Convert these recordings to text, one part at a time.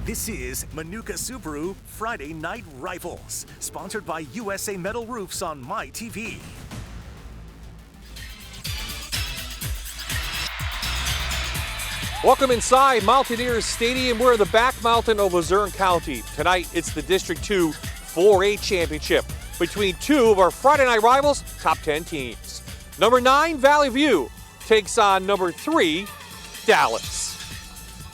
This is Manuka Subaru Friday Night Rivals, sponsored by USA Metal Roofs on MyTV. Welcome inside Mountaineers Stadium. We're in the back mountain of Luzerne County. Tonight, it's the District 2 4A Championship between two of our Friday night rivals, top 10 teams. Number 9, Valley View, takes on number 3, Dallas.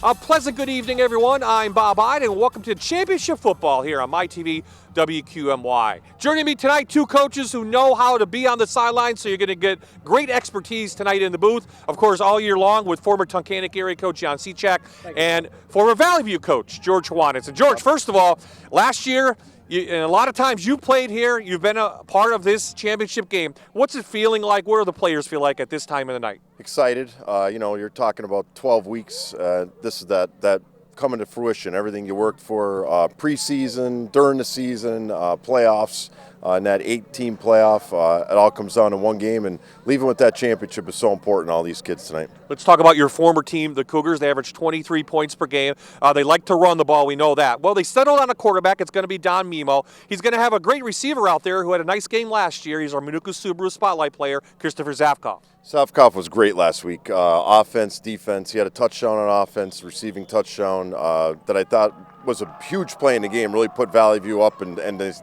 A pleasant good evening, everyone. I'm Bob Ide, and welcome to Championship Football here on MyTV WQMY. Joining me tonight, two coaches who know how to be on the sidelines, so you're going to get great expertise tonight in the booth. Of course, all year long with former Tunkhannock area coach John Secek and former Valley View coach George Juanitz. And George, first of all, last year, and a lot of times you played here, you've been a part of this championship game. What's it feeling like? What do the players feel like at this time of the night? Excited. You're talking about 12 weeks. This is that coming to fruition. Everything you worked for preseason, during the season, playoffs, and that 8-team playoff, it all comes down to one game, and leaving with that championship is so important to all these kids tonight. Let's talk about your former team, the Cougars. They average 23 points per game. They like to run the ball. We know that. Well, they settled on a quarterback. It's going to be Don Mimo. He's going to have a great receiver out there who had a nice game last year. He's our Manuka Subaru Spotlight player, Christopher Zafkoff. Zafkoff was great last week. Offense, defense. He had a touchdown on offense, receiving touchdown that I thought was a huge play in the game. Really put Valley View up, and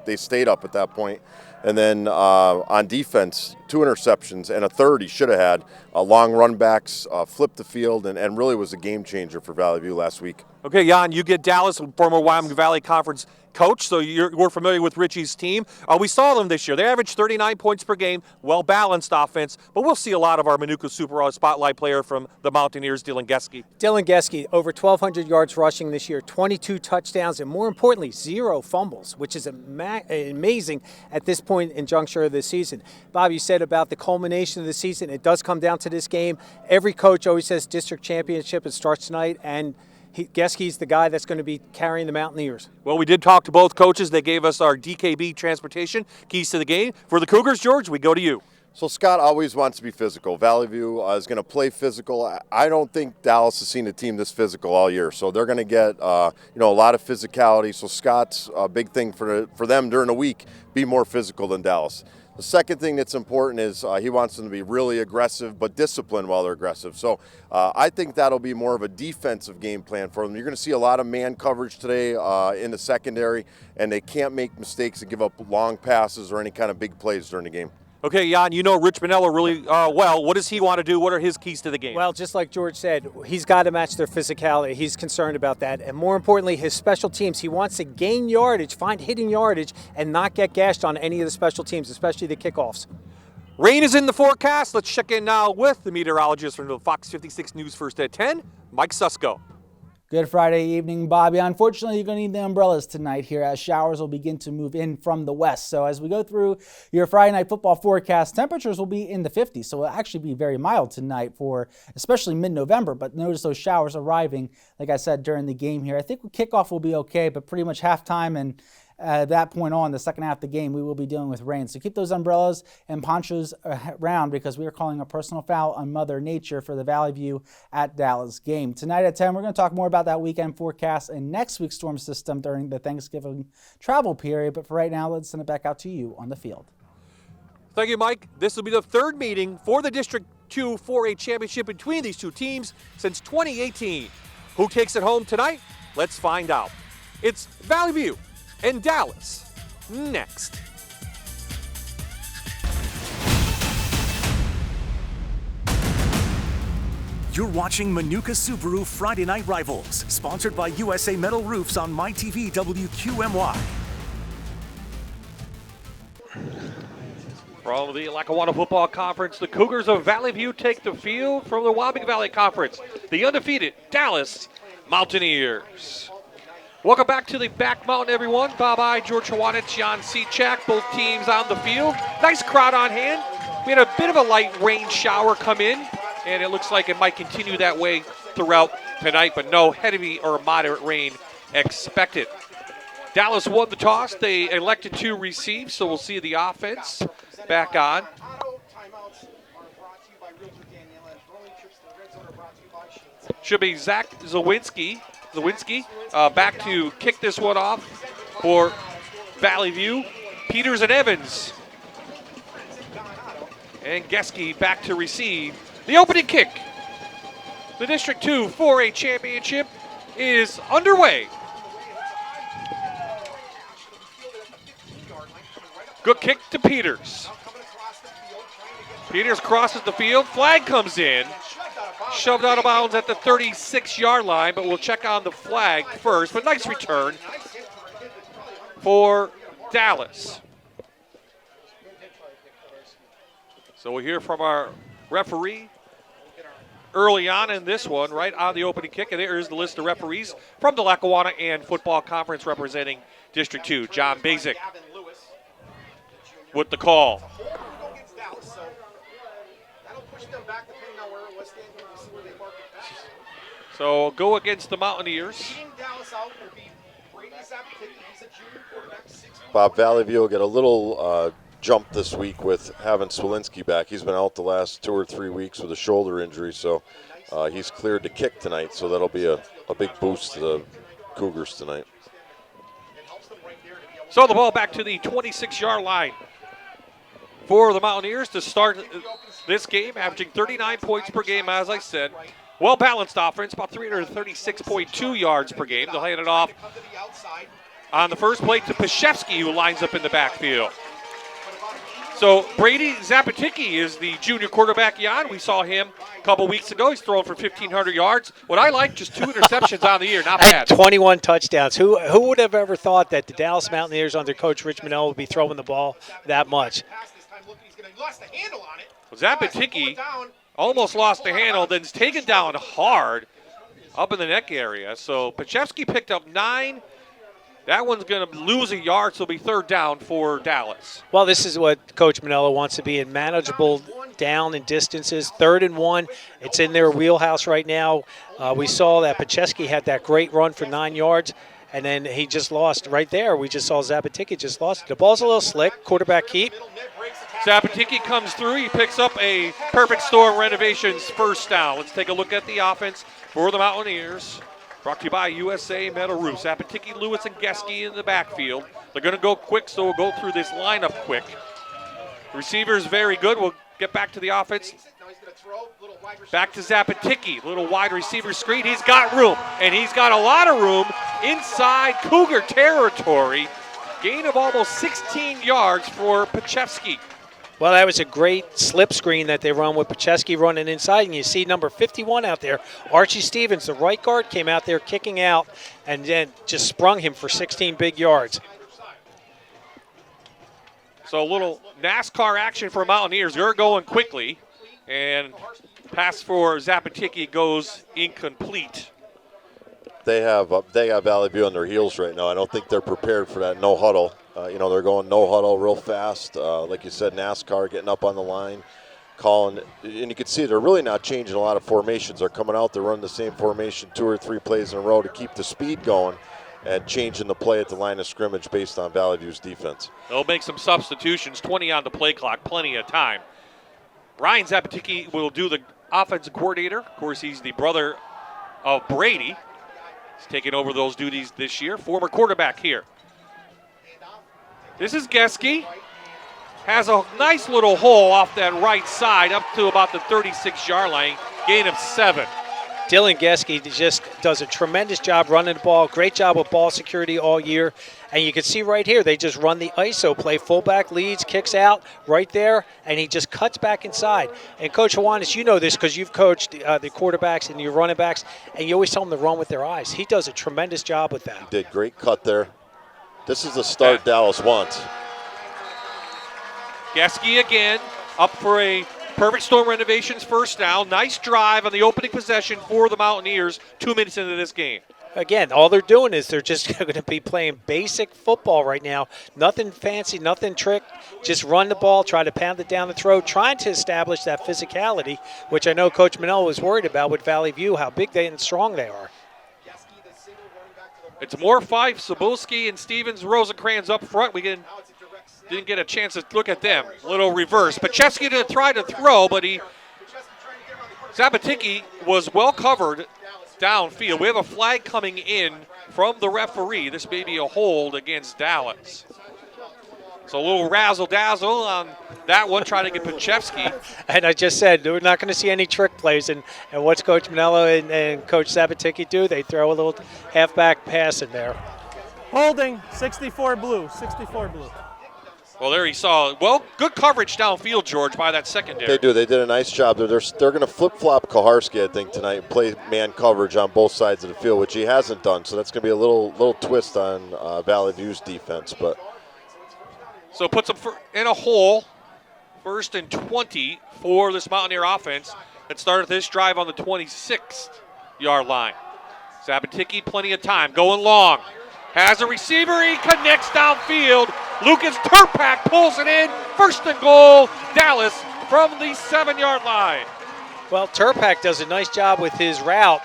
they stayed up at that point. And then on defense, 2 interceptions and a third he should have had. Long run backs, flipped the field, and really was a game changer for Valley View last week. Okay, Jan, you get Dallas, former Wyoming Valley Conference coach, so we're familiar with Richie's team. We saw them this year. They averaged 39 points per game, well-balanced offense, but we'll see a lot of our Manuka Super Spotlight player from the Mountaineers, Dylan Geske. Dylan Geske, over 1,200 yards rushing this year, 22 touchdowns, and more importantly, 0 fumbles, which is amazing at this point in juncture of the season. Bob, you said about the culmination of the season, it does come down to this game. Every coach always says district championship, it starts tonight, and Geske's the guy that's going to be carrying the Mountaineers. Well, we did talk to both coaches. They gave us our DKB transportation, keys to the game. For the Cougars, George, we go to you. So Scott always wants to be physical. Valley View is going to play physical. I don't think Dallas has seen a team this physical all year, so they're going to get a lot of physicality. So Scott's big thing for them during the week, be more physical than Dallas. The second thing that's important is he wants them to be really aggressive but disciplined while they're aggressive. So I think that'll be more of a defensive game plan for them. You're going to see a lot of man coverage today in the secondary, and they can't make mistakes and give up long passes or any kind of big plays during the game. Okay, Jan, you know Rich Manella really well. What does he want to do? What are his keys to the game? Well, just like George said, he's got to match their physicality. He's concerned about that. And more importantly, his special teams. He wants to gain yardage, find hidden yardage, and not get gashed on any of the special teams, especially the kickoffs. Rain is in the forecast. Let's check in now with the meteorologist from the Fox 56 News First at 10, Mike Susko. Good Friday evening, Bobby. Unfortunately, you're going to need the umbrellas tonight here as showers will begin to move in from the west. So as we go through your Friday night football forecast, temperatures will be in the 50s. So it'll actually be very mild tonight for especially mid-November. But notice those showers arriving, like I said, during the game here. I think kickoff will be okay, but pretty much halftime and at that point on, the second half of the game, we will be dealing with rain. So keep those umbrellas and ponchos around because we are calling a personal foul on Mother Nature for the Valley View at Dallas game. Tonight at 10, we're going to talk more about that weekend forecast and next week's storm system during the Thanksgiving travel period. But for right now, let's send it back out to you on the field. Thank you, Mike. This will be the third meeting for the District 2 4A Championship between these two teams since 2018. Who takes it home tonight? Let's find out. It's Valley View and Dallas next. You're watching Manuka Subaru Friday Night Rivals, sponsored by USA Metal Roofs on MyTV WQMY. From the Lackawanna Football Conference, the Cougars of Valley View take the field from the Wyoming Valley Conference, the undefeated Dallas Mountaineers. Welcome back to the back mountain, everyone. Bob Ide, George Juanitz, John Secek, both teams on the field. Nice crowd on hand. We had a bit of a light rain shower come in, and it looks like it might continue that way throughout tonight, but no heavy or moderate rain expected. Dallas won the toss. They elected to receive, so we'll see the offense back on. Should be Zach Zawinski Zawinski back to kick this one off for Valley View. Peters and Evans. And Geske back to receive. The opening kick. The District 2 4A Championship is underway. Good kick to Peters. Peters crosses the field. Flag comes in. Shoved out of bounds at the 36-yard line, but we'll check on the flag first. But nice return for Dallas. So we'll hear from our referee early on in this one, right on the opening kick. And there is the list of referees from the Lackawanna and Football Conference representing District 2. John Basic with the call. So go against the Mountaineers. Bob, Valley View will get a little jump this week with having Swilinski back. He's been out the last 2 or 3 weeks with a shoulder injury, so he's cleared to kick tonight, so that'll be a big boost to the Cougars tonight. So the ball back to the 26-yard line for the Mountaineers to start this game, averaging 39 points per game, as I said. Well-balanced offense, about 336.2 yards per game. They'll hand it off on the first play to Pashevsky, who lines up in the backfield. So Brady Zapaticki is the junior quarterback, Jan. We saw him a couple weeks ago. He's throwing for 1,500 yards. What I like, just 2 interceptions on the year. Not bad. 21 touchdowns. Who would have ever thought that the Dallas Mountaineers under Coach Rich Manell would be throwing the ball that much? Zapaticki almost lost the handle, then is taken down hard up in the neck area. So Pachevsky picked up 9. That one's going to lose a yard, so it'll be third down for Dallas. Well, this is what Coach Manella wants to be in manageable down and distances. 3rd and 1. It's in their wheelhouse right now. We saw that Pachevsky had that great run for 9 yards, and then he just lost right there. We just saw Zapaticki just lost it. The ball's a little slick. Quarterback keep. Zapaticki comes through. He picks up a Perfect Storm Renovations first down. Let's take a look at the offense for the Mountaineers. Brought to you by USA Metal Roofs. Zapaticki, Lewis, and Geske in the backfield. They're going to go quick, so we'll go through this lineup quick. The receiver is very good. We'll get back to the offense. Back to Zapaticki. Little wide receiver screen. He's got room, and he's got a lot of room inside Cougar territory. Gain of almost 16 yards for Pachevsky. Well, that was a great slip screen that they run with Pachevsky running inside. And you see number 51 out there, Archie Stevens, the right guard, came out there kicking out and then just sprung him for 16 big yards. So a little NASCAR action for Mountaineers. They're going quickly. And pass for Zapaticki goes incomplete. They have Valley View on their heels right now. I don't think they're prepared for that no huddle. They're going no huddle real fast. Like you said, NASCAR getting up on the line, calling. And you can see they're really not changing a lot of formations. They're coming out, they're running the same formation 2 or 3 plays in a row to keep the speed going and changing the play at the line of scrimmage based on Valley View's defense. They'll make some substitutions, 20 on the play clock, plenty of time. Ryan Zapaticki will do the offensive coordinator. Of course, he's the brother of Brady. He's taking over those duties this year. Former quarterback here. This is Geske. Has a nice little hole off that right side up to about the 36-yard line. Gain of 7. Dylan Geske just does a tremendous job running the ball. Great job with ball security all year. And you can see right here, they just run the ISO play. Fullback leads, kicks out right there, and he just cuts back inside. And Coach Hawanish, you know this because you've coached the quarterbacks and your running backs, and you always tell them to run with their eyes. He does a tremendous job with that. Did great cut there. This is the start Dallas wants. Geske again, up for a Perfect Storm Renovations first down. Nice drive on the opening possession for the Mountaineers 2 minutes into this game. Again, all they're doing is they're just going to be playing basic football right now. Nothing fancy, nothing trick. Just run the ball, try to pound it down the throat, trying to establish that physicality, which I know Coach Manell was worried about with Valley View, how big and strong they are. It's more Fife, Cebulski, and Stevens, Rosencrantz up front. We didn't get a chance to look at them. Little reverse. Pachevsky didn't try to throw, but Zapaticki was well covered downfield. We have a flag coming in from the referee. This may be a hold against Dallas. So a little razzle-dazzle on that one, trying to get Pachevsky. And I just said we're not going to see any trick plays. And what's Coach Manello and Coach Sabaticki do? They throw a little halfback pass in there. Holding, 64 blue, 64 blue. Well, there he saw. Well, good coverage downfield, George, by that secondary. They do. They did a nice job. They're going to flip-flop Koharski, I think, tonight and play man coverage on both sides of the field, which he hasn't done. So that's going to be a little twist on Valley View's defense. But so puts them in a hole. 1st and 20 for this Mountaineer offense that started this drive on the 26th-yard line. Sabaticki, plenty of time, going long. Has a receiver, he connects downfield. Lucas Turpak pulls it in. 1st and goal, Dallas from the 7-yard line. Well, Turpak does a nice job with his route.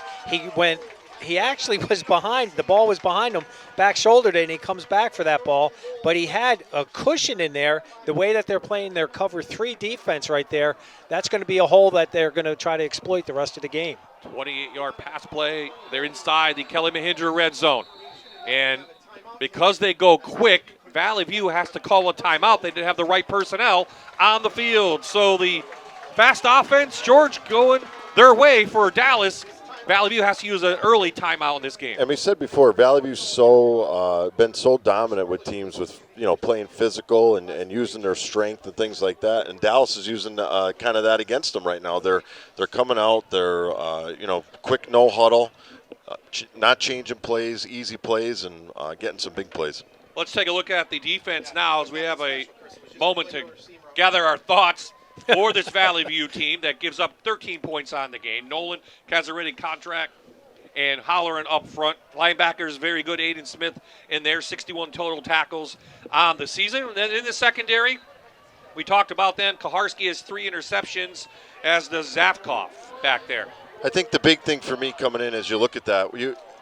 He actually was behind. The ball was behind him, back shouldered it, and he comes back for that ball. But he had a cushion in there. The way that they're playing their cover 3 defense right there, that's going to be a hole that they're going to try to exploit the rest of the game. 28-yard pass play. They're inside the Kelly Mahindra red zone. And because they go quick, Valley View has to call a timeout. They didn't have the right personnel on the field. So the fast offense, George, going their way for Dallas. Valley View has to use an early timeout in this game. And we said before, Valley View's been so dominant with teams with playing physical and using their strength and things like that. And Dallas is using kind of that against them right now. They're coming out. They're quick no huddle. Not changing plays, easy plays, and getting some big plays. Let's take a look at the defense now as we have a moment to gather our thoughts for this Valley View team that gives up 13 points on the game. Nolan Casaretti contract and Holleran up front. Linebackers very good. Aiden Smith in there, 61 total tackles on the season. And then in the secondary, we talked about them. Koharski has 3 interceptions, as does Zafkoff back there. I think the big thing for me coming in as you look at that,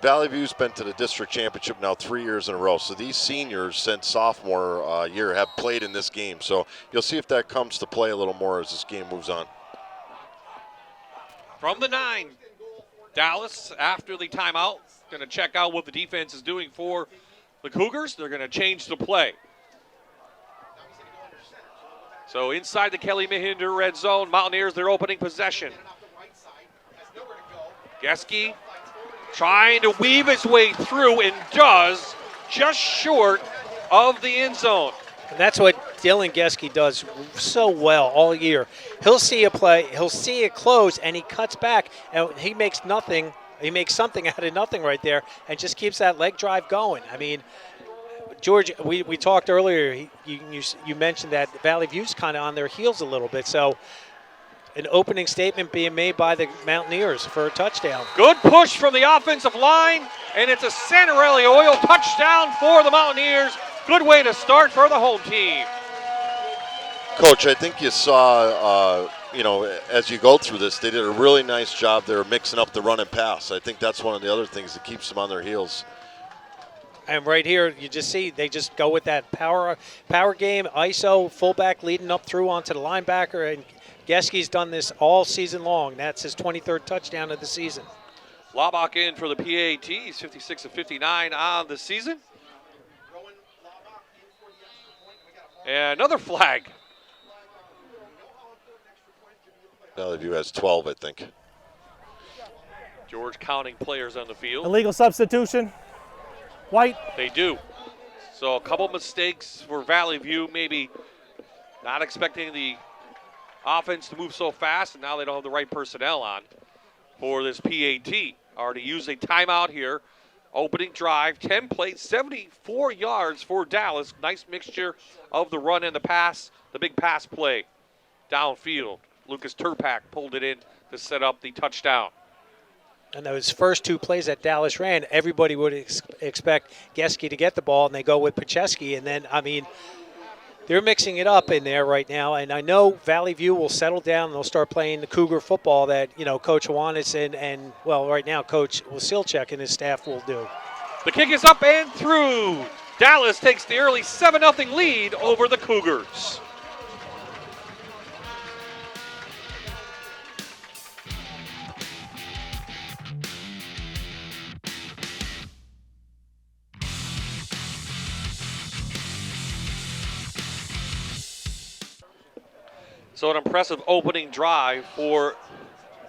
Valley View's been to the district championship now 3 years in a row. So these seniors since sophomore year have played in this game. So you'll see if that comes to play a little more as this game moves on. From the 9, Dallas, after the timeout, going to check out what the defense is doing for the Cougars. They're going to change the play. So inside the Kelly Mahindra red zone, Mountaineers, their opening possession. Geske trying to weave his way through and does, just short of the end zone. And that's what Dylan Geske does so well all year. He'll see a play, he'll see it close, and he cuts back, and he makes nothing. He makes something out of nothing right there and just keeps that leg drive going. I mean, George, we talked earlier, you mentioned that Valley View's kind of on their heels a little bit, so an opening statement being made by the Mountaineers for a touchdown. Good push from the offensive line, and it's a Santarelli Oil touchdown for the Mountaineers. Good way to start for the home team. Coach, I think you saw, as you go through this, they did a really nice job there mixing up the run and pass. I think that's one of the other things that keeps them on their heels. And right here, you just see they just go with that power game, ISO, fullback leading up through onto the linebacker, and Geske's done this all season long. That's his 23rd touchdown of the season. Laubach in for the PATs, 56 of 59 on the season. And another flag. Valley View has 12, I think. George counting players on the field. Illegal substitution. White. They do. So a couple mistakes for Valley View, maybe not expecting the offense to move so fast, and now they don't have the right personnel on for this PAT. Already used a timeout here. Opening drive, 10 plays, 74 yards for Dallas. Nice mixture of the run and the pass, the big pass play downfield. Lucas Turpak pulled it in to set up the touchdown. And those first 2 plays that Dallas ran, everybody would expect Geske to get the ball, and they go with Pachevsky. And then, I mean, they're mixing it up in there right now. And I know Valley View will settle down and they'll start playing the Cougar football that, Coach Awanis and right now, Coach Wasilchek and his staff will do. The kick is up and through. Dallas takes the early 7-0 lead over the Cougars. So an impressive opening drive for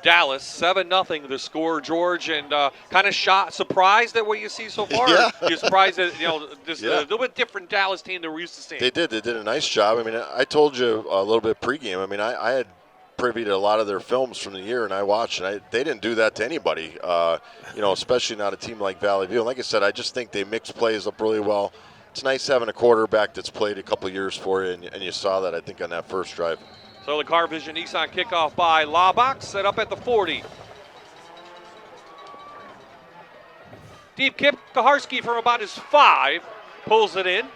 Dallas, 7-0 the score, George, and kind of surprised at what you see so far? Yeah. You're surprised that, this Yeah. a little bit different Dallas team than we're used to seeing. They did a nice job. I mean, I told you a little bit pregame. I mean, I had privy to a lot of their films from the year, and I watched, and they didn't do that to anybody, especially not a team like Valley View. And like I said, I just think they mix plays up really well. It's nice having a quarterback that's played a couple years for you, and you saw that, I think, on that first drive. So the Car Vision Nissan kickoff by Laubach, set up at the 40. Deep kick, Kaharski from about his 5, pulls it in.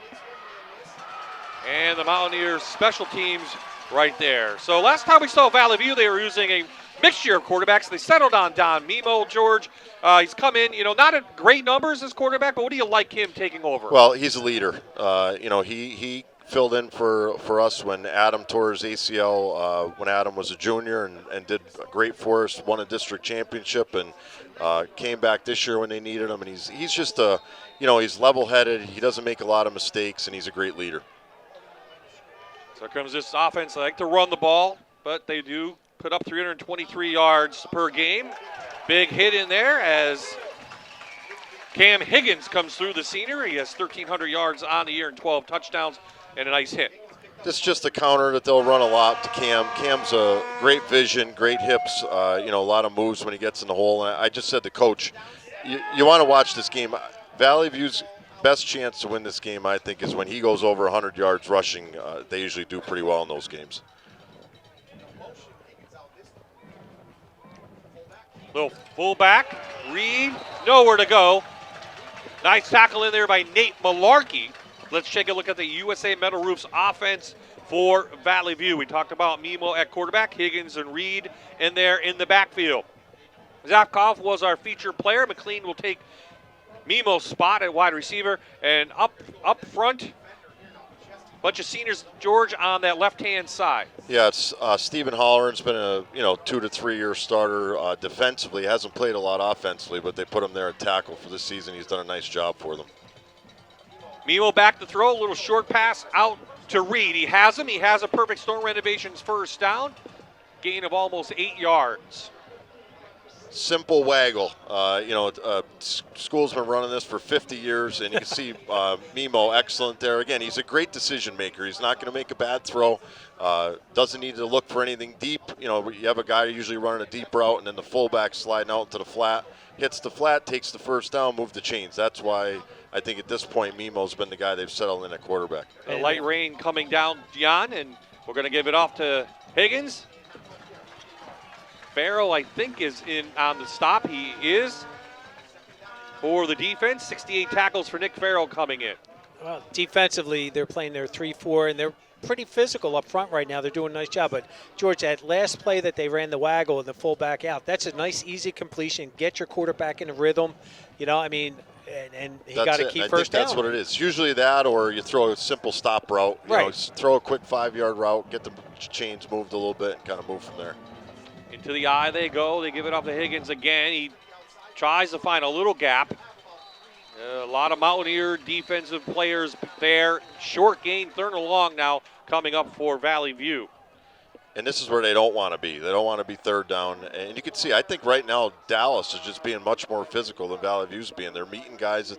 And the Mountaineers special teams right there. So last time we saw Valley View, they were using a mixture of quarterbacks. They settled on Don Mimo, George. He's come in, not at great numbers as quarterback, but what do you like him taking over? Well, he's a leader. He filled in for us when Adam tore his ACL when Adam was a junior and did great for us, won a district championship, and came back this year when they needed him. And he's just he's level-headed. He doesn't make a lot of mistakes, and he's a great leader. So comes this offense. They like to run the ball, but they do put up 323 yards per game. Big hit in there as Cam Higgins comes through, the senior. He has 1,300 yards on the year and 12 touchdowns and a nice hit. This is just a counter that they'll run a lot to Cam. Cam's a great vision, great hips, a lot of moves when he gets in the hole. And I just said to Coach, you want to watch this game. Valley View's best chance to win this game, I think, is when he goes over 100 yards rushing. They usually do pretty well in those games. Little fullback, Reed, nowhere to go. Nice tackle in there by Nate Malarkey. Let's take a look at the USA Metal Roofs offense for Valley View. We talked about Mimo at quarterback, Higgins and Reed in there in the backfield. Zapkov was our featured player. McLean will take Mimo's spot at wide receiver, and up front, bunch of seniors, George, on that left-hand side. Yeah, it's Stephen Holleran's been a 2 to 3 year starter defensively. Hasn't played a lot offensively, but they put him there at tackle for this season. He's done a nice job for them. Mimo back to throw, a little short pass out to Reed. He has him. He has a perfect Storm Renovations first down. Gain of almost 8 yards. Simple waggle. School's been running this for 50 years, and you can see Mimo excellent there. Again, he's a great decision maker. He's not going to make a bad throw. Doesn't need to look for anything deep. You have a guy usually running a deep route, and then the fullback sliding out into the flat. Hits the flat, takes the first down, move the chains. That's why I think at this point Mimo's been the guy they've settled in at quarterback. A light rain coming down, Jan, and we're going to give it off to Higgins. Farrell, I think, is in on the stop. He is for the defense. 68 tackles for Nick Farrell coming in. Well, defensively, they're playing their 3-4, and they're pretty physical up front right now. They're doing a nice job. But, George, that last play that they ran the waggle and the fullback out, that's a nice, easy completion. Get your quarterback in a rhythm. And he got to keep first down. That's what it is. Usually that, or you throw a simple stop route. Right. Throw a quick 5-yard route, get the chains moved a little bit, and kind of move from there. Into the eye they go. They give it off to Higgins again. He tries to find a little gap. A lot of Mountaineer defensive players there. Short gain, 3rd and long now coming up for Valley View. And this is where they don't want to be. They don't want to be 3rd down. And you can see, I think right now Dallas is just being much more physical than Valley View's being. They're meeting guys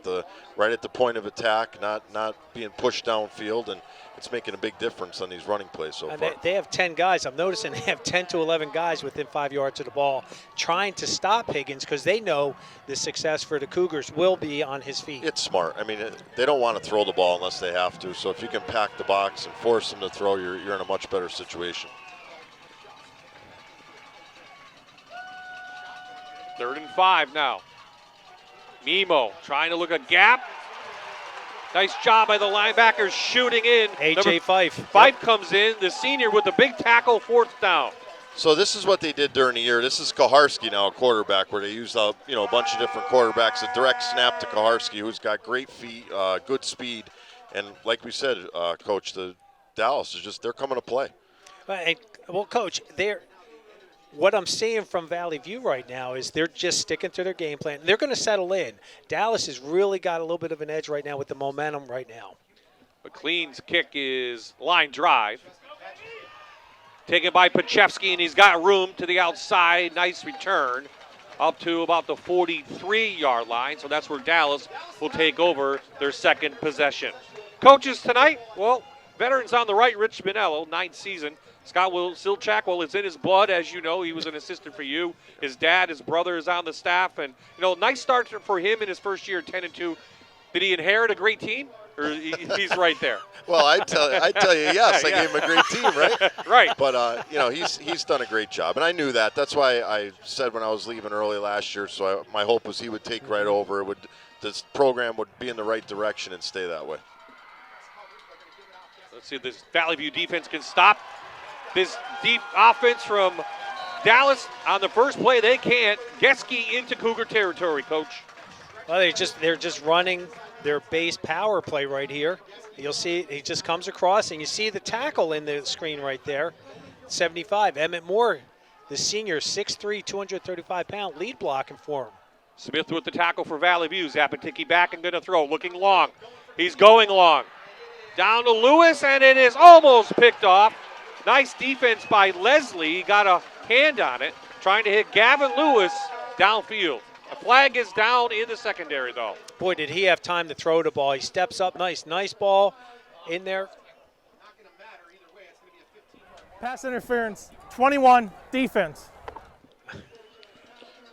right at the point of attack, not being pushed downfield, and it's making a big difference on these running plays so far. They have 10 guys. I'm noticing they have 10 to 11 guys within 5 yards of the ball trying to stop Higgins because they know the success for the Cougars will be on his feet. It's smart. I mean, they don't want to throw the ball unless they have to. So if you can pack the box and force them to throw, you're in a much better situation. 3rd and 5 now. Mimo trying to look a gap. Nice job by the linebackers shooting in. A.J. Fife. Fife comes in, the senior with the big tackle, 4th down. So this is what they did during the year. This is Kaharski now, a quarterback, where they used a bunch of different quarterbacks. A direct snap to Kaharski, who's got great feet, good speed, and like we said, Coach, the Dallas is they're coming to play. Well, Coach, what I'm seeing from Valley View right now is they're just sticking to their game plan. They're going to settle in. Dallas has really got a little bit of an edge right now with the momentum right now. McLean's kick is line drive. Taken by Pachevsky, and he's got room to the outside. Nice return up to about the 43-yard line. So that's where Dallas will take over their second possession. Coaches tonight, well, veterans on the right, Rich Spinello, 9th season. Scott Silchak, well, it's in his blood. As you know, he was an assistant for you. His dad, his brother is on the staff. And, nice start for him in his first year, 10-2. Did he inherit a great team? Or he's right there? Well, I tell you, yes, I gave him a great team, right? Right. But he's done a great job, and I knew that. That's why I said when I was leaving early last year. So my hope was he would take right over. This program would be in the right direction and stay that way. Let's see if this Valley View defense can stop this deep offense from Dallas on the first play. They can't. Geske into Cougar territory, Coach. Well, they're just running their base power play right here. You'll see he just comes across, and you see the tackle in the screen right there. 75. Emmett Moore, the senior, 6'3", 235-pound, lead blocking for him. Smith with the tackle for Valley View. Zapatiki back and going to throw. Looking long. He's going long. Down to Lewis, and it is almost picked off. Nice defense by Leslie. He got a hand on it, trying to hit Gavin Lewis downfield. A flag is down in the secondary, though. Boy, did he have time to throw the ball. He steps up, nice ball in there. Pass interference, 21, defense.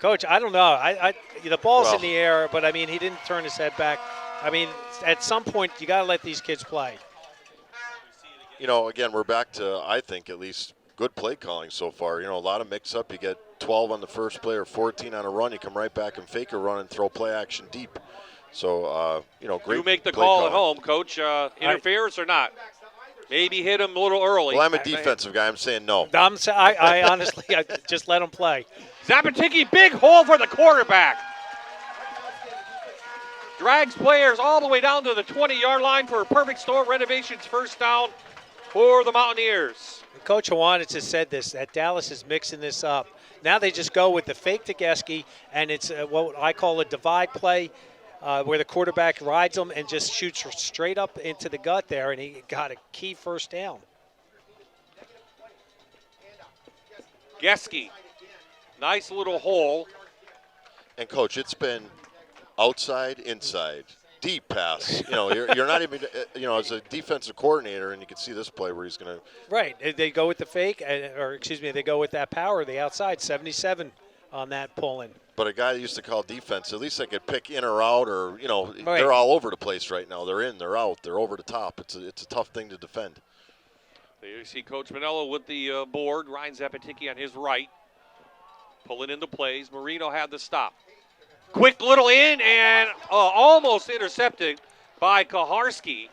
Coach, I don't know. The ball's in the air, but, he didn't turn his head back. At some point, you got to let these kids play. Again, we're back to, I think, at least good play calling so far. A lot of mix-up. You get 12 on the first play or 14 on a run. You come right back and fake a run and throw play action deep. So, great. You make the play call calling. at home, Coach. Interference or not? Maybe hit him a little early. Well, I'm a defensive guy. I'm saying no. I honestly, just let him play. Zapatiki, big hole for the quarterback. Drags players all the way down to the 20-yard line for a perfect storm renovations first down for the Mountaineers. Coach Hawanitz has said this, that Dallas is mixing this up. Now they just go with the fake to Geske, and it's what I call a divide play where the quarterback rides him and just shoots straight up into the gut there, and he got a key first down. Geske, nice little hole. And, Coach, it's been outside, inside, deep pass. You're not even, as a defensive coordinator, and you can see this play where he's going to. Right. They go with the fake, they go with that power, the outside, 77 on that pull-in. But a guy that used to call defense, at least they could pick in or out, or, Right. They're all over the place right now. They're in, they're out, they're over the top. It's a tough thing to defend. There you see Coach Manello with the board. Ryan Zapatiki on his right. Pulling in the plays. Marino had the stop. Quick little in and almost intercepted by Kaharski.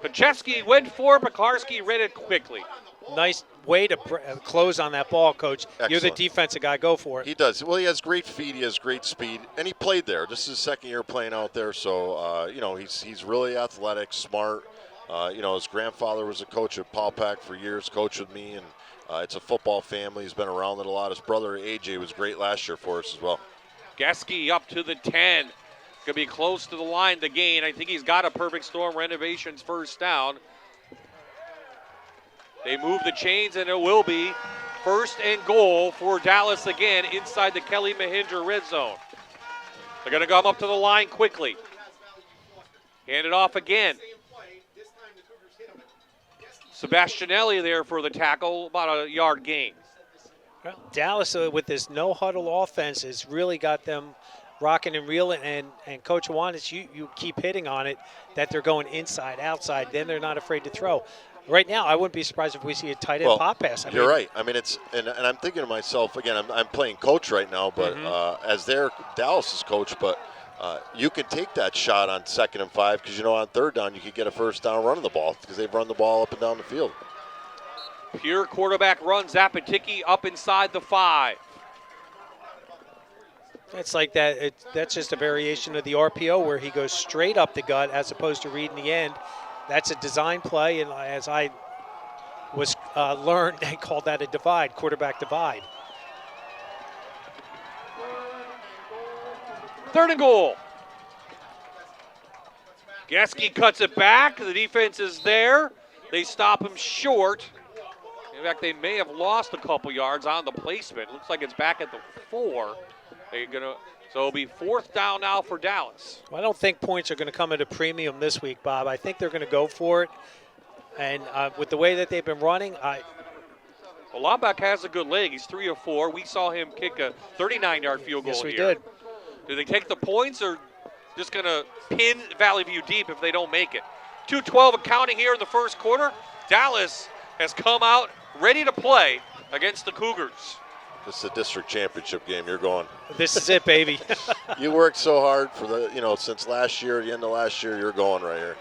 Pachevsky went for it, but Kaharski read it quickly. Nice way to close on that ball, Coach. Excellent. You're the defensive guy. Go for it. He does. Well, he has great feet. He has great speed. And he played there. This is his second year playing out there. So, he's really athletic, smart. His grandfather was a coach at Paul Pack for years, coached with me. And it's a football family. He's been around it a lot. His brother, AJ, was great last year for us as well. Geske up to the 10. Could be close to the line to gain. I think he's got a perfect storm renovations first down. They move the chains, and it will be first and goal for Dallas again inside the Kelly Mahindra red zone. They're going to come up to the line quickly. Hand it off again. Sebastianelli there for the tackle, about a yard gain. Well, Dallas, with this no-huddle offense, has really got them rocking and reeling. And Coach Hawanitz, you keep hitting on it, that they're going inside, outside. Then they're not afraid to throw. Right now, I wouldn't be surprised if we see a tight end pop pass. You're right. It's and I'm thinking to myself, again, I'm playing coach right now, but as their Dallas's coach, but you can take that shot on 2nd and 5 because, on 3rd down you could get a first down running the ball because they've run the ball up and down the field. Pure quarterback run. Zapatiki up inside the 5. It's like that. That's just a variation of the RPO where he goes straight up the gut as opposed to reading the end. That's a design play, and as I was learned, they called that a divide, quarterback divide. 3rd and goal. Geske cuts it back. The defense is there. They stop him short. In fact, they may have lost a couple yards on the placement. Looks like it's back at the 4. So it'll be 4th down now for Dallas. Well, I don't think points are going to come at a premium this week, Bob. I think they're going to go for it. And with the way that they've been running, Well, Lomback has a good leg. He's 3 of 4. We saw him kick a 39-yard field goal yes, we here. did. Do they take the points or just going to pin Valley View deep if they don't make it? 2:12 and counting here in the first quarter. Dallas has come out ready to play against the Cougars. This is a district championship game. You're going. This is it, baby. You worked so hard for since last year, the end of last year. You're going right here.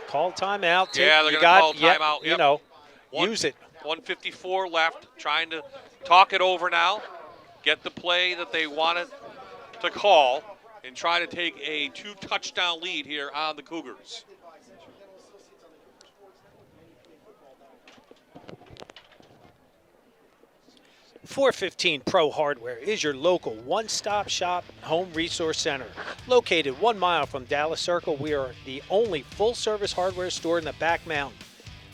Call timeout. Yeah, they're going to call timeout. Yep. Use it. 1:54 left. Trying to talk it over now. Get the play that they wanted to call and try to take a 2-touchdown lead here on the Cougars. .415 Pro Hardware is your local one-stop shop home resource center. Located 1 mile from Dallas Circle, we are the only full-service hardware store in the Back Mountain.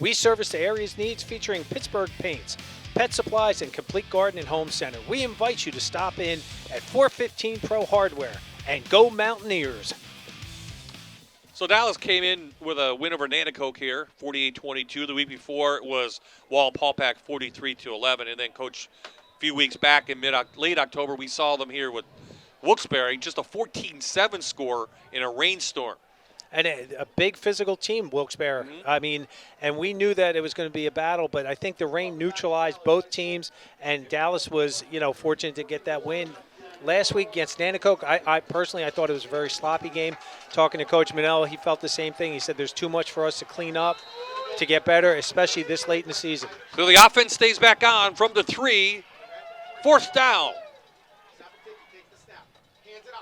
We service the area's needs featuring Pittsburgh paints, pet supplies, and complete garden and home center. We invite you to stop in at 415 Pro Hardware and go Mountaineers. So Dallas came in with a win over Nanticoke here, 48-22. The week before it was Wallenpaupack 43-11, and then Coach a few weeks back in late October, we saw them here with Wilkes-Barre, just a 14-7 score in a rainstorm. And a big physical team, Wilkes-Barre. Mm-hmm. I mean, and we knew that it was going to be a battle, but I think the rain neutralized both teams, and Dallas was, fortunate to get that win. Last week against Nanticoke, I personally thought it was a very sloppy game. Talking to Coach Manel, he felt the same thing. He said there's too much for us to clean up to get better, especially this late in the season. So the offense stays back on from the 3, 4th down.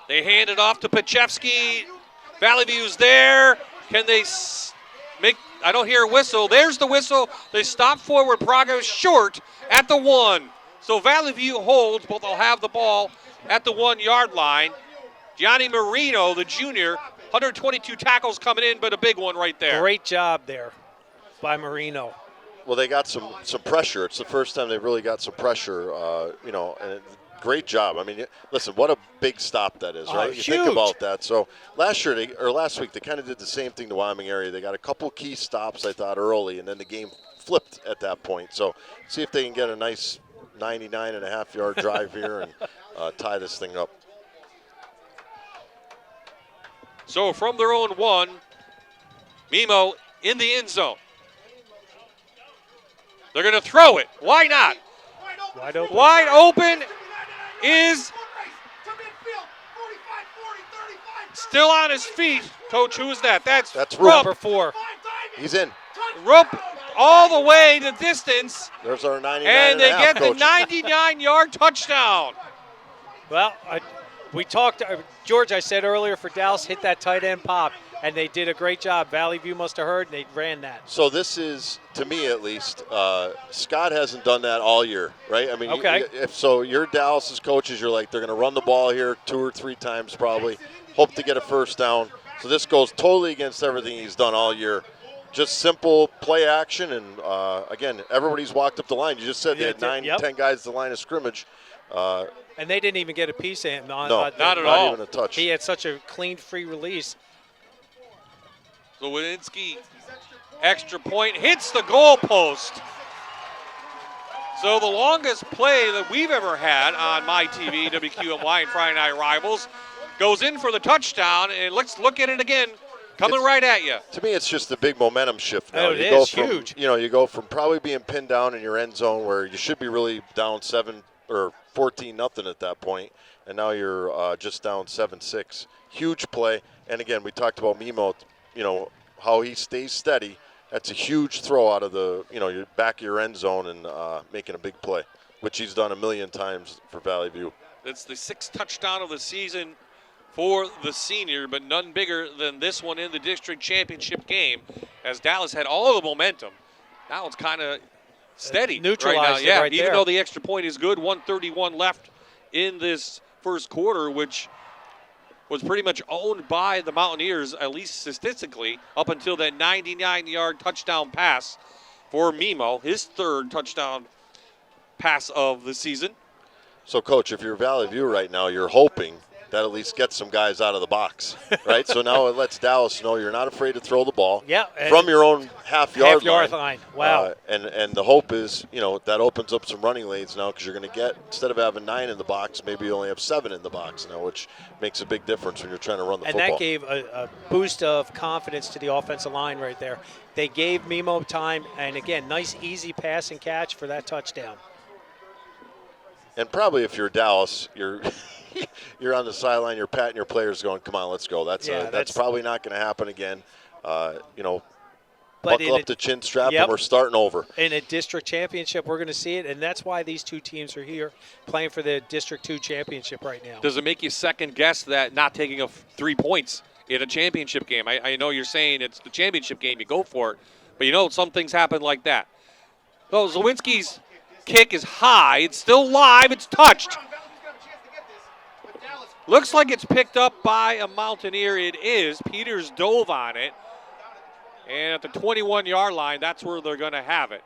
They hand it off to Pachevsky. Valley View's there. Can they make – I don't hear a whistle. There's the whistle. They stop forward progress short at the 1. So Valley View holds, but they'll have the ball at the 1-yard line. Gianni Marino, the junior, 122 tackles coming in, but a big one right there. Great job there by Marino. Well, they got some pressure. It's the first time they've really got some pressure, and great job. I mean, listen, what a big stop that is, right? You huge. think about that. So last week, they kind of did the same thing to Wyoming area. They got a couple key stops, I thought, early, and then the game flipped at that point. So see if they can get a nice 99.5-yard drive here and tie this thing up. So from their own 1, Mimo in the end zone. They're going to throw it. Why not? Wide open. Wide open is still on his feet. Coach, who is that? That's Rupp. Number 4. He's in. Rupp all the way the distance. There's our 99 and they get coach. the 99-yard touchdown. Well, we talked, George, I said earlier for Dallas, hit that tight end pop, and they did a great job. Valley View must have heard, and they ran that. So this is, to me at least, Scott hasn't done that all year, right? I mean, okay. If so, you're Dallas's coaches, you're like, they're going to run the ball here 2 or 3 times probably, hope to get a first down. So this goes totally against everything he's done all year. Just simple play action, and again, everybody's walked up the line. You just said they had 9, 10 guys at the line of scrimmage. And they didn't even get a piece of him. Not at all. Not even a touch. He had such a clean, free release. Lewinsky, extra point, hits the goal post. So the longest play that we've ever had on my TV, WQMY and Friday Night Rivals, goes in for the touchdown, and let's look at it again. Coming right at you. To me, it's just a big momentum shift now. Oh, it is huge. You go from probably being pinned down in your end zone where you should be really down 7 or 14-0 at that point, and now you're just down 7-6. Huge play. And again, we talked about Mimo, how he stays steady. That's a huge throw out of the, your back of your end zone and making a big play, which he's done a million times for Valley View. It's the 6th touchdown of the season for the senior, but none bigger than this one in the district championship game, as Dallas had all of the momentum. Now it's kind of steady neutralized right now. right Even there. though the extra point is good, 1:31 left in this first quarter, which was pretty much owned by the Mountaineers, at least statistically, up until that 99-yard touchdown pass for Mimo, his third touchdown pass of the season. So, Coach, if you're Valley View right now, you're hoping that at least gets some guys out of the box, right? So now it lets Dallas know you're not afraid to throw the ball from your own half-yard line. Wow. And the hope is, that opens up some running lanes now because you're going to get, instead of having 9 in the box, maybe you only have 7 in the box now, which makes a big difference when you're trying to run the football. And that gave a boost of confidence to the offensive line right there. They gave Mimo time, and again, nice, easy pass and catch for that touchdown. And probably if you're Dallas, you're on the sideline, you're patting your players going, come on, let's go. That's probably not going to happen again. Buckle up the chin strap, and we're starting over. In a district championship, we're going to see it, and that's why these two teams are here playing for the District 2 championship right now. Does it make you second guess that not taking 3 points in a championship game? I know you're saying it's the championship game, you go for it, but some things happen like that. So Zawinski's kick is high. It's still live. It's touched. Looks like it's picked up by a Mountaineer. It is. Peters dove on it. And at the 21-yard line, that's where they're going to have it.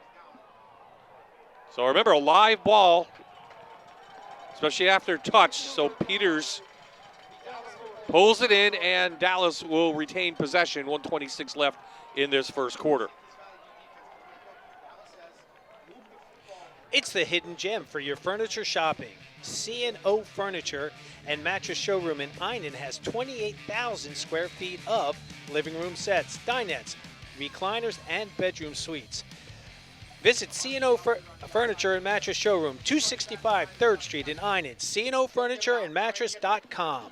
So remember, a live ball, especially after touch. So Peters pulls it in, and Dallas will retain possession. 1:26 left in this first quarter. It's the hidden gem for your furniture shopping. C&O Furniture and Mattress Showroom in Einan has 28,000 square feet of living room sets, dinettes, recliners, and bedroom suites. Visit C&O Furniture and Mattress Showroom, 265 3rd Street in Einan, C&O Furniture and Mattress.com.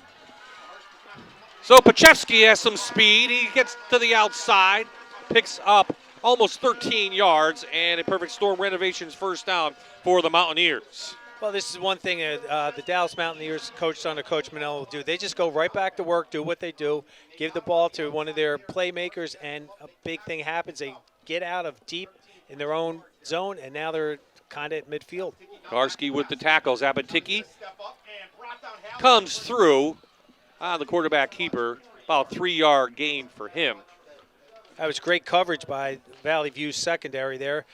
So Pachewski has some speed. He gets to the outside, picks up almost 13 yards, and a Perfect Storm Renovations first down for the Mountaineers. Well, this is one thing the Dallas Mountaineers, coached under Coach Manello, will do. They just go right back to work, do what they do, give the ball to one of their playmakers, and a big thing happens. They get out of deep in their own zone, and now they're kind of at midfield. Karski with the tackles. Abatiki comes through on the quarterback keeper. About a 3-yard gain for him. That was great coverage by Valley View's secondary there.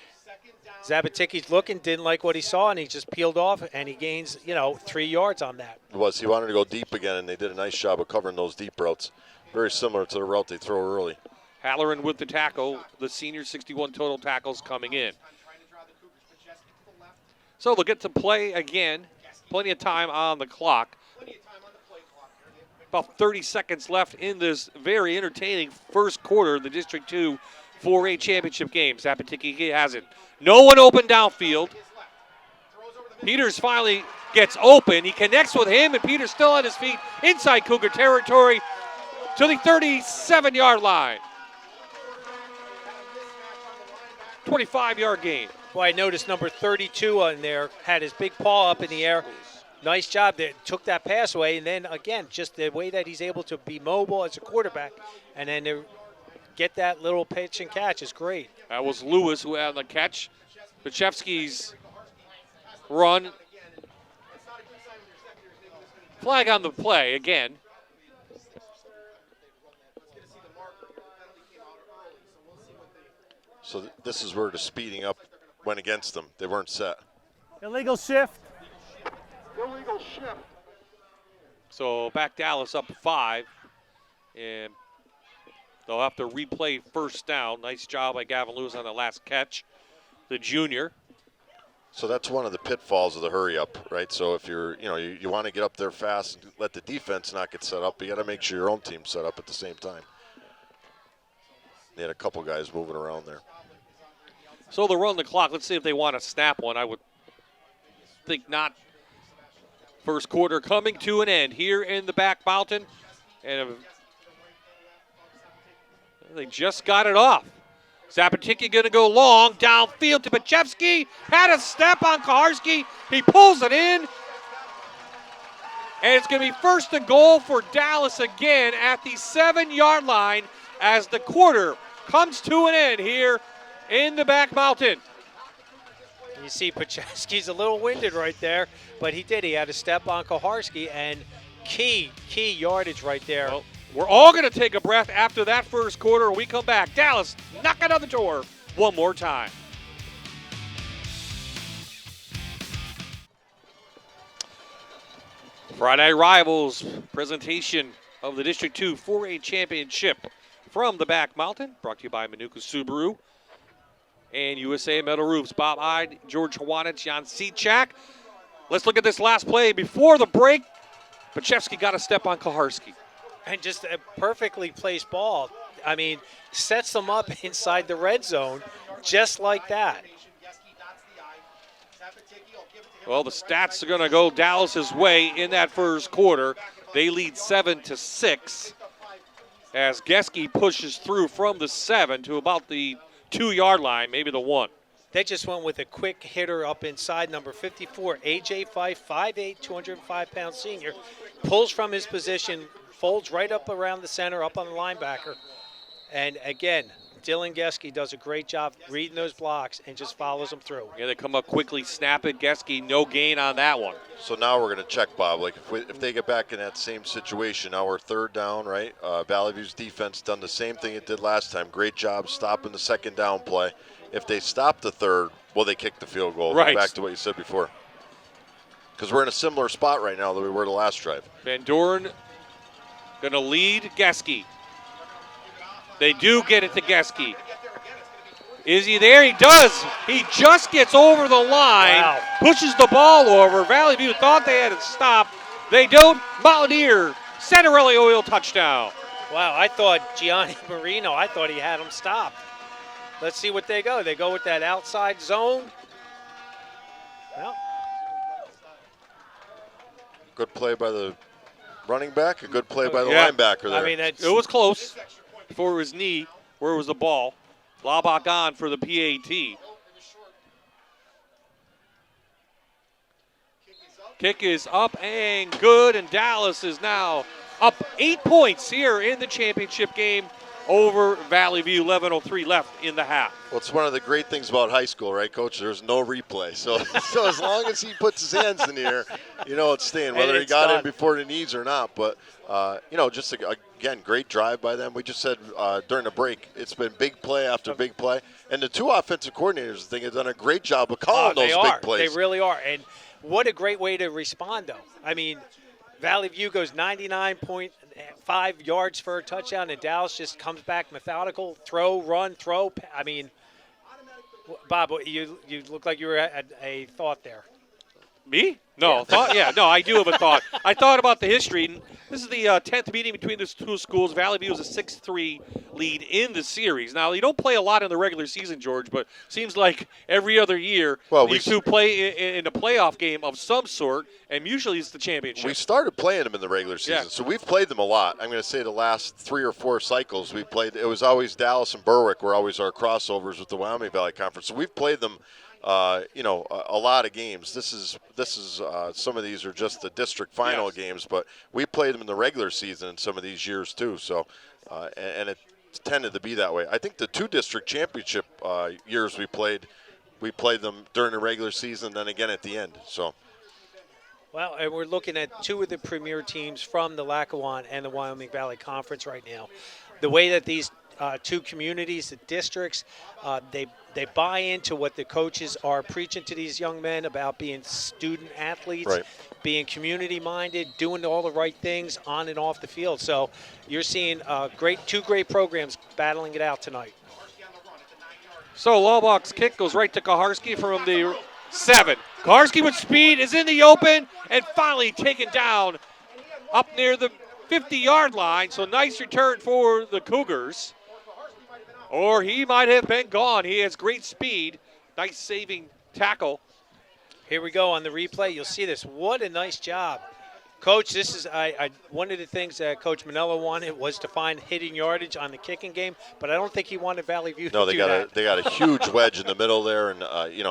Zabatiki's looking, didn't like what he saw, and he just peeled off, and he gains, 3 yards on that. He wanted to go deep again, and they did a nice job of covering those deep routes. Very similar to the route they throw early. Halloran with the tackle. The senior 61 total tackles coming in. So they'll get to play again. Plenty of time on the clock. About 30 seconds left in this very entertaining first quarter of the District 2 4A Championship game. Zapatiki has it. No one open downfield. Peters finally gets open. He connects with him, and Peters still on his feet inside Cougar territory to the 37-yard line. 25-yard gain. Well, I noticed number 32 on there had his big paw up in the air. Nice job there. Took that pass away, and then, again, just the way that he's able to be mobile as a quarterback and then to get that little pitch and catch is great. That was Lewis who had the catch. Pachewski's run. Flag on the play again. So this is where the speeding up went against them. They weren't set. Illegal shift. So back Dallas up 5. And they'll have to replay first down. Nice job by Gavin Lewis on the last catch, the junior. So that's one of the pitfalls of the hurry up, right? So if you want to get up there fast and let the defense not get set up, but you got to make sure your own team's set up at the same time. They had a couple guys moving around there. So they'll run the clock. Let's see if they want to snap one. I would think not. First quarter coming to an end here in the back mountain. And they just got it off. Zapatiki going to go long, downfield to Pachewski. Had a step on Kaharski. He pulls it in. And it's going to be first and goal for Dallas again at the 7-yard line as the quarter comes to an end here in the back mountain. You see Pachewski's a little winded right there, but he did. He had a step on Kaharski, and key yardage right there. Well, we're all going to take a breath after that first quarter. When we come back, Dallas knocking on the door one more time. Friday Night Rivals presentation of the District 2 4A Championship from the Back Mountain, brought to you by Manuka Subaru and USA Metal Roofs. Bob Ide, George Hawanich, Jan Sechak. Let's look at this last play. Before the break, Pachevsky got a step on Kaharski. And just a perfectly placed ball. I mean, sets them up inside the red zone just like that. Well, the stats are going to go Dallas's way in that first quarter. They lead 7-6 as Geske pushes through from the 7 to about the 2-yard line, maybe the 1. They just went with a quick hitter up inside, number 54, A.J. Fife, 5'8", 205-pound senior. Pulls from his position, folds right up around the center, up on the linebacker. And again, Dylan Geske does a great job reading those blocks and just follows them through. Yeah, they come up quickly, snap it. Geske, no gain on that one. So now we're going to check, Bob. Like if they get back in that same situation, now we're third down, right? Valley View's defense done the same thing it did last time. Great job stopping the second down play. If they stop the third, well, they kick the field goal. Right. Back to what you said before. Because we're in a similar spot right now that we were the last drive. Van Doren going to lead Geske. They do get it to Geske. Is he there? He does. He just gets over the line, pushes the ball over. Valley View thought they had it stopped. They don't. Mountaineer, Santarelli Oil touchdown. Wow, I thought Gianni Marino, I thought he had him stopped. Let's see what they go. They go with that outside zone. Well, good play by the running back, a good play by the linebacker there. I mean, it was close before it was knee. Where was the ball? Laubach on for the PAT. Kick is up and good, and Dallas is now up 8 points here in the championship game over Valley View. 11:03 left in the half. Well, it's one of the great things about high school, right, Coach? There's no replay. So as long as he puts his hands in the air, you know it's staying, whether he got in before the knees or not. But, just, again, great drive by them. We just said during the break, it's been big play after big play. And the two offensive coordinators, I think, have done a great job of calling those big plays. They really are. And what a great way to respond, though. I mean, Valley View goes 99.5 yards for a touchdown, and Dallas just comes back methodical, throw, run, throw. I mean, Bob, you look like you were at a thought there. Me? No. Yeah. I do have a thought. I thought about the history. This is the 10th meeting between the two schools. Valley View is a 6-3 lead in the series. Now, you don't play a lot in the regular season, George, but seems like every other year these two play in a playoff game of some sort, and usually it's the championship. We started playing them in the regular season, so we've played them a lot. I'm going to say the last 3 or 4 cycles we played, it was always Dallas and Berwick were always our crossovers with the Wyoming Valley Conference. So we've played them a lot of games. This is some of these are just the district final games, but we played them in the regular season in some of these years too. So, and it tended to be that way. I think the 2 district championship years we played them during the regular season, then again at the end. So. Well, and we're looking at 2 of the premier teams from the Lackawanna and the Wyoming Valley Conference right now. The way that these 2 communities, the districts, they buy into what the coaches are preaching to these young men about being student athletes, being community-minded, doing all the right things on and off the field. So you're seeing 2 great programs battling it out tonight. So Laubach's kick goes right to Kaharski from the 7. Kaharski with speed is in the open and finally taken down up near the 50-yard line. So nice return for the Cougars. Or he might have been gone. He has great speed. Nice saving tackle. Here we go on the replay. You'll see this. What a nice job. Coach, this is one of the things that Coach Manello wanted was to find hitting yardage on the kicking game, but I don't think he wanted Valley View to do that. They got a huge wedge in the middle there, and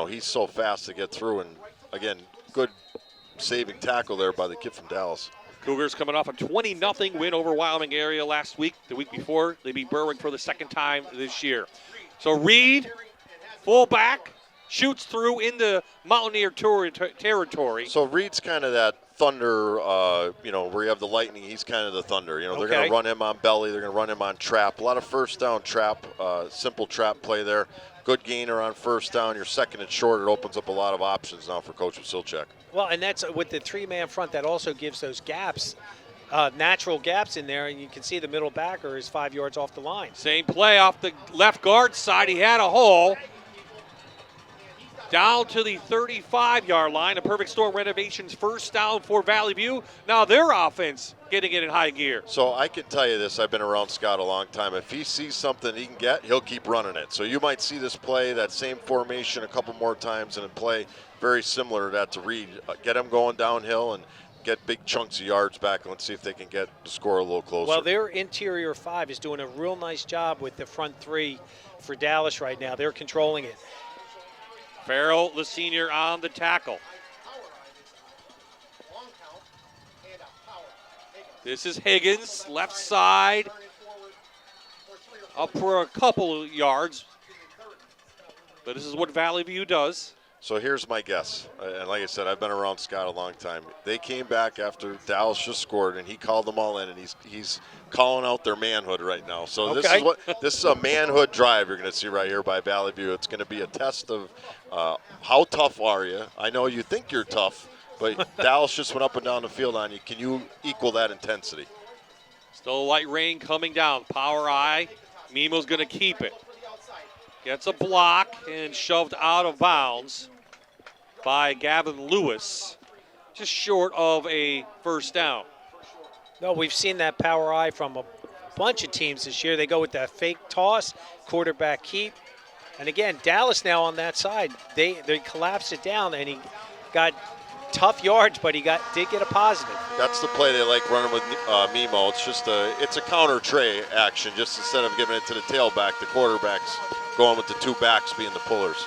he's so fast to get through. And again, good saving tackle there by the kid from Dallas. Cougars coming off a 20-0 win over Wyoming area last week. The week before, they beat Berwick for the 2nd time this year. So Reed, fullback, shoots through into Mountaineer territory. So Reed's kind of that thunder, where you have the lightning, he's kind of the thunder. They're going to run him on belly. They're going to run him on trap. A lot of first down trap, simple trap play there. Good gainer on first down. You're second and short. It opens up a lot of options now for Coach Wasilchak. Well, and that's with the three-man front. That also gives those gaps, natural gaps in there, and you can see the middle backer is 5 yards off the line. Same play off the left guard side. He had a hole. Down to the 35-yard line. A Perfect Storm Renovations first down for Valley View. Now their offense getting it in high gear. So I can tell you this, I've been around Scott a long time. If he sees something he can get, he'll keep running it. So you might see this play, that same formation a couple more times, and a play very similar to that to Reed. Get him going downhill and get big chunks of yards back, and let's see if they can get the score a little closer. Well, their interior 5 is doing a real nice job with the front 3 for Dallas right now. They're controlling it. Farrell, the senior, on the tackle. This is Higgins, left side, up for a couple of yards. But this is what Valley View does. So here's my guess, and like I said, I've been around Scott a long time. They came back after Dallas just scored, and he called them all in, and he's calling out their manhood right now. So this is a manhood drive you're going to see right here by Valley View. It's going to be a test of how tough are you. I know you think you're tough, but Dallas just went up and down the field on you. Can you equal that intensity? Still light rain coming down. Power eye. Mimo's going to keep it. Gets a block and shoved out of bounds by Gavin Lewis, just short of a first down. No, we've seen that power eye from a bunch of teams this year. They go with that fake toss, quarterback keep. And again, Dallas now on that side, they collapsed it down, and he got tough yards, but he did get a positive. That's the play they like running with Mimo. It's just it's a counter tray action. Just instead of giving it to the tailback, the quarterback's going with the two backs being the pullers.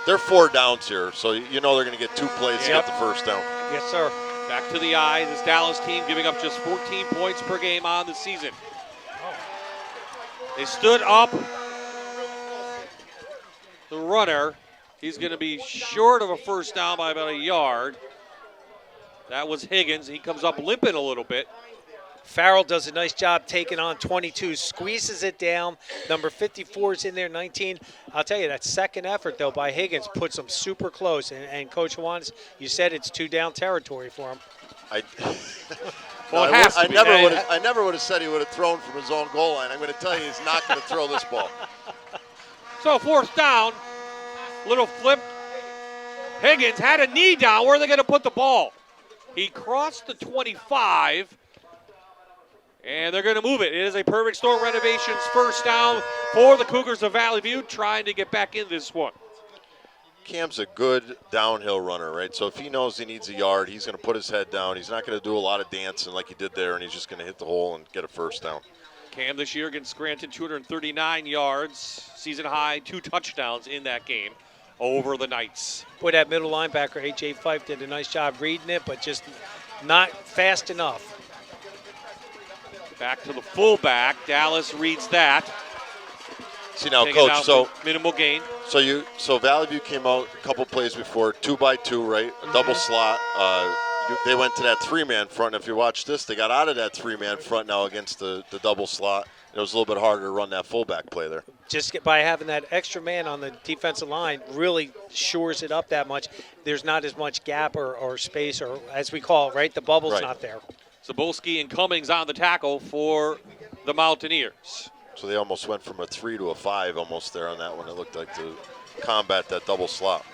They're 4 downs here, so you know they're going to get 2 plays to get the first down. Yes, sir. Back to the eye. This Dallas team giving up just 14 points per game on the season. They stood up. The runner, he's going to be short of a first down by about a yard. That was Higgins. He comes up limping a little bit. Farrell does a nice job taking on 22, squeezes it down. Number 54 is in there, 19. I'll tell you, that second effort, though, by Higgins puts him super close. And Coach Juanes, you said it's 2-down territory for him. I never would have said he would have thrown from his own goal line. I'm going to tell you, he's not going to throw this ball. So fourth down, little flip. Higgins had a knee down. Where are they going to put the ball? He crossed the 25. And they're going to move it. It is a Perfect Storm Renovations first down for the Cougars of Valley View, trying to get back in this one. Cam's a good downhill runner, right? So if he knows he needs a yard, he's going to put his head down. He's not going to do a lot of dancing like he did there, and he's just going to hit the hole and get a first down. Cam this year against Scranton, 239 yards, season high, 2 touchdowns in that game over the Knights. Boy, that middle linebacker, A.J. Fife, did a nice job reading it, but just not fast enough. Back to the fullback. Dallas reads that. See now, Coach, so minimal gain. So Valley View came out a couple plays before, 2-by-2, right? A double slot. They went to that 3-man front. If you watch this, they got out of that 3-man front now against the double slot. It was a little bit harder to run that fullback play there. Just by having that extra man on the defensive line really shores it up that much. There's not as much gap or space, or as we call it, right? The bubble's not there. Zabolski and Cummings on the tackle for the Mountaineers. So they almost went from a 3 to a 5 almost there on that one. It looked like to combat that double slot.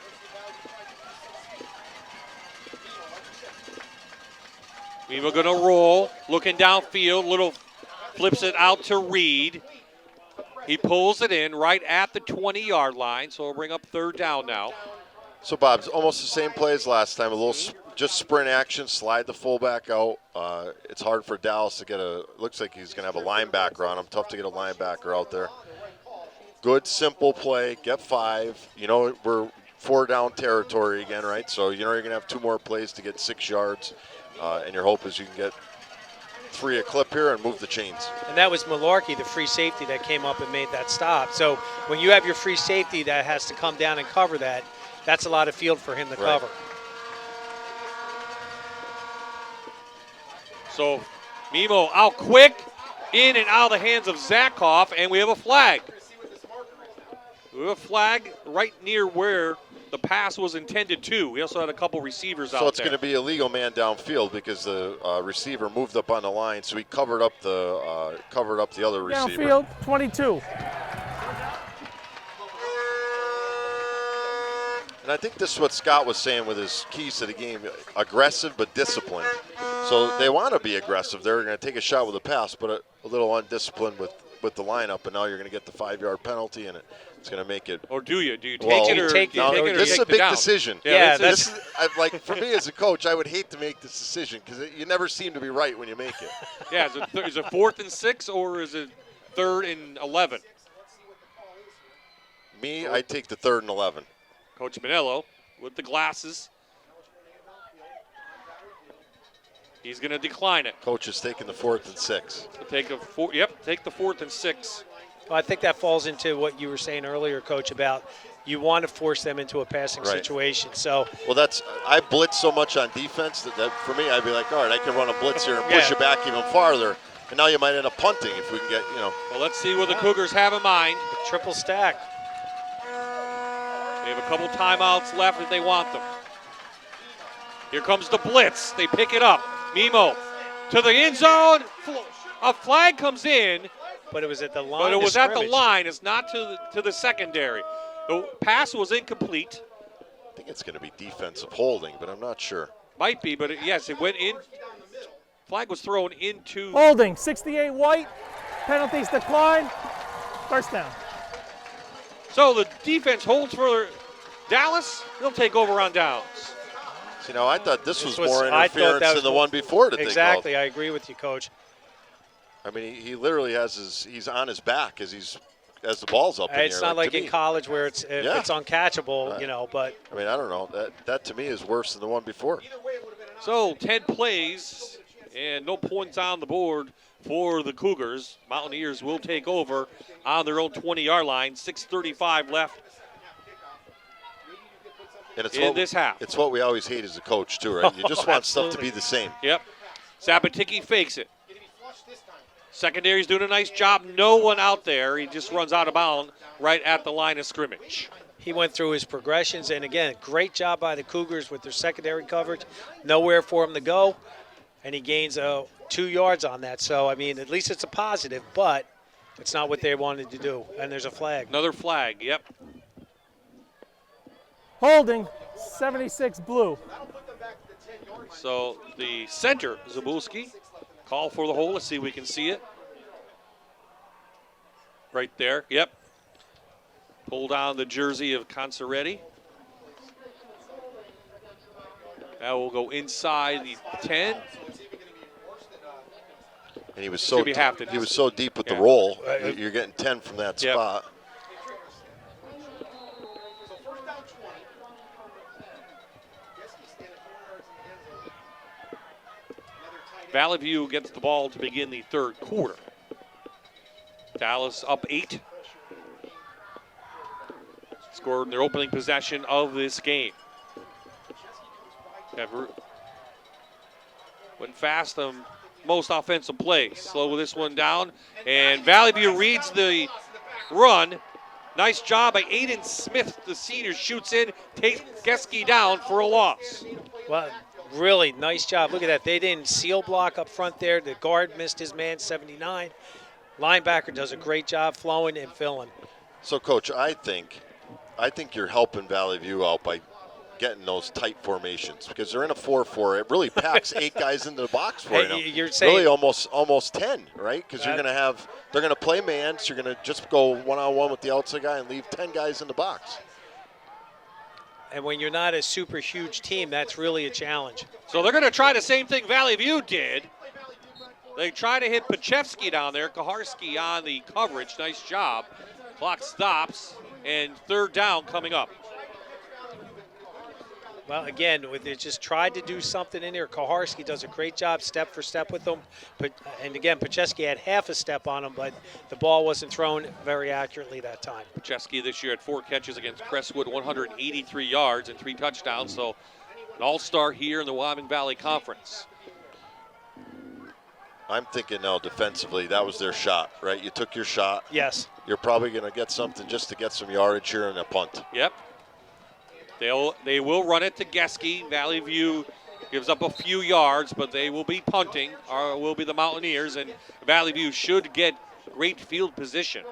We were going to roll, looking downfield, little flips it out to Reed. He pulls it in right at the 20-yard line, so we'll bring up third down now. So, Bob, it's almost the same play as last time. A little just sprint action, slide the fullback out. It's hard for Dallas to get looks like he's going to have a linebacker on him. Tough to get a linebacker out there. Good, simple play. Get 5. You know, we're 4-down territory again, right? So, you know, you're going to have 2 more plays to get 6 yards. And your hope is you can get 3 a clip here and move the chains. And that was Malarkey, the free safety that came up and made that stop. So when you have your free safety that has to come down and cover that, that's a lot of field for him to cover. So Mimo out quick, in and out of the hands of Zakoff, and we have a flag. We have a flag right near where the pass was intended to. We also had a couple receivers out there. So it's going to be a legal man downfield because the receiver moved up on the line, so he covered up the other receiver. Downfield, 22. And I think this is what Scott was saying with his keys to the game: aggressive but disciplined. So they want to be aggressive. They're going to take a shot with a pass, but a little undisciplined with the lineup. And now you're going to get the 5-yard penalty, and it's going to make it. Or do you? Do you take Well, it or take do you it? take No, it or this is take a the big down? decision. Yeah, this is like for me as a coach, I would hate to make this decision because you never seem to be right when you make it. Yeah, is it 4th and 6 or is it 3rd and 11? Me, I take the 3rd and 11. Coach Manello with the glasses. He's going to decline it. Coach is taking the 4th and 6. Take the 4th and 6. Well, I think that falls into what you were saying earlier, Coach, about you want to force them into a passing Right. situation. So Well, I blitz so much on defense that for me, I'd be like, all right, I can run a blitz here and push it back even farther. And now you might end up punting if we can get, Well, let's see what the Cougars have in mind. triple stack. They have a couple timeouts left if they want them. Here comes the blitz. They pick it up. Mimo to the end zone. A flag comes in, But it was at the line. but it of was at the scrimmage. line. It's not to the secondary. The pass was incomplete. I think it's going to be defensive holding, but I'm not sure. Might be, but yes, it went in. Flag was thrown into. Holding, 68 White. Penalties decline. First down. So the defense holds for Dallas. They'll take over on downs. I thought this was more I thought interference that than was the more- one before that Exactly, they I agree with you, Coach. called. I mean, he literally has he's on his back as the ball's up in the air. It's not like to in me. college where it's uncatchable, but I mean, I don't know. That to me is worse than the one before. So 10 plays and no points on the board for the Cougars. Mountaineers will take over on their own 20-yard line. 6:35 left. And it's In this half. It's what we always hate as a coach, too, right? You just want stuff to be the same. Yep. Sabatiki fakes it. Secondary's doing a nice job. No one out there. He just runs out of bounds right at the line of scrimmage. he went through his progressions. And, again, great job by the Cougars with their secondary coverage. Nowhere for him to go, and he gains 2 yards on that. So, I mean, at least it's a positive, but it's not what they wanted to do. And there's a flag. Another flag, yep. Holding, 76 Blue. So the center, Zabulski, call for the hole. Let's see if we can see it. Right there, yep. Pull down the jersey of Consaretti. That will go inside the 10. And he was Should be half he was so deep with the roll. You're getting 10 from that spot. Valley View gets the ball to begin the third quarter. Dallas up 8. Scored in their opening possession of this game. Went fast on most offensive plays. Slow this one down. And Valley View reads the run. Nice job by Aiden Smith. The senior shoots in, takes Geske down for a loss. Well, really nice job. Look at that. They didn't seal block up front there. The guard missed his man, 79. Linebacker does a great job flowing and filling. So, Coach, I think you're helping Valley View out by getting those tight formations because they're in a 4-4. It really packs 8 guys into the box for you. You're saying really almost 10, right? Because they're going to play man, so you're going to just go one-on-one with the outside guy and leave 10 guys in the box. And when you're not a super huge team, that's really a challenge. So they're going to try the same thing Valley View did. They try to hit Pachevsky down there. Kaharski on the coverage. Nice job. Clock stops, and third down coming up. Well, again, they just tried to do something in there. Kaharski does a great job step for step with them. And again, Pachevsky had half a step on him, but the ball wasn't thrown very accurately that time. Pachevsky this year had 4 catches against Crestwood, 183 yards and 3 touchdowns. So an all-star here in the Wyoming Valley Conference. I'm thinking now defensively, that was their shot, right? You took your shot. Yes. You're probably going to get something just to get some yardage here in a punt. Yep. They will run it to Geske. Valley View gives up a few yards, but they will be punting, or will be the Mountaineers, and Valley View should get great field position.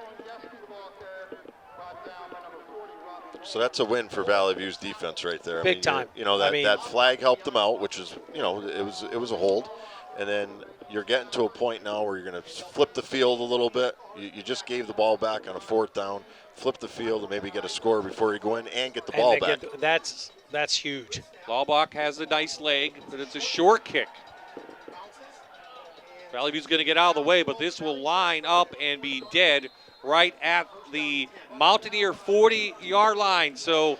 So that's a win for Valley View's defense right there. Big time. That flag helped them out, which is, it was a hold. And then you're getting to a point now where you're going to flip the field a little bit. You just gave the ball back on a 4th down, flip the field and maybe get a score before you go in and get the ball back. That's huge. Laubach has a nice leg, but it's a short kick. Valley View's going to get out of the way, but this will line up and be dead right at the Mountaineer 40-yard line. So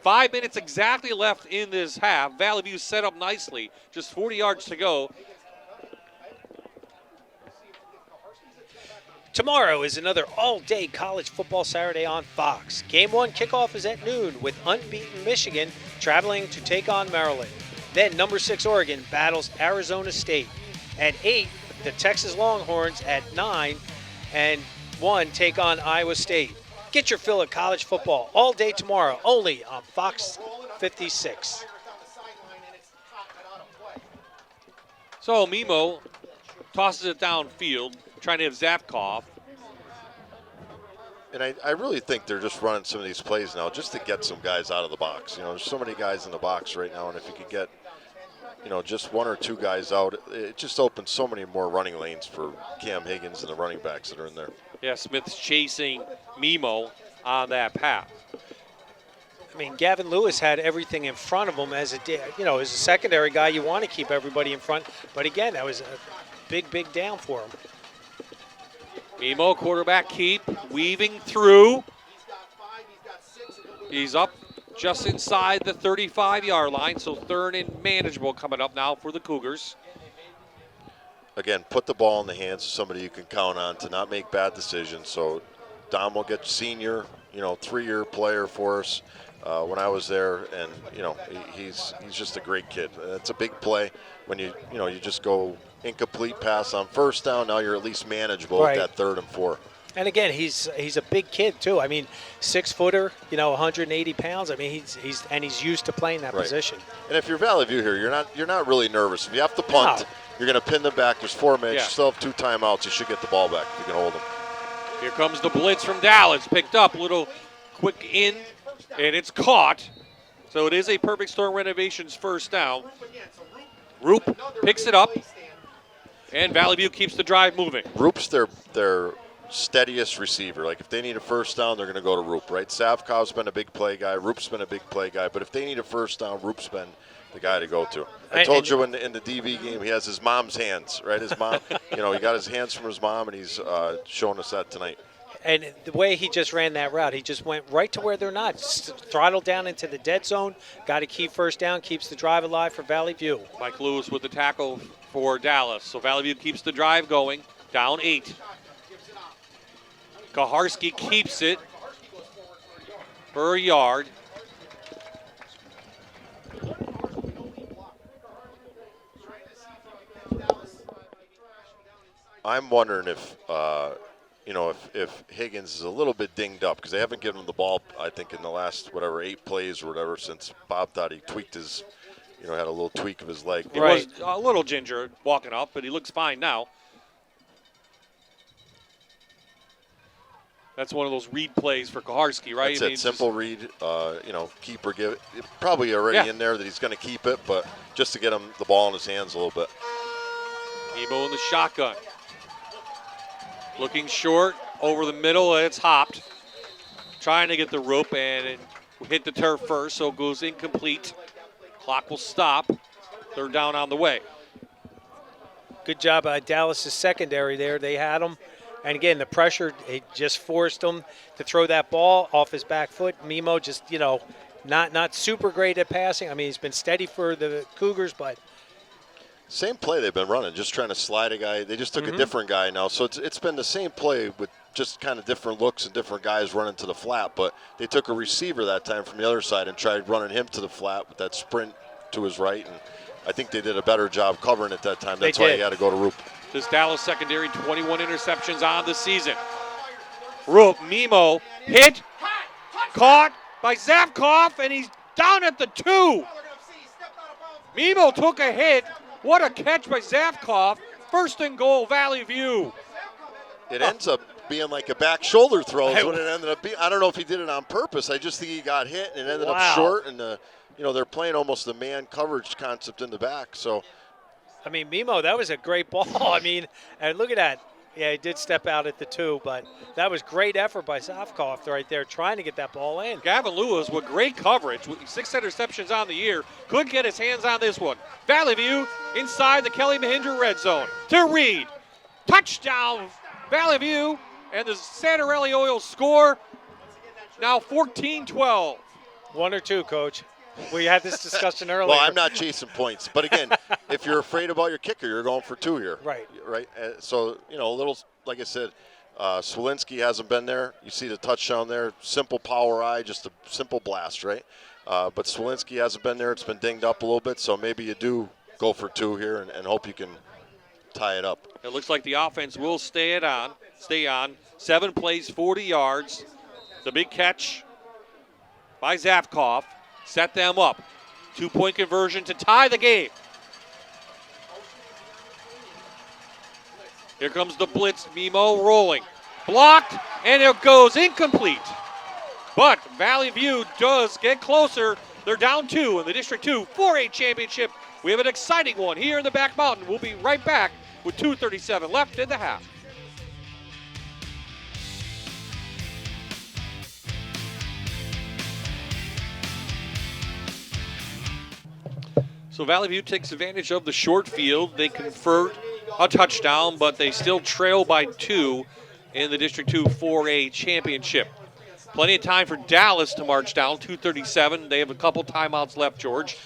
5 minutes exactly left in this half. Valley View set up nicely, just 40 yards to go. Tomorrow is another all-day college football Saturday on Fox. Game 1 kickoff is at noon with unbeaten Michigan traveling to take on Maryland. Then number 6 Oregon battles Arizona State. At 8, the Texas Longhorns at 9 and 1 take on Iowa State. Get your fill of college football all day tomorrow only on Fox 56. So Mimo tosses it downfield, trying to have Zapkov. And I really think they're just running some of these plays now just to get some guys out of the box. There's so many guys in the box right now, and if you could get, just 1 or 2 guys out, it just opens so many more running lanes for Cam Higgins and the running backs that are in there. Yeah, Smith's chasing Mimo on that path. I mean, Gavin Lewis had everything in front of him as a secondary guy. You want to keep everybody in front, but again, that was a big down for him. Mimo, quarterback keep, weaving through. He's up just inside the 35-yard line, so 3rd and manageable coming up now for the Cougars. Again, put the ball in the hands of somebody you can count on to not make bad decisions. So Dom will get senior, 3-year player for us when I was there, and he's just a great kid. It's a big play when you just go incomplete pass on 1st down. Now you're at least manageable right at that 3rd and 4. And again, he's a big kid too. I mean, 6-footer, 180 pounds. I mean, he's used to playing that position. And if you're Valley View here, you're not really nervous. If you have to punt, you're going to pin them back. There's 4 minutes. You still have 2 timeouts. You should get the ball back if you can hold them. Here comes the blitz from Dallas. Picked up, a little quick in, and it's caught. So it is a Perfect Storm Renovations 1st down. Roop picks it up, and Valley View keeps the drive moving. Roop's their steadiest receiver. Like if they need a 1st down, they're going to go to Roop, right? Savkov's been a big play guy. Roop's been a big play guy. But if they need a 1st down, Roop's been the guy to go to. I told you in the DV game, he has his mom's hands, right? His mom, he got his hands from his mom, and he's showing us that tonight. And the way he just ran that route, he just went right to where they're not. Just throttled down into the dead zone. Got a key 1st down, keeps the drive alive for Valley View. Mike Lewis with the tackle for Dallas. So Valley View keeps the drive going, down 8. Kaharski keeps it for a yard. I'm wondering if Higgins is a little bit dinged up because they haven't given him the ball, I think, in the last, 8 plays or whatever since Bob thought he tweaked his, had a little tweak of his leg. He was a little ginger walking up, but he looks fine now. That's one of those read plays for Kaharski, right? That's it, simple read, keeper give it. Probably already in there that he's going to keep it, but just to get him the ball in his hands a little bit. Ebo in the shotgun. Looking short, over the middle, and it's hopped. Trying to get the rope, and it hit the turf first, so it goes incomplete. Clock will stop. 3rd down on the way. Good job by Dallas' secondary there. They had him. And again, the pressure, it just forced him to throw that ball off his back foot. Mimo just, not super great at passing. I mean, he's been steady for the Cougars, but same play they've been running, just trying to slide a guy. They just took a different guy now. So it's been the same play with just kind of different looks and different guys running to the flat. But they took a receiver that time from the other side and tried running him to the flat with that sprint to his right. And I think they did a better job covering it that time. That's why he had to go to Roop. This Dallas secondary, 21 interceptions on the season. Mimo hit, caught by Zavkoff, and he's down at the 2. Mimo took a hit. What a catch by Zavkoff. First and goal, Valley View. It ends up being like a back shoulder throw is what it ended up being. I don't know if he did it on purpose. I just think he got hit and it ended up short. And, they're playing almost the man coverage concept in the back. So, I mean, Mimo, that was a great ball. I mean, and look at that. Yeah, he did step out at the 2, but that was great effort by Zavkoff right there trying to get that ball in. Gavin Lewis with great coverage, with 6 interceptions on the year, could get his hands on this one. Valley View inside the Kelly Mahindra red zone to Reed. Touchdown, Valley View, and the Santarelli Oil score. Now 14-12. 1 or 2, Coach. We had this discussion earlier. Well, I'm not chasing points. But again, if you're afraid about your kicker, you're going for 2 here. Right. Right. So, a little, like I said, Swilinski hasn't been there. You see the touchdown there. Simple power eye, just a simple blast, right? But Swilinski hasn't been there. It's been dinged up a little bit. So maybe you do go for 2 here and hope you can tie it up. It looks like the offense will stay on. 7 plays, 40 yards. The big catch by Zavkoff. Set them up. 2-point conversion to tie the game. Here comes the blitz. Mimo rolling. Blocked, and it goes incomplete. But Valley View does get closer. They're down 2 in the District 2 4A Championship. We have an exciting one here in the Back Mountain. We'll be right back with 2:37 left in the half. So Valley View takes advantage of the short field. They convert a touchdown, but they still trail by 2 in the District 2 4A Championship. Plenty of time for Dallas to march down, 2:37. They have a couple timeouts left, George.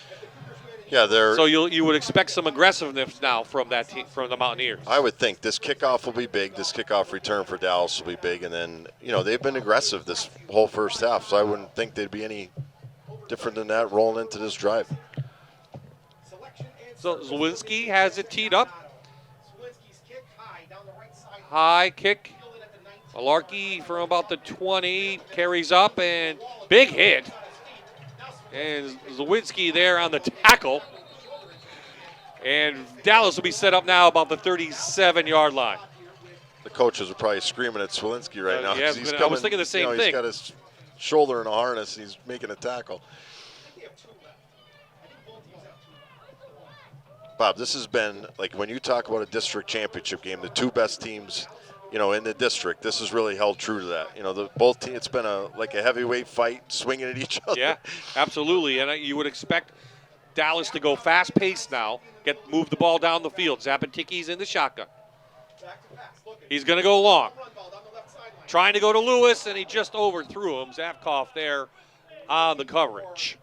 Yeah, so you would expect some aggressiveness now from that team, from the Mountaineers. I would think this kickoff will be big. This kickoff return for Dallas will be big. And then, they've been aggressive this whole first half, so I wouldn't think they'd be any different than that rolling into this drive. So Zlewinski has it teed up. High kick. Malarkey from about the 20 carries up and big hit. And Zlewinski there on the tackle. And Dallas will be set up now about the 37-yard line. The coaches are probably screaming at Swilinski right now. Yeah, I was thinking the same thing. He's got his shoulder in a harness and he's making a tackle. Bob, this has been, like, when you talk about a district championship game, the 2 best teams, in the district, this has really held true to that. Both teams, it's been a heavyweight fight, swinging at each other. Yeah, absolutely. And you would expect Dallas to go fast-paced now, move the ball down the field. Zapatiki's in the shotgun. He's going to go long. Trying to go to Lewis, and he just overthrew him. Zavkoff there on the coverage.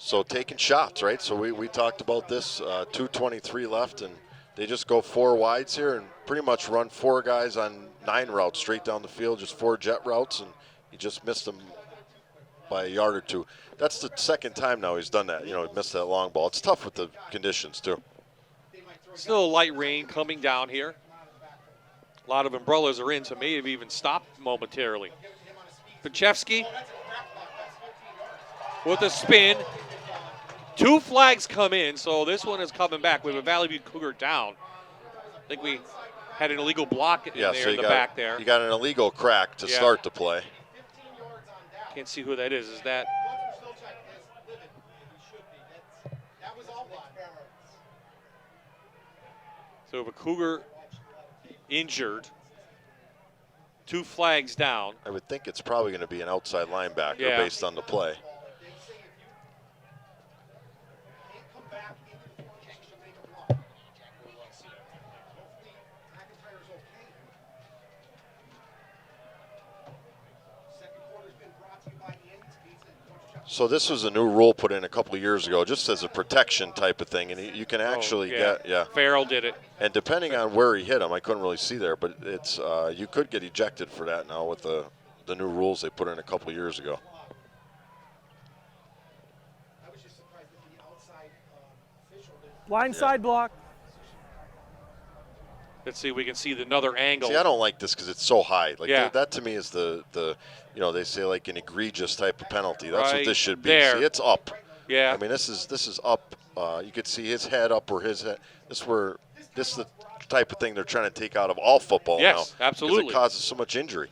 So taking shots, right? So we talked about this, 2:23 left, and they just go 4 wides here and pretty much run 4 guys on 9 routes straight down the field, just 4 jet routes, and he just missed them by a yard or 2. That's the second time now he's done that. He missed that long ball. It's tough with the conditions, too. Still light rain coming down here. A lot of umbrellas are in, so may have even stopped momentarily. Pachevsky with a spin. 2 flags come in, so this one is coming back. We have a Valley View Cougar down. I think we had an illegal block in there in the back there. You got an illegal crack to start the play. Can't see who that is. Is that? So we have a Cougar injured. 2 flags down. I would think it's probably going to be an outside linebacker based on the play. So this was a new rule put in a couple of years ago, just as a protection type of thing, and you can actually get Farrell did it, and depending on where he hit him, I couldn't really see there, but it's you could get ejected for that now with the new rules they put in a couple of years ago. Blindside block. Let's see if we can see another angle. See, I don't like this because it's so high. Like Yeah. that to me is the they say like an egregious type of penalty. That's what this should be. There. See, it's up. Yeah. I mean, this is up. You could see his head up or his head. This is the type of thing they're trying to take out of all football now. Yes, absolutely. Because it causes so much injury.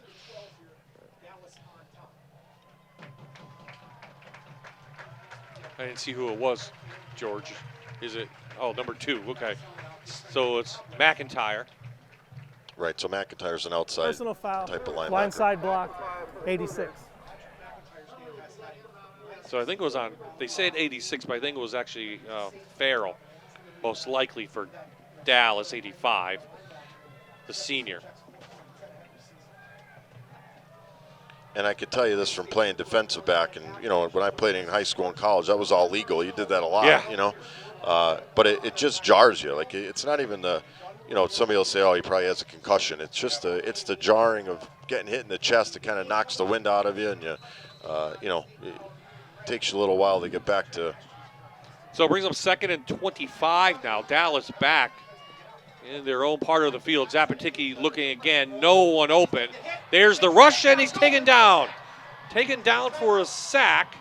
I didn't see who it was, George. Is it? Oh, number 2. Okay. So it's McIntyre. Right, so McIntyre's an outside Personal foul. type of linebacker. Blindside block, 86. So I think it was on, they said 86, but I think it was actually Farrell, most likely for Dallas, 85, the senior. And I could tell you this from playing defensive back, and when I played in high school and college, that was all legal. You did that a lot, Yeah. But it just jars you. Like it's not even the, somebody will say, oh, he probably has a concussion. It's just it's the jarring of getting hit in the chest that kind of knocks the wind out of you, and it takes you a little while to get back to. So it brings them 2nd and 25 now. Dallas back in their own part of the field. Zapatiki looking again, no one open. There's the rush, and he's taken down. Taken down for a sack.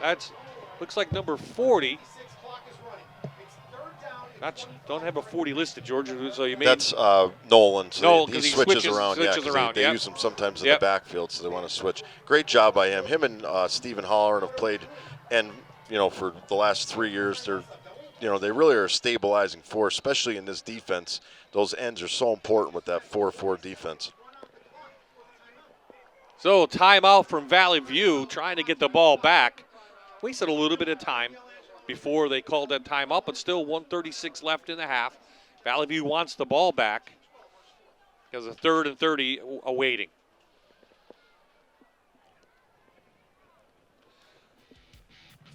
That's looks like number 40. Don't have a 40 listed, George. So you may. That's Nolan. So Nolan, he switches around. Switches around. They use him sometimes in the backfield, so they want to switch. Great job by him. Him and Stephen Holleran have played, and for the last 3 years, they really are a stabilizing force, especially in this defense. Those ends are so important with that 4-4 defense. So timeout from Valley View, trying to get the ball back. Wasted a little bit of time before they called that timeout, but still 1:36 left in the half. Valley View wants the ball back because a 3rd and 30 awaiting.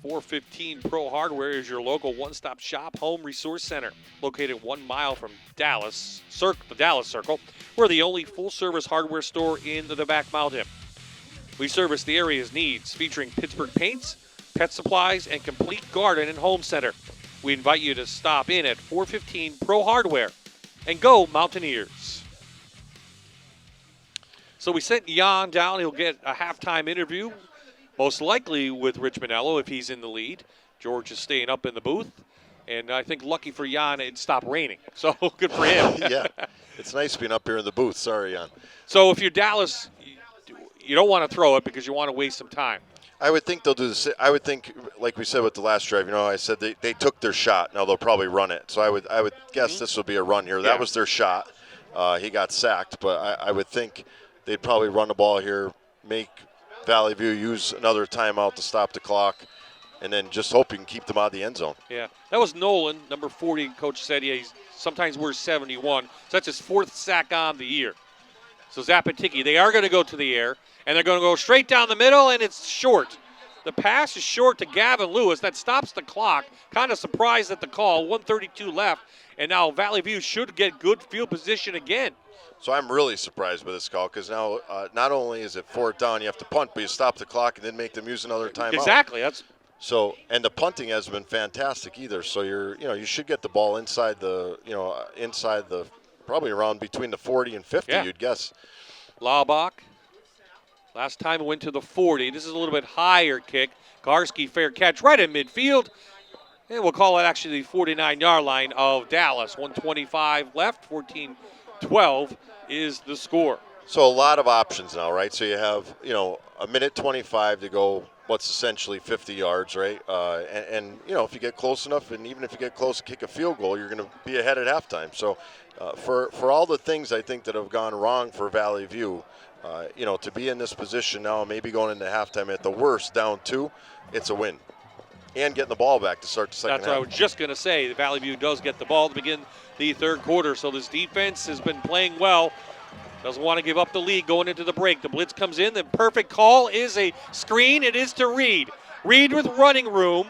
.415 Pro Hardware is your local one-stop shop home resource center, located 1 mile from Dallas, the Dallas Circle. We're the only full-service hardware store in the Back Mountain. We service the area's needs, featuring Pittsburgh paints, pet supplies, and complete garden and home center. We invite you to stop in at 415 Pro Hardware and go Mountaineers. So we sent Jan down. He'll get a halftime interview, most likely with Rich Manello if he's in the lead. George is staying up in the booth. And I think lucky for Jan, it stopped raining. So good for him. Yeah, it's nice being up here in the booth. Sorry, Jan. So if you're Dallas, you don't want to throw it because you want to waste some time. I would think they'll do this. I would think, like we said with the last drive, I said they took their shot. Now they'll probably run it. So I would guess this will be a run here. Yeah. That was their shot. He got sacked, but I would think they'd probably run the ball here, make Valley View use another timeout to stop the clock, and then just hope you can keep them out of the end zone. Yeah, that was Nolan, number 40. Coach said he sometimes wears 71. So that's his 4th sack on the year. So Zapatiki, they are going to go to the air, and they're going to go straight down the middle, and it's short. The pass is short to Gavin Lewis. That stops the clock. Kind of surprised at the call. 1:32 left, and now Valley View should get good field position again. So I'm really surprised by this call because now not only is it 4th down, you have to punt, but you stop the clock and then make them use another timeout. Exactly. So, and the punting hasn't been fantastic either. So you should get the ball inside probably around between the 40 and 50, you'd guess. Laubach. Last time it went to the 40. This is a little bit higher kick. Garski, fair catch right in midfield. And we'll call it actually the 49-yard line of Dallas. 1:25 left, 14-12 is the score. So a lot of options now, right? So you have, a minute 25 to go, what's essentially 50 yards, right? And if you get close enough, and even if you get close to kick a field goal, you're going to be ahead at halftime. So for all the things I think that have gone wrong for Valley View, to be in this position now, maybe going into halftime at the worst, down 2, it's a win. And getting the ball back to start the second half. That's what I was just going to say. The Valley View does get the ball to begin the 3rd quarter. So this defense has been playing well. Doesn't want to give up the lead going into the break. The blitz comes in. The perfect call is a screen. It is to Reed. Reed with running room.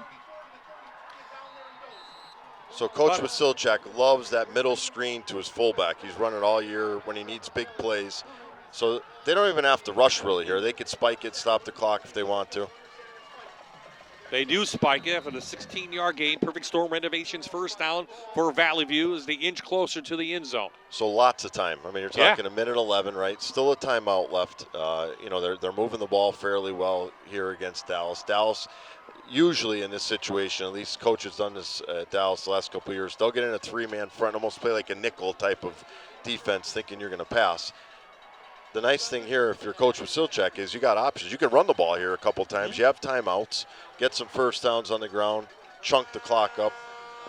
So Coach Wasilchak loves that middle screen to his fullback. He's run it all year when he needs big plays. So they don't even have to rush really here. They could spike it, stop the clock if they want to. They do spike it for the 16-yard gain. Perfect Storm Renovations first down for Valley View as they inch closer to the end zone. So lots of time. I mean, you're talking a minute 11, right? Still a timeout left. They're moving the ball fairly well here against Dallas. Dallas, usually in this situation, at least coach has done this at Dallas the last couple of years, they'll get in a three-man front, almost play like a nickel type of defense, thinking you're going to pass. The nice thing here, if you're Coach Wasilchek, is you got options. You can run the ball here a couple times. You have timeouts, get some first downs on the ground, chunk the clock up.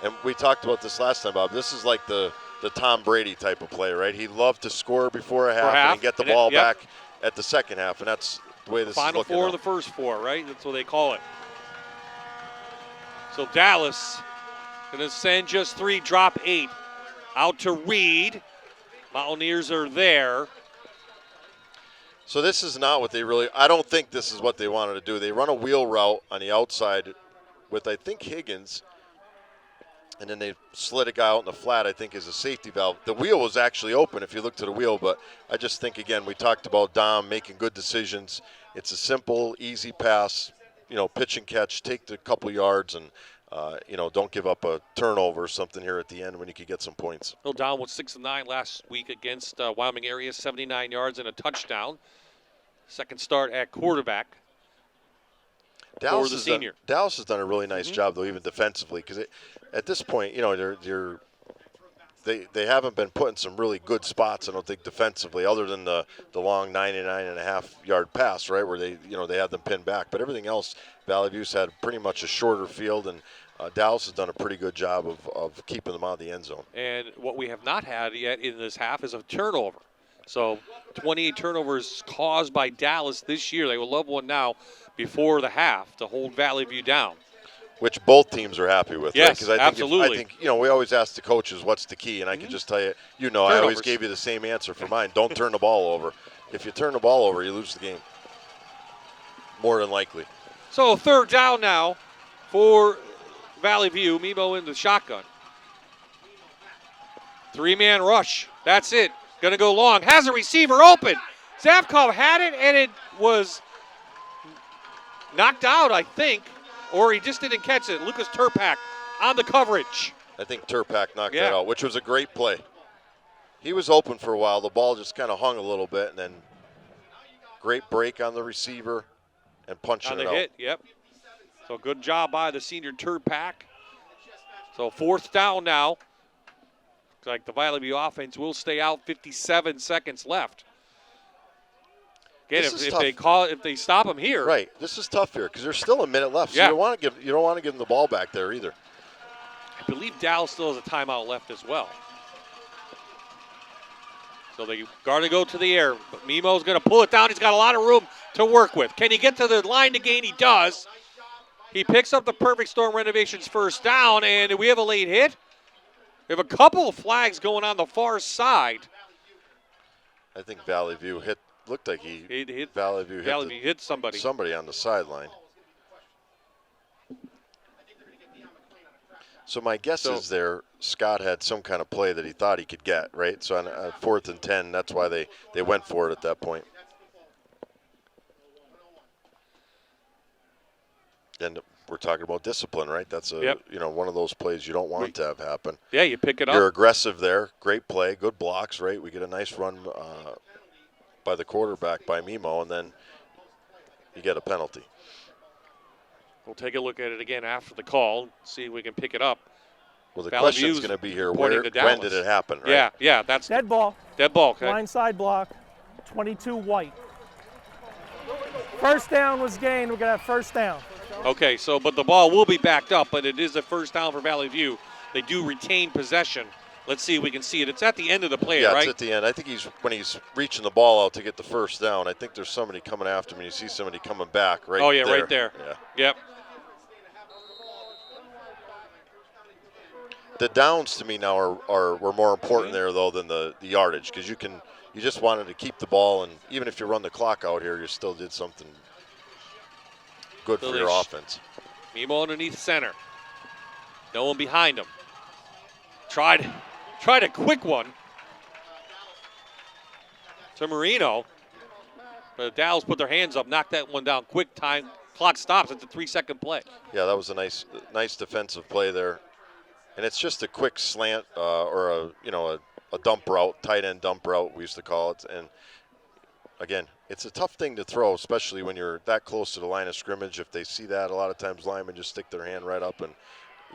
And we talked about this last time, Bob. This is like the Tom Brady type of play, right? He loved to score before a half and get the ball back at the second half, and that's the way this is looking. Final four of the first four, right? That's what they call it. So Dallas going to send just 3, drop 8. Out to Reed. Mountaineers are there. So this is not what they really – I don't think this is what they wanted to do. They run a wheel route on the outside with, I think, Higgins, and then they slid a guy out in the flat, I think, as a safety valve. The wheel was actually open if you look to the wheel, but I just think, again, we talked about Dom making good decisions. It's a simple, easy pass, pitch and catch, take the couple yards, and don't give up a turnover or something here at the end when you could get some points. Bill Down was 6 of 9 last week against Wyoming area, 79 yards and a touchdown. Second start at quarterback for the senior. Dallas has done a really nice job, though, even defensively, because at this point, they haven't been put in some really good spots, I don't think, defensively, other than the long 99.5-yard pass, right, where they had them pinned back. But everything else, Valley View's had pretty much a shorter field, and Dallas has done a pretty good job of keeping them out of the end zone. And what we have not had yet in this half is a turnover. So 28 turnovers caused by Dallas this year. They will love one now before the half to hold Valley View down. Which both teams are happy with. Yes, right? absolutely. I think we always ask the coaches what's the key, and I can just tell you, I always gave you the same answer for mine. Don't turn the ball over. If you turn the ball over, you lose the game. More than likely. So third down now for Valley View. Mimo in the shotgun. 3-man rush. That's it. Going to go long. Has a receiver open. Zavkov had it, and it was knocked out, I think. Or he just didn't catch it. Lucas Turpak on the coverage. I think Turpak knocked that out, which was a great play. He was open for a while. The ball just kind of hung a little bit, and then great break on the receiver and punching it out. Hit, yep. So good job by the senior Turpak. So fourth down now. Looks like the Valley View offense will stay out. 57 seconds left. Again, if they stop them here, right? This is tough here because there's still a minute left. So you don't want to give them the ball back there either. I believe Dallas still has a timeout left as well. So they got to go to the air, but Mimo's going to pull it down. He's got a lot of room to work with. Can he get to the line to gain? He does. He picks up the Perfect Storm Renovations first down, and we have a late hit. We have a couple of flags going on the far side. I think Valley View hit. Looked like he hit Valley View hit somebody. Somebody on the sideline. So my guess is Scott had some kind of play that he thought he could get, right? So on 4th and 10, that's why they went for it at that point. And we're talking about discipline, right? That's one of those plays you don't want to have happen. Yeah, you pick it up. You're aggressive there. Great play, good blocks, right? We get a nice run by the quarterback, by Mimo, and then you get a penalty. We'll take a look at it again after the call, see if we can pick it up. Well, the question is going to be here, when did it happen, right? Yeah, that's dead ball. Dead ball, okay. Blindside block, 22 white. First down was gained. We're going to have first down. Okay, but the ball will be backed up, but it is a first down for Valley View. They do retain possession. Let's see if we can see it. It's at the end of the play, right? Yeah, it's at the end. I think when he's reaching the ball out to get the first down, I think there's somebody coming after him, and you see somebody coming back right there. Oh, yeah, right there. Yeah. Yep. The downs to me now were more important there, though, than the yardage, because you just wanted to keep the ball, and even if you run the clock out here, you still did something good for your offense. Mimo underneath center. No one behind him. Tried a quick one to Marino. But the Dallas put their hands up, knocked that one down quick time, clock stops at the 3-second play. Yeah, that was a nice defensive play there. And it's just a quick slant or a dump route, tight end dump route we used to call it. And again, it's a tough thing to throw, especially when you're that close to the line of scrimmage. If they see that, a lot of times linemen just stick their hand right up, and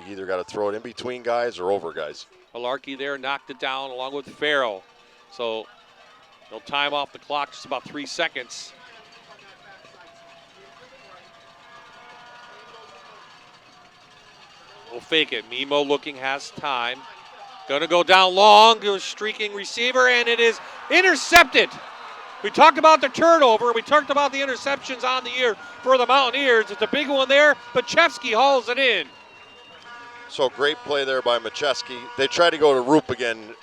you either got to throw it in between guys or over guys. Malarkey there knocked it down along with Farrell. So they'll time off the clock, just about 3 seconds. We'll fake it. Mimo looking, has time. Gonna go down long to a streaking receiver, and it is intercepted. We talked about the turnover. We talked about the interceptions on the year for the Mountaineers. It's a big one there, but Chevsky hauls it in. So great play there by Macheski. They tried to go to Roop again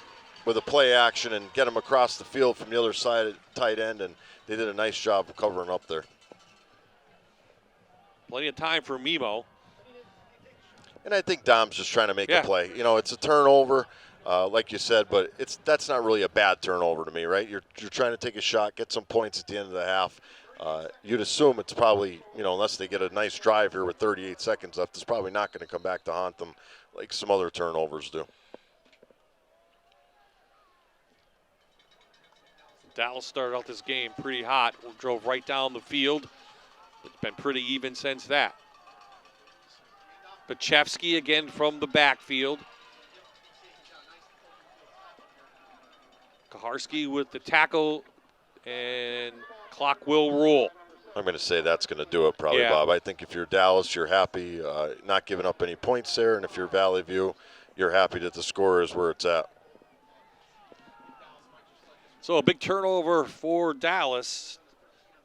with a play action and get him across the field from the other side at tight end, and they did a nice job of covering up there. Plenty of time for Mimo. And I think Dom's just trying to make a play. You know, it's a turnover, like you said, but that's not really a bad turnover to me, right? You're trying to take a shot, get some points at the end of the half. You'd assume it's probably, unless they get a nice drive here with 38 seconds left, it's probably not going to come back to haunt them like some other turnovers do. Dallas started out this game pretty hot. Drove right down the field. It's been pretty even since that. Pachevsky again from the backfield. Kaharski with the tackle, and clock will roll. I'm going to say that's going to do it probably, Bob. I think if you're Dallas, you're happy not giving up any points there, and if you're Valley View, you're happy that the score is where it's at. So a big turnover for Dallas.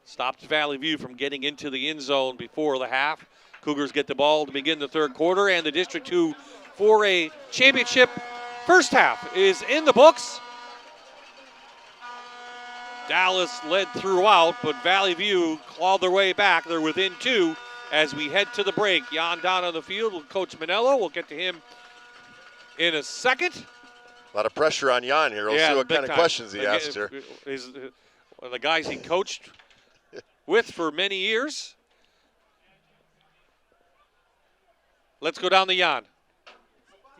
Stops Valley View from getting into the end zone before the half. Cougars get the ball to begin the third quarter, and the District 2 4A Championship first half is in the books. Dallas led throughout, but Valley View clawed their way back. They're within 2 as we head to the break. Jan down on the field with Coach Manello. We'll get to him in a second. A lot of pressure on Jan here. We'll see what kind of questions he asks here. He's one of the guys he coached with for many years. Let's go down the Jan.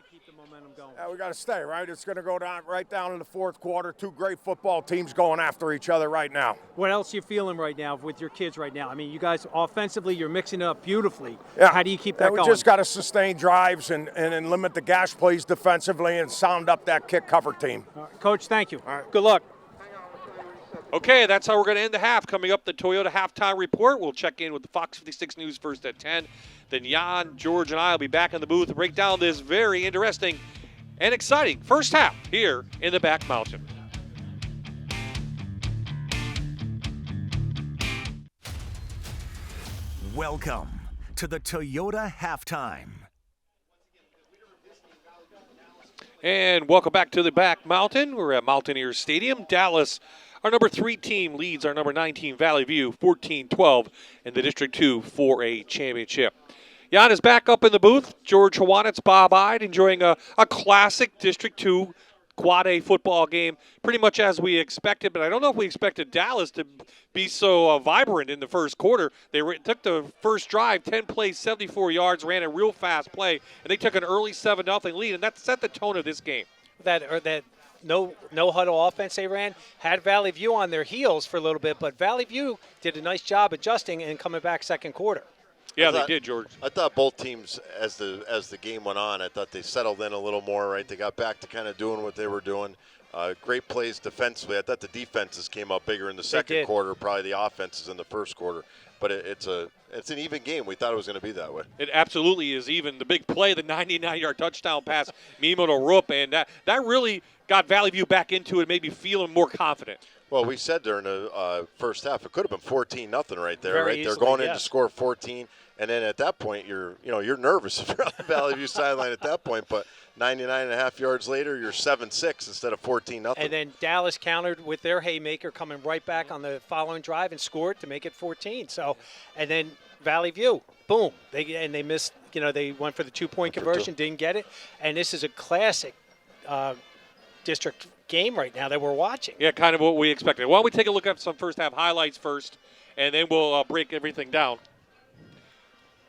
Keep the momentum going. We got to stay, right? It's going to go down right down in the fourth quarter. Two great football teams going after each other right now. What else are you feeling right now with your kids right now? I mean, you guys offensively, you're mixing it up beautifully. Yeah. How do you keep that going? We just got to sustain drives and limit the gash plays defensively and sound up that kick cover team. Coach, thank you. All right. Good luck. Okay, that's how we're going to end the half. Coming up, the Toyota Halftime Report. We'll check in with the Fox 56 News first at 10. Then Jan, George, and I will be back in the booth to break down this very interesting and exciting first half here in the Back Mountain. Welcome to the Toyota Halftime. And welcome back to the Back Mountain. We're at Mountaineers Stadium. Dallas, our number 3 team, leads our number 9 team, Valley View, 14-12 in the District 2 4A Championship. Jan is back up in the booth. George Hawanitz, Bob Ide, enjoying a classic District 2 Quad A football game, pretty much as we expected, but I don't know if we expected Dallas to be so vibrant in the first quarter. They took the first drive, 10 plays, 74 yards, ran a real fast play, and they took an early 7-0 lead, and that set the tone of this game. That no huddle offense they ran had Valley View on their heels for a little bit, but Valley View did a nice job adjusting and coming back second quarter. Yeah, they did, George. I thought both teams, as the game went on, I thought they settled in a little more, right? They got back to kind of doing what they were doing. Great plays defensively. I thought the defenses came up bigger in the second quarter, probably the offenses in the first quarter. But it's an even game. We thought it was going to be that way. It absolutely is even. The big play, the 99-yard touchdown pass, Mimo to Rupp, and that really got Valley View back into it, maybe feeling more confident. Well, we said during the first half it could have been 14-0 right there, Very right? easily, They're going in to score 14, and then at that point you're nervous if you're on the Valley View sideline at that point. But 99.5 yards later, you're 7-6 instead of 14-0. And then Dallas countered with their haymaker, coming right back on the following drive and scored to make it 14. So, and then Valley View, boom, they missed. They went for the 2-point conversion, didn't get it, and this is a classic district game right now that we're watching. Yeah, kind of what we expected. Why don't we take a look at some first half highlights first, and then we'll break everything down.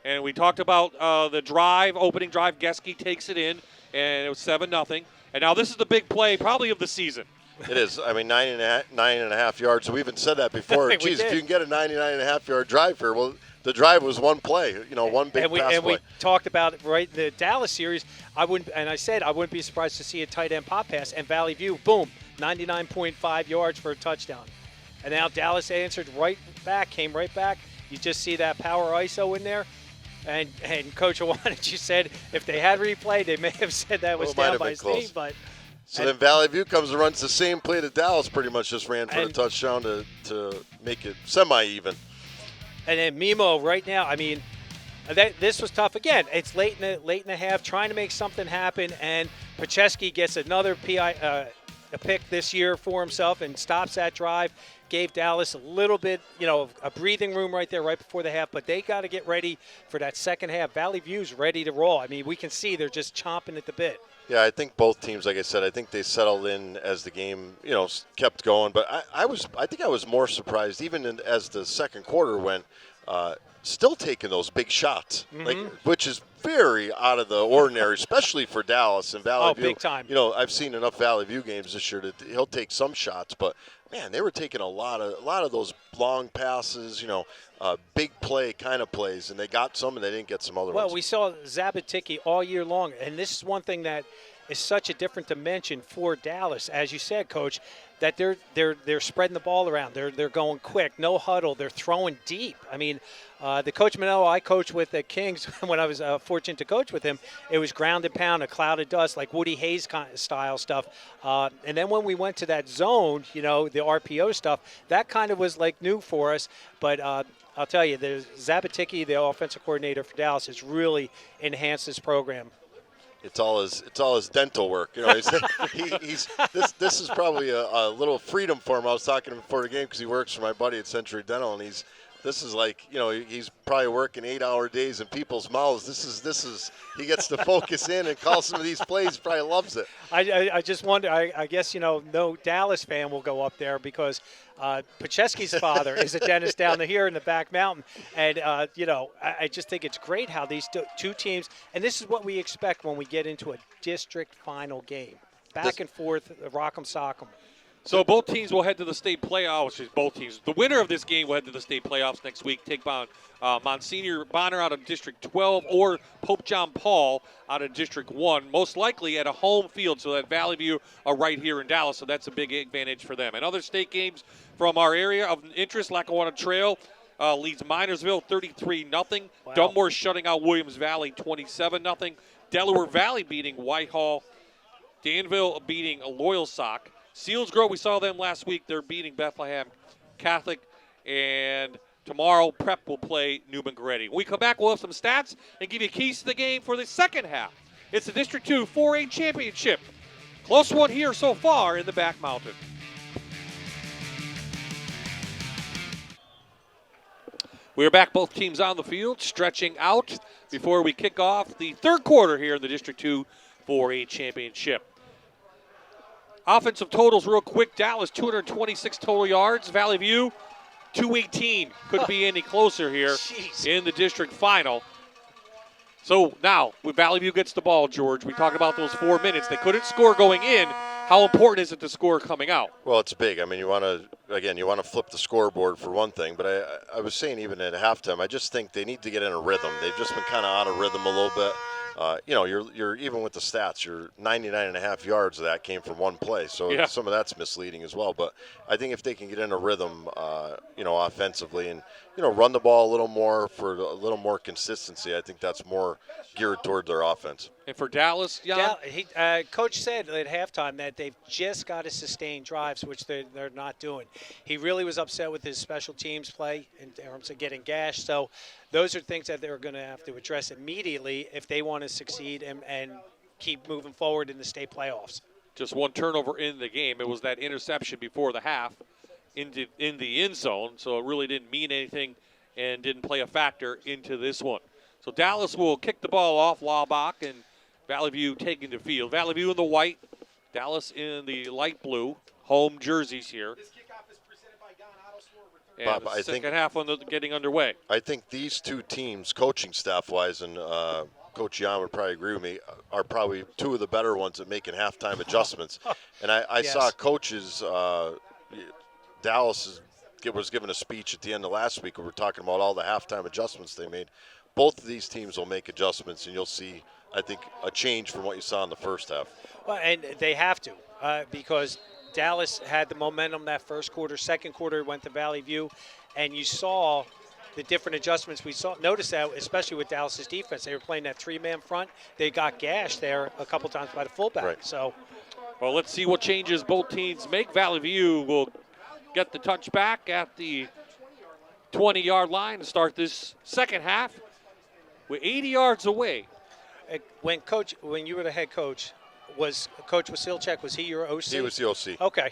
And we talked about the drive, opening drive. Geske takes it in, and it was 7-0. And now this is the big play probably of the season. It is. I mean, 9.5 yards. We even said that before. Geez, if you can get a 99.5-yard drive here, well, the drive was one play, one big pass play. And we talked about it, right, the Dallas series. I said I wouldn't be surprised to see a tight end pop pass, and Valley View, boom, 99.5 yards for a touchdown. And now Dallas answered right back, came right back. You just see that power ISO in there. And Coach Awanich, you said if they had replay, they may have said that was down by Steve, but. So then Valley View comes and runs the same play that Dallas pretty much just ran for the touchdown to make it semi-even. And then Mimo right now, I mean, this was tough. Again, it's late in the half, trying to make something happen, and Pacheski gets another a pick this year for himself and stops that drive. Gave Dallas a little bit, a breathing room right there right before the half, but they got to get ready for that second half. Valley View's ready to roll. I mean, we can see they're just chomping at the bit. Yeah, I think both teams, like I said, I think they settled in as the game, kept going. But I think I was more surprised even as the second quarter went, still taking those big shots, which is very out of the ordinary, especially for Dallas and Valley View. Big time. I've seen enough Valley View games this year that he'll take some shots, but man, they were taking a lot of those long passes, big play kind of plays, and they got some and they didn't get some other ones. Well, we saw Zabatiki all year long, and this is one thing that is such a different dimension for Dallas, as you said, Coach, that they're spreading the ball around. They're going quick, no huddle. They're throwing deep. I mean, the Coach Manello I coached with at Kings when I was fortunate to coach with him, it was ground and pound, a cloud of dust, like Woody Hayes kind of style stuff. And then when we went to that zone, the RPO stuff, that kind of was like new for us. But I'll tell you, the Zabatiki, the offensive coordinator for Dallas, has really enhanced this program. It's all his dental work. This is probably a little freedom for him. I was talking to him before the game because he works for my buddy at Century Dental, and this is like, he's probably working 8-hour days in people's mouths. This is he gets to focus in and call some of these plays. He probably loves it. I just wonder, I guess, no Dallas fan will go up there because Pacheski's father is a dentist down here in the back mountain. And, I just think it's great how these two teams, and this is what we expect when we get into a district final game. Back and forth, rock'em sock'em. So both teams will head to the state playoffs. Both teams. The winner of this game will head to the state playoffs next week. Take on Monsignor Bonner out of District 12 or Pope John Paul out of District 1, most likely at a home field, so that Valley View are right here in Dallas, so that's a big advantage for them. And other state games from our area of interest, Lackawanna Trail leads Minersville 33-0. Wow. Dunmore shutting out Williams Valley 27-0. Delaware Valley beating Whitehall. Danville beating Loyalsock. Seals Grove, we saw them last week. They're beating Bethlehem Catholic. And tomorrow, Prep will play Newman Goretti. When we come back, we'll have some stats and give you keys to the game for the second half. It's the District 2 4A Championship. Close one here so far in the Back Mountain. We're back, both teams on the field, stretching out before we kick off the third quarter here in the District 2 4A Championship. Offensive totals real quick. Dallas, 226 total yards. Valley View, 218. Couldn't be any closer here in the district final. So now, when Valley View gets the ball, George, we talked about those 4 minutes. They couldn't score going in. How important is it to score coming out? Well, it's big. I mean, you want to flip the scoreboard for one thing. But I was saying even at halftime, I just think they need to get in a rhythm. They've just been kind of out of rhythm a little bit. You're even with the stats, you're 99.5 yards of that came from one play. So some of that's misleading as well. But I think if they can get in a rhythm, offensively and, run the ball a little more for a little more consistency, I think that's more geared toward their offense. And for Dallas, Jan? Coach said at halftime that they've just got to sustain drives, which they're not doing. He really was upset with his special teams play in terms of getting gashed. So those are things that they're going to have to address immediately if they want to succeed and keep moving forward in the state playoffs. Just one turnover in the game. It was that interception before the half in the end zone, so it really didn't mean anything and didn't play a factor into this one. So Dallas will kick the ball off, Laubach, and Valley View taking the field. Valley View in the white, Dallas in the light blue, home jerseys here. And Bob, the I second think half getting underway. I think these two teams, coaching staff-wise, and Coach Jan would probably agree with me, are probably two of the better ones at making halftime adjustments. And I Yes. saw coaches, Dallas was giving a speech at the end of last week. We were talking about all the halftime adjustments they made. Both of these teams will make adjustments, and you'll see, I think, a change from what you saw in the first half. Well, and they have to because Dallas had the momentum that first quarter. Second quarter went to Valley View, and you saw the different adjustments we saw. Notice that, especially with Dallas's defense, they were playing that three-man front. They got gashed there a couple times by the fullback. Right. So, Well, let's see what changes both teams make. Valley View will get the touch back at the 20-yard line to start this second half. We're 80 yards away. when you were the head coach, was Coach Wasilchek, was he your OC? He was the OC. Okay.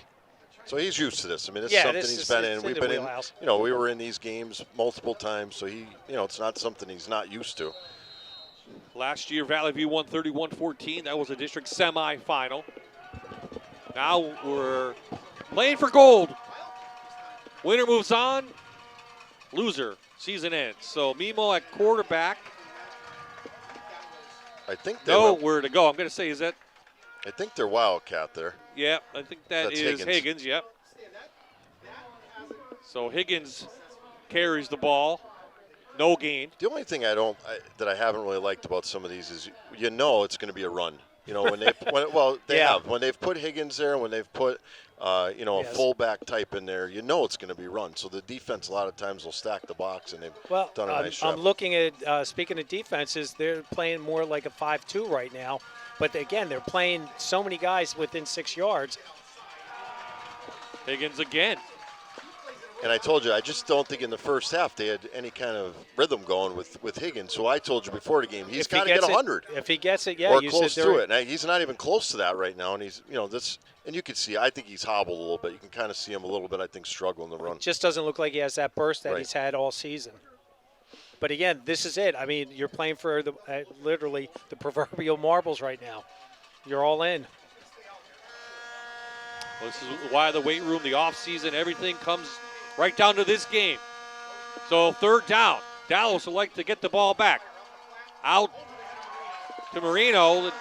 So he's used to this. I mean, it's Yeah, something this he's is- been it's in. in We've the been in, wheelhouse. we were in these games multiple times, so it's not something he's not used to. Last year, Valley View won 31-14. That was a district semifinal. Now we're playing for gold. Winner moves on. Loser, season ends. So Mimo at quarterback. I think they Nowhere to go. I'm going to say, is that? I think they're Wildcat there. Yep, I think That's is Higgins. Higgins. Yep. So Higgins carries the ball. No gain. The only thing that I haven't really liked about some of these is it's going to be a run. When they Yeah. have when they've put Higgins there, when they've put a Yes. fullback type in there, it's going to be run. So the defense a lot of times will stack the box, and they've Well, done a nice job. I'm looking at, speaking of defenses, they're playing more like a 5-2 right now. But again, they're playing so many guys within 6 yards. Higgins again. And I told you, I just don't think in the first half they had any kind of rhythm going with Higgins. So I told you before the game, he's If he got to get gets it- 100 If he gets it, yeah, or you close said to it. And he's not even close to that right now. And he's, and you can see, I think he's hobbled a little bit. You can kind of see him a little bit, I think, struggling to run. Just doesn't look like he has that burst that Right. he's had all season. But again, this is it. I mean, you're playing for literally the proverbial marbles right now. You're all in. Well, this is why the weight room, the offseason, everything comes right down to this game. So third down. Dallas would like to get the ball back. Out to Marino,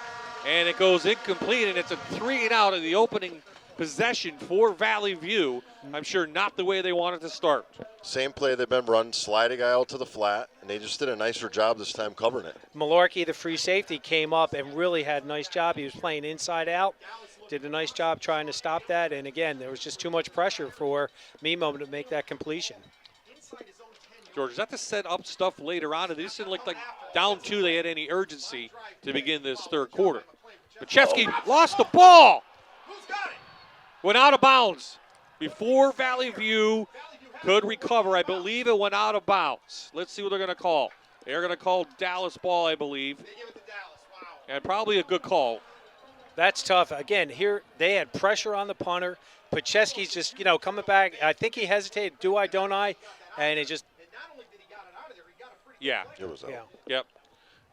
and it goes incomplete, and it's a 3-and-out in the opening possession for Valley View. I'm sure not the way they wanted to start. Same play they've been running, slide a guy out to the flat, and they just did a nicer job this time covering it. Malarkey, the free safety, came up and really had a nice job. He was playing inside out, did a nice job trying to stop that. And again, there was just too much pressure for Mimo to make that completion. George, is that to set up stuff later on? It didn't look like down 2 they had any urgency to begin this third quarter. Machewski lost the ball. Went out of bounds before Valley View could recover. I believe it went out of bounds. Let's see what they're going to call. They're going to call Dallas ball, I believe. And probably a good call. That's tough. Again, here they had pressure on the punter. Pacheski's just, coming back. I think he hesitated. Do I, don't I? And it just. Yeah. It was out. Yeah. Yep.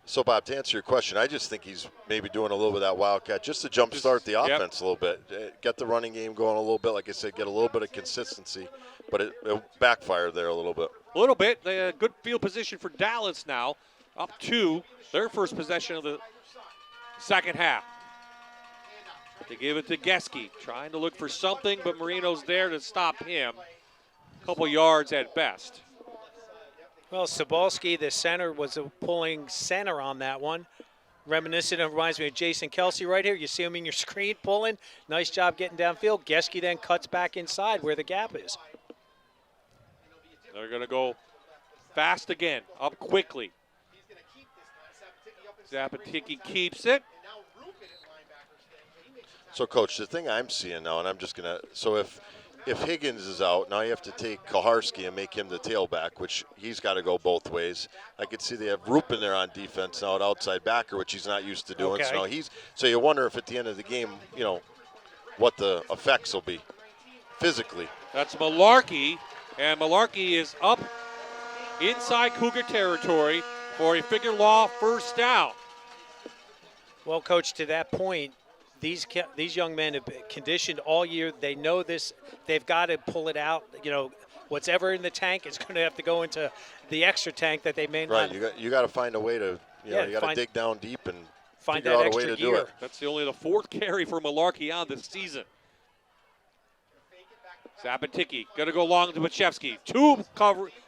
So, Bob, to answer your question, I just think he's maybe doing a little bit of that Wildcat just to jumpstart the Yep. offense a little bit. Get the running game going a little bit. Like I said, get a little bit of consistency. But it backfired there a little bit. A little bit. They had a good field position for Dallas now. Up to their first possession of the second half. They give it to Geske, trying to look for something, but Marino's there to stop him. A couple yards at best. Well, Sobalski, the center, was pulling center on that one. Reminiscent of, reminds me of Jason Kelsey right here. You see him in your screen pulling. Nice job getting downfield. Geske then cuts back inside where the gap is. They're going to go fast again, up quickly. Zapatiki keeps it. So, Coach, the thing I'm seeing now, and I'm just going to – so if Higgins is out, now you have to take Kaharski and make him the tailback, which he's got to go both ways. I could see they have Rupen there on defense now at outside backer, which he's not used to doing. Okay. So you wonder if at the end of the game, what the effects will be physically. That's Malarkey, and Malarkey is up inside Cougar territory for a figure law first down. Well, Coach, to that point, these young men have been conditioned all year. They know this. They've got to pull it out, what's ever in the tank is going to have to go into the extra tank that they may not. Right, you got to find a way to, you got to dig down deep and find figure that out a way extra to do gear. it. That's only the 4th carry for Malarkey on this season. Zapatiki going to go long to Machevsky. 2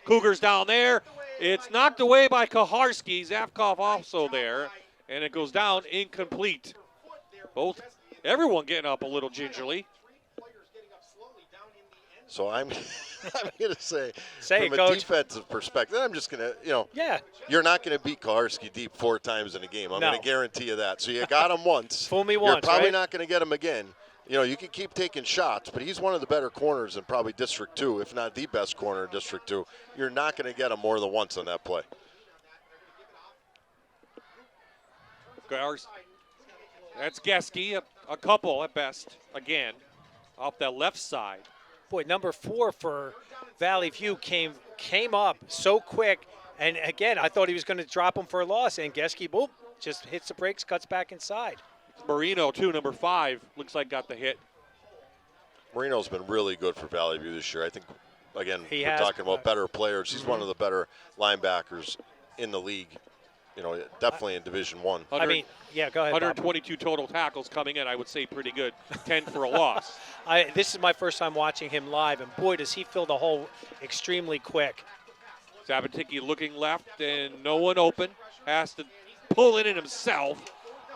Cougars down there. It's knocked away by Kaharski. Zavkov also there. And it goes down incomplete. Everyone getting up a little gingerly. So I'm going to say Say from it, a Coach. defensive perspective, I'm just going to, you're not going to beat Kaharski deep 4 times in a game. I'm going to guarantee you that. So you got him once. Fool me You're once, probably right? not going to get him again. You can keep taking shots, but he's one of the better corners in probably District 2, if not the best corner in District 2. You're not going to get him more than once on that play. That's Geske, a couple at best, again, off that left side. Boy, number 4 for Valley View came up so quick. And again, I thought he was going to drop him for a loss. And Geske, boop, just hits the brakes, cuts back inside. Marino, too, number 5, looks like got the hit. Marino's been really good for Valley View this year. I think, again, we're has, talking about better players. He's one of the better linebackers in the league, definitely in Division I. I mean, yeah, go ahead, Bob. 122 total tackles coming in, I would say pretty good. 10 for a loss. This is my first time watching him live, and boy, does he fill the hole extremely quick. Zapatiki looking left, and no one open. Has to pull it in himself.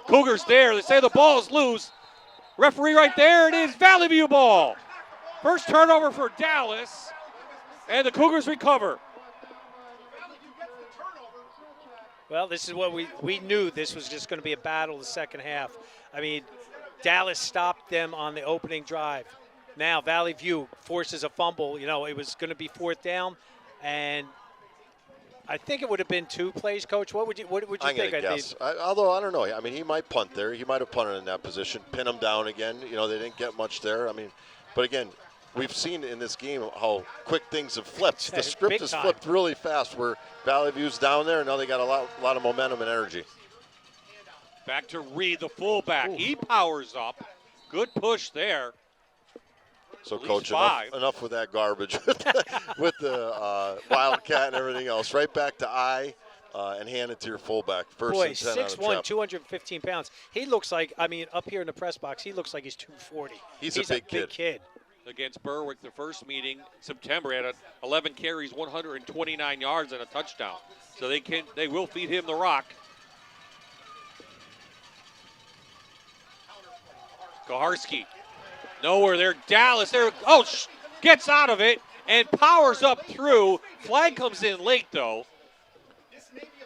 Cougars there. They say the ball's loose. Referee right there. It is Valley View ball. First turnover for Dallas, and the Cougars recover. Well, this is what we knew this was just going to be a battle the second half. I mean, Dallas stopped them on the opening drive. Now Valley View forces a fumble. It was going to be 4th down, and I think it would have been 2 plays, Coach. What would you think? I'm going to guess. Although, I don't know. I mean, he might punt there. He might have punted in that position, pin him down again. They didn't get much there. I mean, but again, we've seen in this game how quick things have flipped. The script has flipped really fast where Valley View's down there, and now they got a lot of momentum and energy. Back to Reed, the fullback. Ooh. He powers up. Good push there. So, Coach, enough with that garbage with the Wildcat and everything else. Right back to and hand it to your fullback. First Boy, and 10 on a 6'1", trap. 215 pounds. He looks like, up here in the press box, he looks like he's 240. He's a big kid. Against Berwick, the first meeting, September, had 11 carries, 129 yards, and a touchdown. So they will feed him the rock. Kaharski. Nowhere there. Dallas there. Gets out of it and powers up through. Flag comes in late, though.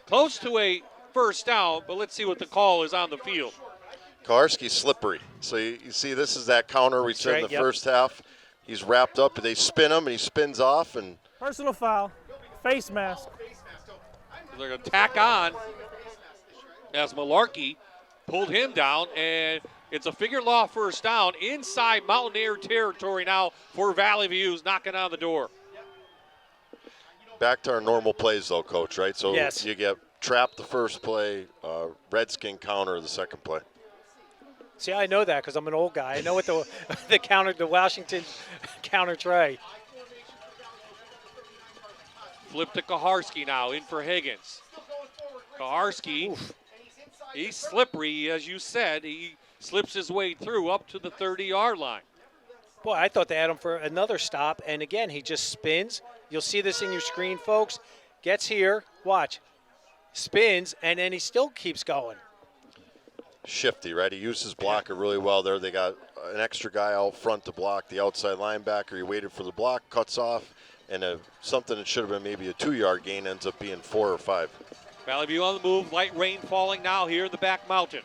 Close to a first down, but let's see what the call is on the field. Kaharski's slippery. So you see this is that counter we said in the first half. He's wrapped up. They spin him, and he spins off. And personal foul. Face mask. They're going to tack on as Malarkey pulled him down, and it's a figure law first down inside Mountaineer territory now for Valley View's knocking on the door. Back to our normal plays, though, Coach, right? So yes. You get trapped the first play, Redskin counter the second play. See, I know that because I'm an old guy. I know what the Washington counter tray. Flip to Kaharski now, in for Higgins. Kaharski, he's slippery, as you said. He slips his way through up to the 30-yard line. Boy, I thought they had him for another stop, and again, he just spins. You'll see this in your screen, folks. Gets here, watch, spins, and then he still keeps going. Shifty, right? He used his blocker really well there. They got an extra guy out front to block the outside linebacker. He waited for the block, cuts off, and something that should have been maybe a 2-yard gain ends up being 4 or 5. Valley View on the move. Light rain falling now here in the back mountain.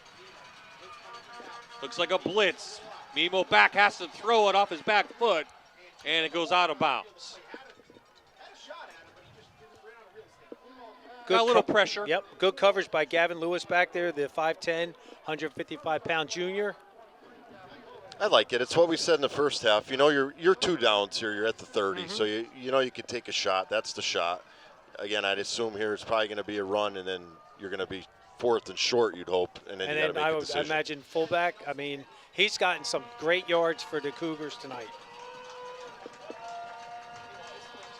Looks like a blitz. Mimo back has to throw it off his back foot, and it goes out of bounds. Got a little pressure. Yep, good coverage by Gavin Lewis back there, the 5'10", 155-pound junior. I like it. It's what we said in the first half. You're 2 downs here. You're at the 30, so you can take a shot. That's the shot. Again, I'd assume here it's probably going to be a run, and then you're going to be 4th and short, you'd hope, and then you got to make a decision. I imagine fullback. I mean, he's gotten some great yards for the Cougars tonight.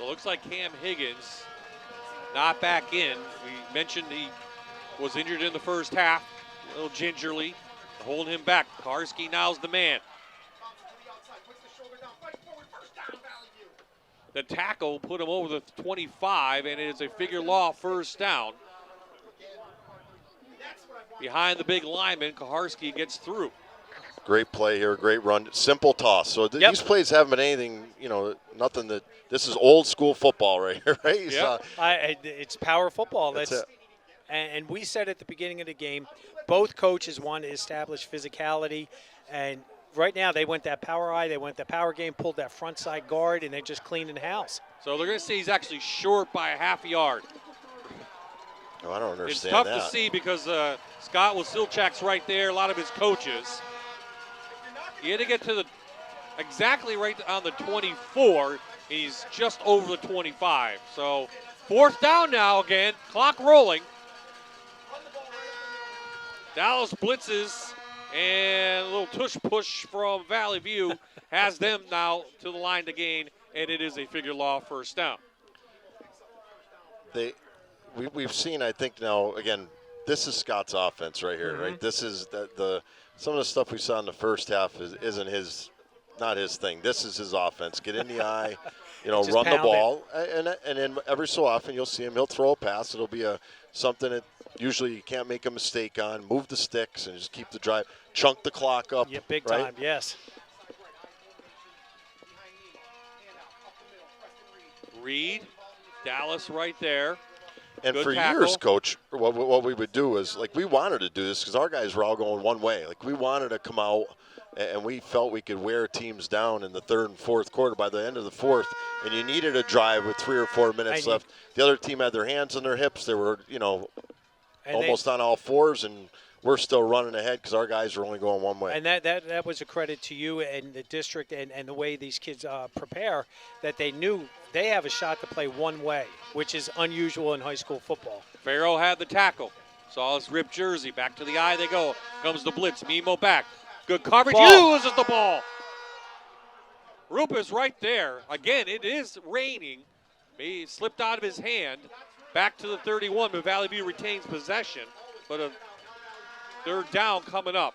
So it looks like Cam Higgins not back in. We mentioned he was injured in the first half, a little gingerly, holding him back. Karski now's the man. The tackle put him over the 25, and it is a figure law first down. Behind the big lineman, Kaharski gets through. Great play here, great run, simple toss. So these plays haven't been anything, nothing that. This is old school football right here, right? Yep. It's power football. That's it. And we said at the beginning of the game, both coaches want to establish physicality, and right now they went that power eye, they went that power game, pulled that front side guard, and they're just cleaning house. So they're going to say he's actually short by a half a yard. No, I don't understand It's tough that. to see because Scott Wasilchak's right there, a lot of his coaches. He had to get to exactly right on the 24. He's just over the 25. So fourth down now again, clock rolling. Dallas blitzes, and a little tush push from Valley View has them now to the line to gain, and it is a figure law first down. We've seen, I think now, again, this is Scott's offense right here, right? This is some of the stuff we saw in the first half isn't not his thing. This is his offense. Get in the eye, run the ball, and then every so often you'll see him. He'll throw a pass. It'll be something that usually you can't make a mistake on. Move the sticks and just keep the drive. Chunk the clock up. Yeah, big right? time. Yes. Reed, Dallas right there. And Good for tackle. years, Coach, what we would do is, we wanted to do this because our guys were all going one way. We wanted to come out, and we felt we could wear teams down in the third and fourth quarter. By the end of the fourth, and you needed a drive with 3 or 4 minutes left. The other team had their hands on their hips. They were, almost on all fours, and we're still running ahead because our guys are only going one way. And that was a credit to you and the district and the way these kids prepare, that they knew they have a shot to play one way, which is unusual in high school football. Farrell had the tackle. Saw his ripped jersey. Back to the eye they go. Comes the blitz. Mimo back. Good coverage. Uses the ball. Rupa's right there. Again, it is raining. He slipped out of his hand. Back to the 31, but Valley View retains possession. But a third down coming up.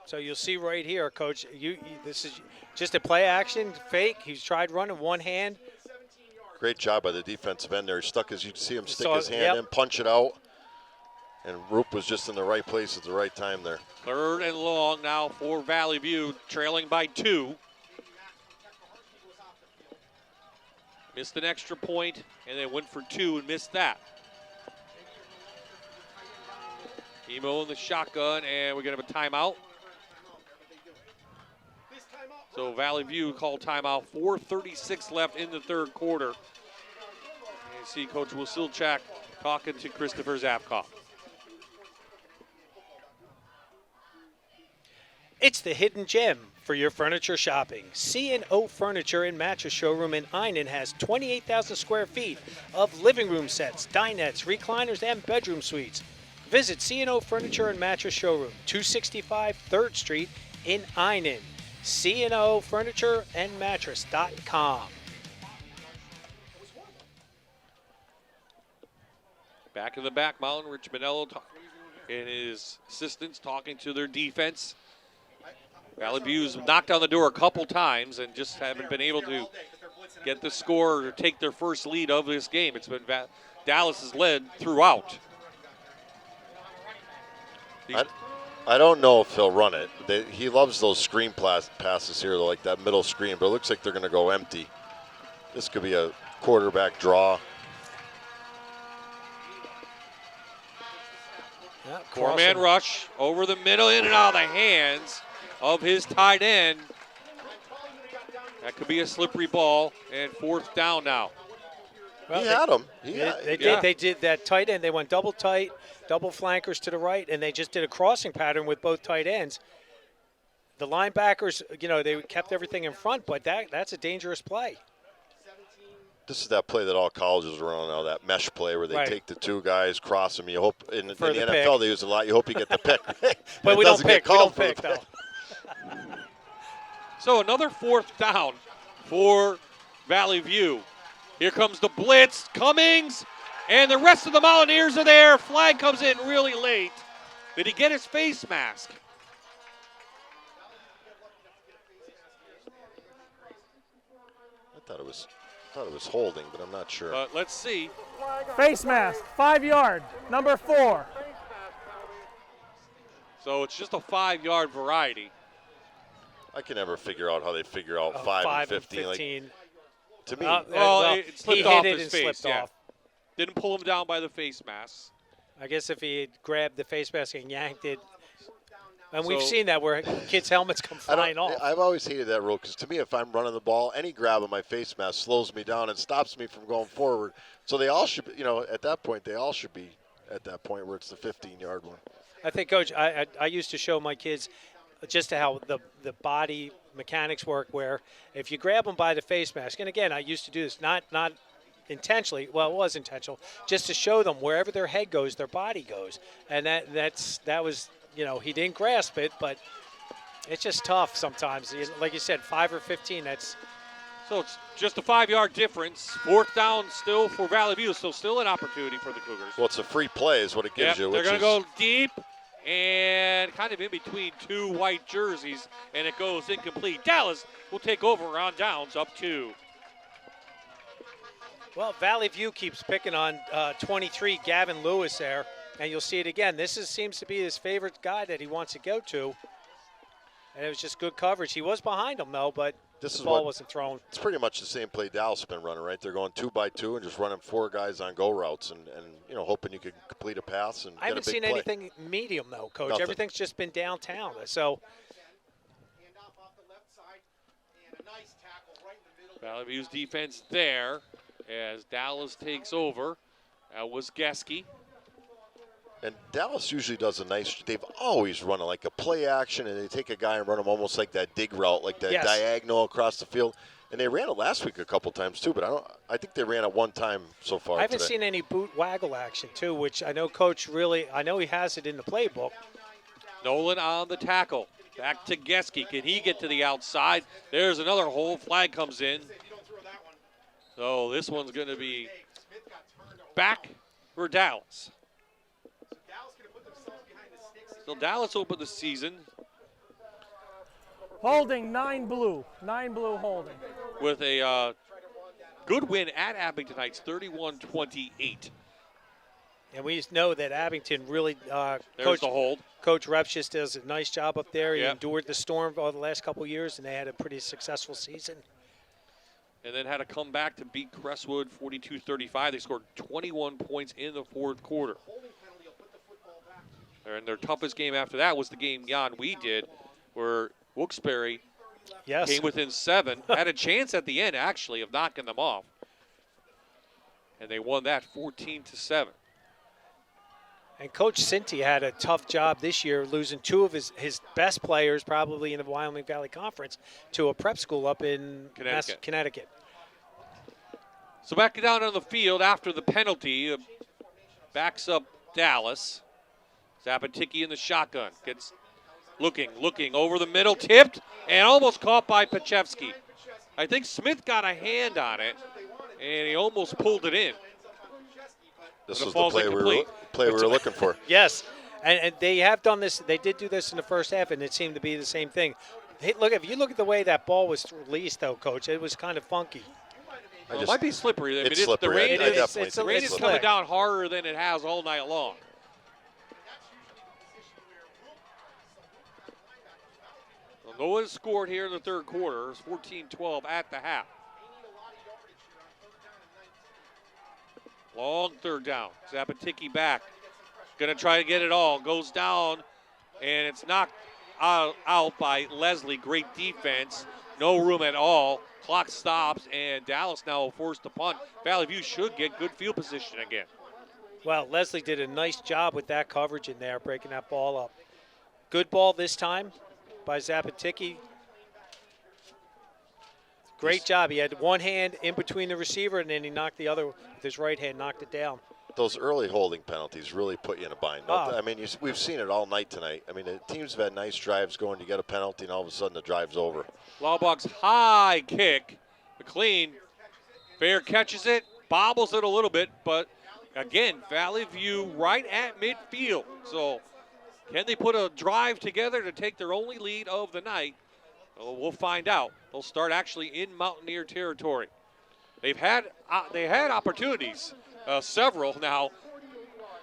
So you'll see right here, Coach, this is just a play action, fake. He's tried running one hand. Great job by the defensive end there. You see him stick his hand in, punch it out. And Roop was just in the right place at the right time there. Third and long now for Valley View, trailing by 2. Missed an extra point, and they went for 2 and missed that. Emo in the shotgun, and we're going to have a timeout. So Valley View called timeout. 4:36 left in the third quarter. And you see Coach Wasilchak talking to Christopher Zapkoff. It's the hidden gem for your furniture shopping. C&O Furniture and Mattress Showroom in Einan has 28,000 square feet of living room sets, dinettes, recliners, and bedroom suites. Visit C&O Furniture and Mattress Showroom, 265 3rd Street in Einan. C&O Furniture and Mattress.com. Back in the back, Mountain Rich Manello and his assistants talking to their defense. Valley View's knocked on the door a couple times and just haven't been able to get the score or take their first lead of this game. It's been Dallas has led throughout. I don't know if he'll run it. He loves those screen passes here, like that middle screen, but it looks like they're going to go empty. This could be a quarterback draw. Four-man rush over the middle, in and out of the hands of his tight end. That could be a slippery ball, and fourth down now. Well, he had him. They did that tight end. They went double tight, double flankers to the right, and they just did a crossing pattern with both tight ends. The linebackers, they kept everything in front, but that's a dangerous play. This is that play that all colleges run now, that mesh play where they take the two guys, cross them. You hope in the NFL they use it a lot. You hope you get the pick. But we don't pick. We don't pick, though. So another fourth down for Valley View. Here comes the blitz, Cummings, and the rest of the Mountaineers are there. Flag comes in really late. Did he get his face mask? I thought it was holding, but I'm not sure. Let's see. Face mask, 5 yard, number 4. So it's just a 5-yard variety. I can never figure out how they figure out 5 and 15. Like, to me, It slipped off his face. Slipped off. Didn't pull him down by the face mask. I guess if he had grabbed the face mask and yanked it, and we've seen that where kids' helmets come flying off. I've always hated that rule because to me, if I'm running the ball, any grab of my face mask slows me down and stops me from going forward. So they all should, at that point, they all should be at that point where it's the 15-yard one. I think, Coach, I used to show my kids just how the body mechanics work, where if you grab them by the face mask, and again, I used to do this not intentionally. Well, it was intentional, just to show them wherever their head goes, their body goes, and that was, he didn't grasp it, but it's just tough sometimes. Like you said, 5 or 15. So it's just a 5-yard difference. 4th down still for Valley View, so still an opportunity for the Cougars. Well, it's a free play is what it gives you. They're going to go deep and kind of in between two white jerseys, and it goes incomplete. Dallas will take over on downs, up 2. Well, Valley View keeps picking on 23, Gavin Lewis there, and you'll see it again. This seems to be his favorite guy that he wants to go to, and it was just good coverage. He was behind him, though, but the ball wasn't thrown. It's pretty much the same play Dallas has been running, right? They're going 2-by-2 and just running 4 guys on go routes and hoping you could complete a pass and I haven't get a big seen play. anything medium, though, Coach. Nothing. Everything's just been downtown. So Valley View's defense there as Dallas takes over. That was Geske. And Dallas usually does they've always run like a play action, and they take a guy and run him almost like that dig route, like that diagonal across the field. And they ran it last week a couple times too, but I think they ran it one time so far. I haven't seen any boot waggle action too, which I know Coach I know he has it in the playbook. Nolan on the tackle. Back to Geske. Can he get to the outside? There's another hole. Flag comes in. So this one's going to be back for Dallas. So Dallas opened the season Holding 9 blue. 9 blue holding. with a good win at Abington Heights, 31-28. And we just know that Abington really, There's the hold. Coach Reps just does a nice job up there. He endured the storm over the last couple of years, and they had a pretty successful season. And then had to come back to beat Crestwood 42-35. They scored 21 points in the 4th quarter. And their toughest game after that was the game we did, where Wilkes-Barre came within 7. Had a chance at the end, actually, of knocking them off. And they won that 14-7. And Coach Cinti had a tough job this year, losing 2 of his best players, probably in the Wyoming Valley Conference, to a prep school up in Connecticut. So back down on the field after the penalty, backs up Dallas. Zapatiki in the shotgun. Gets looking over the middle, tipped, and almost caught by Pachevsky. I think Smith got a hand on it, and he almost pulled it in. This was the play we were looking for. Yes, and they have done this. They did do this in the first half, and it seemed to be the same thing. Hey, if you look at the way that ball was released, though, Coach, it was kind of funky. It might be slippery. It's slippery. The rain is coming down harder than it has all night long. No one scored here in the 3rd quarter. It's 14-12 at the half. Long 3rd down. Zapatiki back. Going to try to get it all. Goes down, and it's knocked out by Leslie. Great defense. No room at all. Clock stops, and Dallas now forced to punt. Valley View should get good field position again. Well, Leslie did a nice job with that coverage in there, breaking that ball up. Good ball this time by Zapatiki. Great job. He had one hand in between the receiver, and then he knocked the other with his right hand, knocked it down. Those early holding penalties really put you in a bind. I mean, we've seen it all night tonight. I mean, the teams have had nice drives going to get a penalty, and all of a sudden the drive's over. Laubach's high kick McLean, fair catches it, bobbles it a little bit, but again, Valley View right at midfield. So can they put a drive together to take their only lead of the night? Well, we'll find out. They'll start actually in Mountaineer territory. They had opportunities, several now,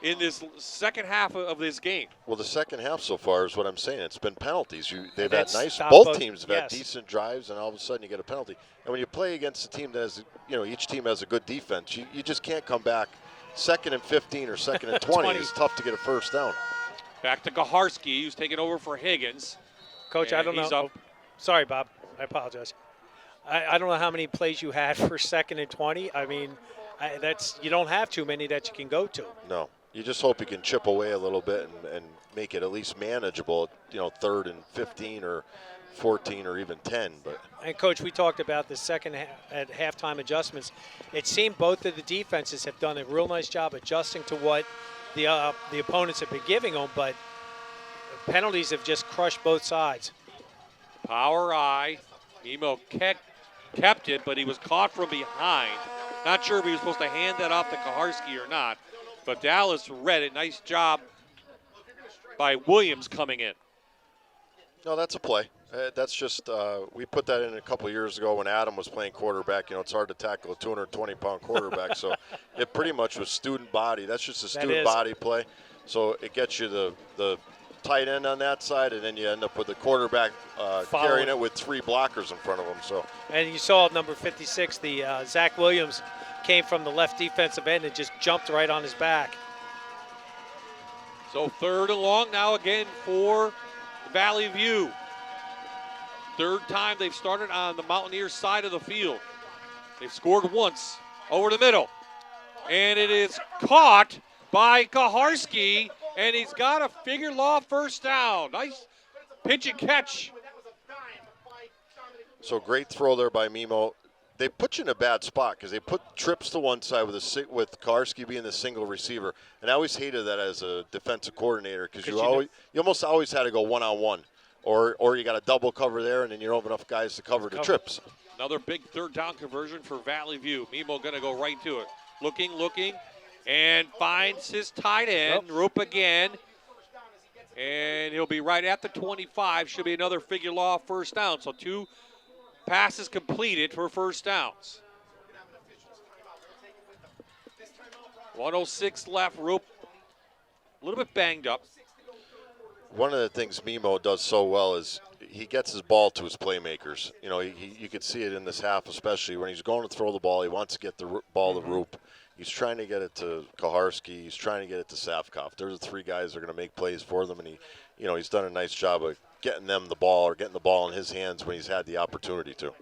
in this second half of this game. Well, the second half so far is what I'm saying. It's been penalties. They've had nice. Both Both teams have had yes. decent drives, and all of a sudden you get a penalty. And when you play against a team that has, each team has a good defense, you just can't come back. 2nd and 15 or 2nd and 20 is tough to get a first down. Back to Kaharski, who's taking over for Higgins. Coach, I don't know. He's up. Sorry, Bob. I apologize. I don't know how many plays you had for 2nd and 20. I mean, you don't have too many that you can go to. No. You just hope you can chip away a little bit and make it at least manageable, 3rd and 15 or 14 or even 10. But And, Coach, we talked about the at halftime adjustments. It seemed both of the defenses have done a real nice job adjusting to what the opponents have been giving them, but penalties have just crushed both sides. Power eye. Emo kept it, but he was caught from behind. Not sure if he was supposed to hand that off to Kaharski or not, but Dallas read it. Nice job by Williams coming in. no, that's a play. That's just we put that in a couple years ago when Adam was playing quarterback. It's hard to tackle a 220-pound quarterback, so it pretty much was student body. That's just a student body play. So it gets you the tight end on that side, and then you end up with the quarterback carrying it with 3 blockers in front of him. So. And you saw number 56, the Zach Williams, came from the left defensive end and just jumped right on his back. So 3rd and long now again for Valley View. 3rd time they've started on the Mountaineers side of the field. They've scored once over the middle. And it is caught by Kaharski, and he's got a figure law first down. Nice pitch and catch. So great throw there by Mimo. They put you in a bad spot because they put trips to one side with Kaharski being the single receiver. And I always hated that as a defensive coordinator because you almost always had to go one-on-one. Or you got a double cover there, and then you don't have enough guys to cover the trips. Another big 3rd down conversion for Valley View. Mimo going to go right to it. Looking, and finds his tight end. Roop again. And he'll be right at the 25. Should be another figure law first down. So 2 passes completed for first downs. 1:06 left. Roop a little bit banged up. One of the things Mimo does so well is he gets his ball to his playmakers. You could see it in this half, especially when he's going to throw the ball. He wants to get the ball to Roop. He's trying to get it to Kaharski. He's trying to get it to Safkoff. There's the 3 guys that are going to make plays for them, and he's done a nice job of getting them the ball or getting the ball in his hands when he's had the opportunity to.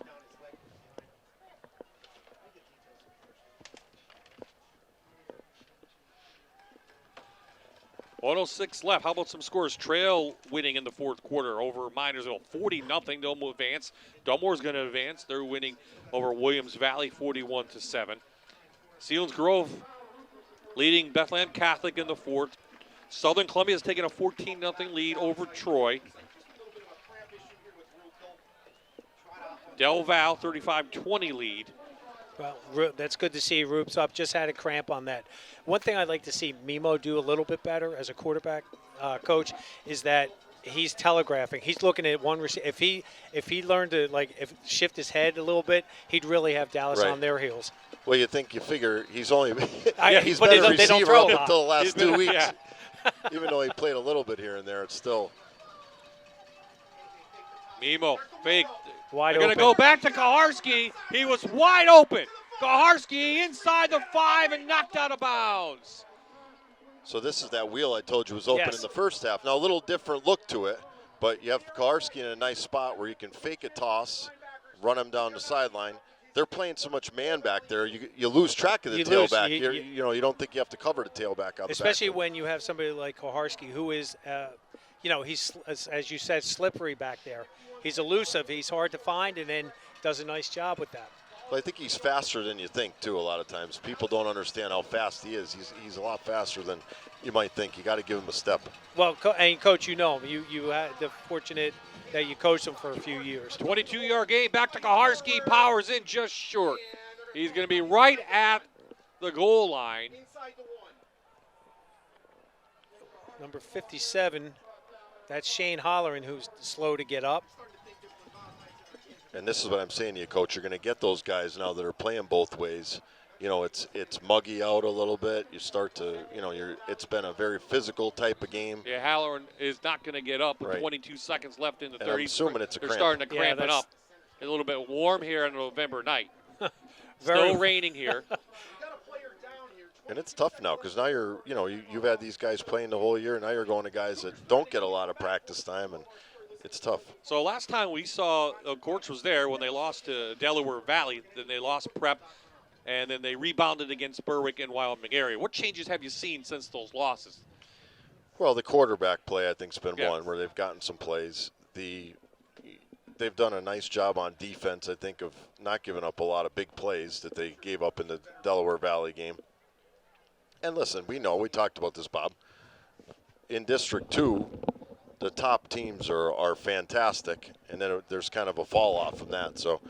.106 left. How about some scores? Trail winning in the 4th quarter over Minersville, 40-0. They'll advance. Dunmore's going to advance. They're winning over Williams Valley, 41-7. Sealands Grove leading Bethlehem Catholic in the 4th. Southern Columbia has taken a 14-0 lead over Troy. Del Val, 35-20 lead. Well, that's good to see. Roop's up. Just had a cramp on that. One thing I'd like to see Mimo do a little bit better as a quarterback coach is that he's telegraphing. He's looking at one receiver. If he learned to shift his head a little bit, he'd really have Dallas on their heels. Well, you figure he's only he's but been a they don't receiver throw up until the last 2 weeks. Yeah. Even though he played a little bit here and there, it's still. Mimo, fake. Wide They're going to open. go back to Kaharski. He was wide open. Kaharski inside the 5 and knocked out of bounds. So this is that wheel I told you was open in the first half. Now a little different look to it, but you have Kaharski in a nice spot where you can fake a toss, run him down the sideline. They're playing so much man back there, you lose track of the tailback. You don't think you have to cover the tailback out especially the back. when you have somebody like Kaharski who is, he's, as you said, slippery back there. He's elusive. He's hard to find, and then does a nice job with that. Well, I think he's faster than you think, too, a lot of times. People don't understand how fast he is. He's a lot faster than you might think. You got to give him a step. Well, and Coach, you know him. You had the fortunate that you coached them for a few years. 22-yard gain, back to Kaharski, powers in just short. He's going to be right at the goal line. Number 57, that's Shane Holleran, who's slow to get up. And this is what I'm saying to you, Coach. You're going to get those guys now that are playing both ways. You know, it's muggy out a little bit. You start to, you know, it's been a very physical type of game. Yeah, Halloran is not going to get up with Right. 22 seconds left in the And 30s. I'm assuming it's a They're cramp. starting to cramp it that's- up. It's a little bit warm here on a November night. Very- Still raining here. And it's tough now because now you've had these guys playing the whole year, and now you're going to guys that don't get a lot of practice time, and it's tough. So last time we saw Gorch was there when they lost to Delaware Valley, then they lost Prep, and then they rebounded against Berwick and Wyoming area. What changes have you seen since those losses? Well, the quarterback play, I think, has been Yeah. one where they've gotten some plays. They've done a nice job on defense, I think, of not giving up a lot of big plays that they gave up in the Delaware Valley game. And listen, we talked about this, Bob. In District 2, the top teams are fantastic, and then there's kind of a fall off from that. So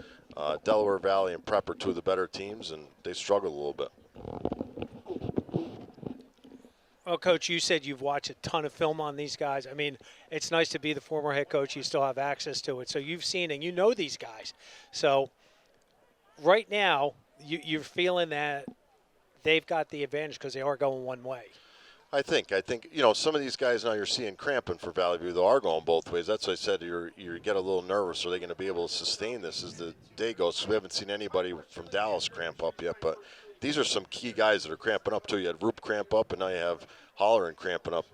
Delaware Valley and Prep are two of the better teams, and they struggle a little bit. Well, Coach, you said you've watched a ton of film on these guys. I mean, it's nice to be the former head coach. You still have access to it. So you've seen and you know these guys. So right now, you're feeling that they've got the advantage because they are going one way. I think some of these guys now you're seeing cramping for Valley View. They are going both ways. That's why I said you get a little nervous. Are they going to be able to sustain this as the day goes? Because we haven't seen anybody from Dallas cramp up yet. But these are some key guys that are cramping up too. You had Roop cramp up, and now you have Holleran cramping up.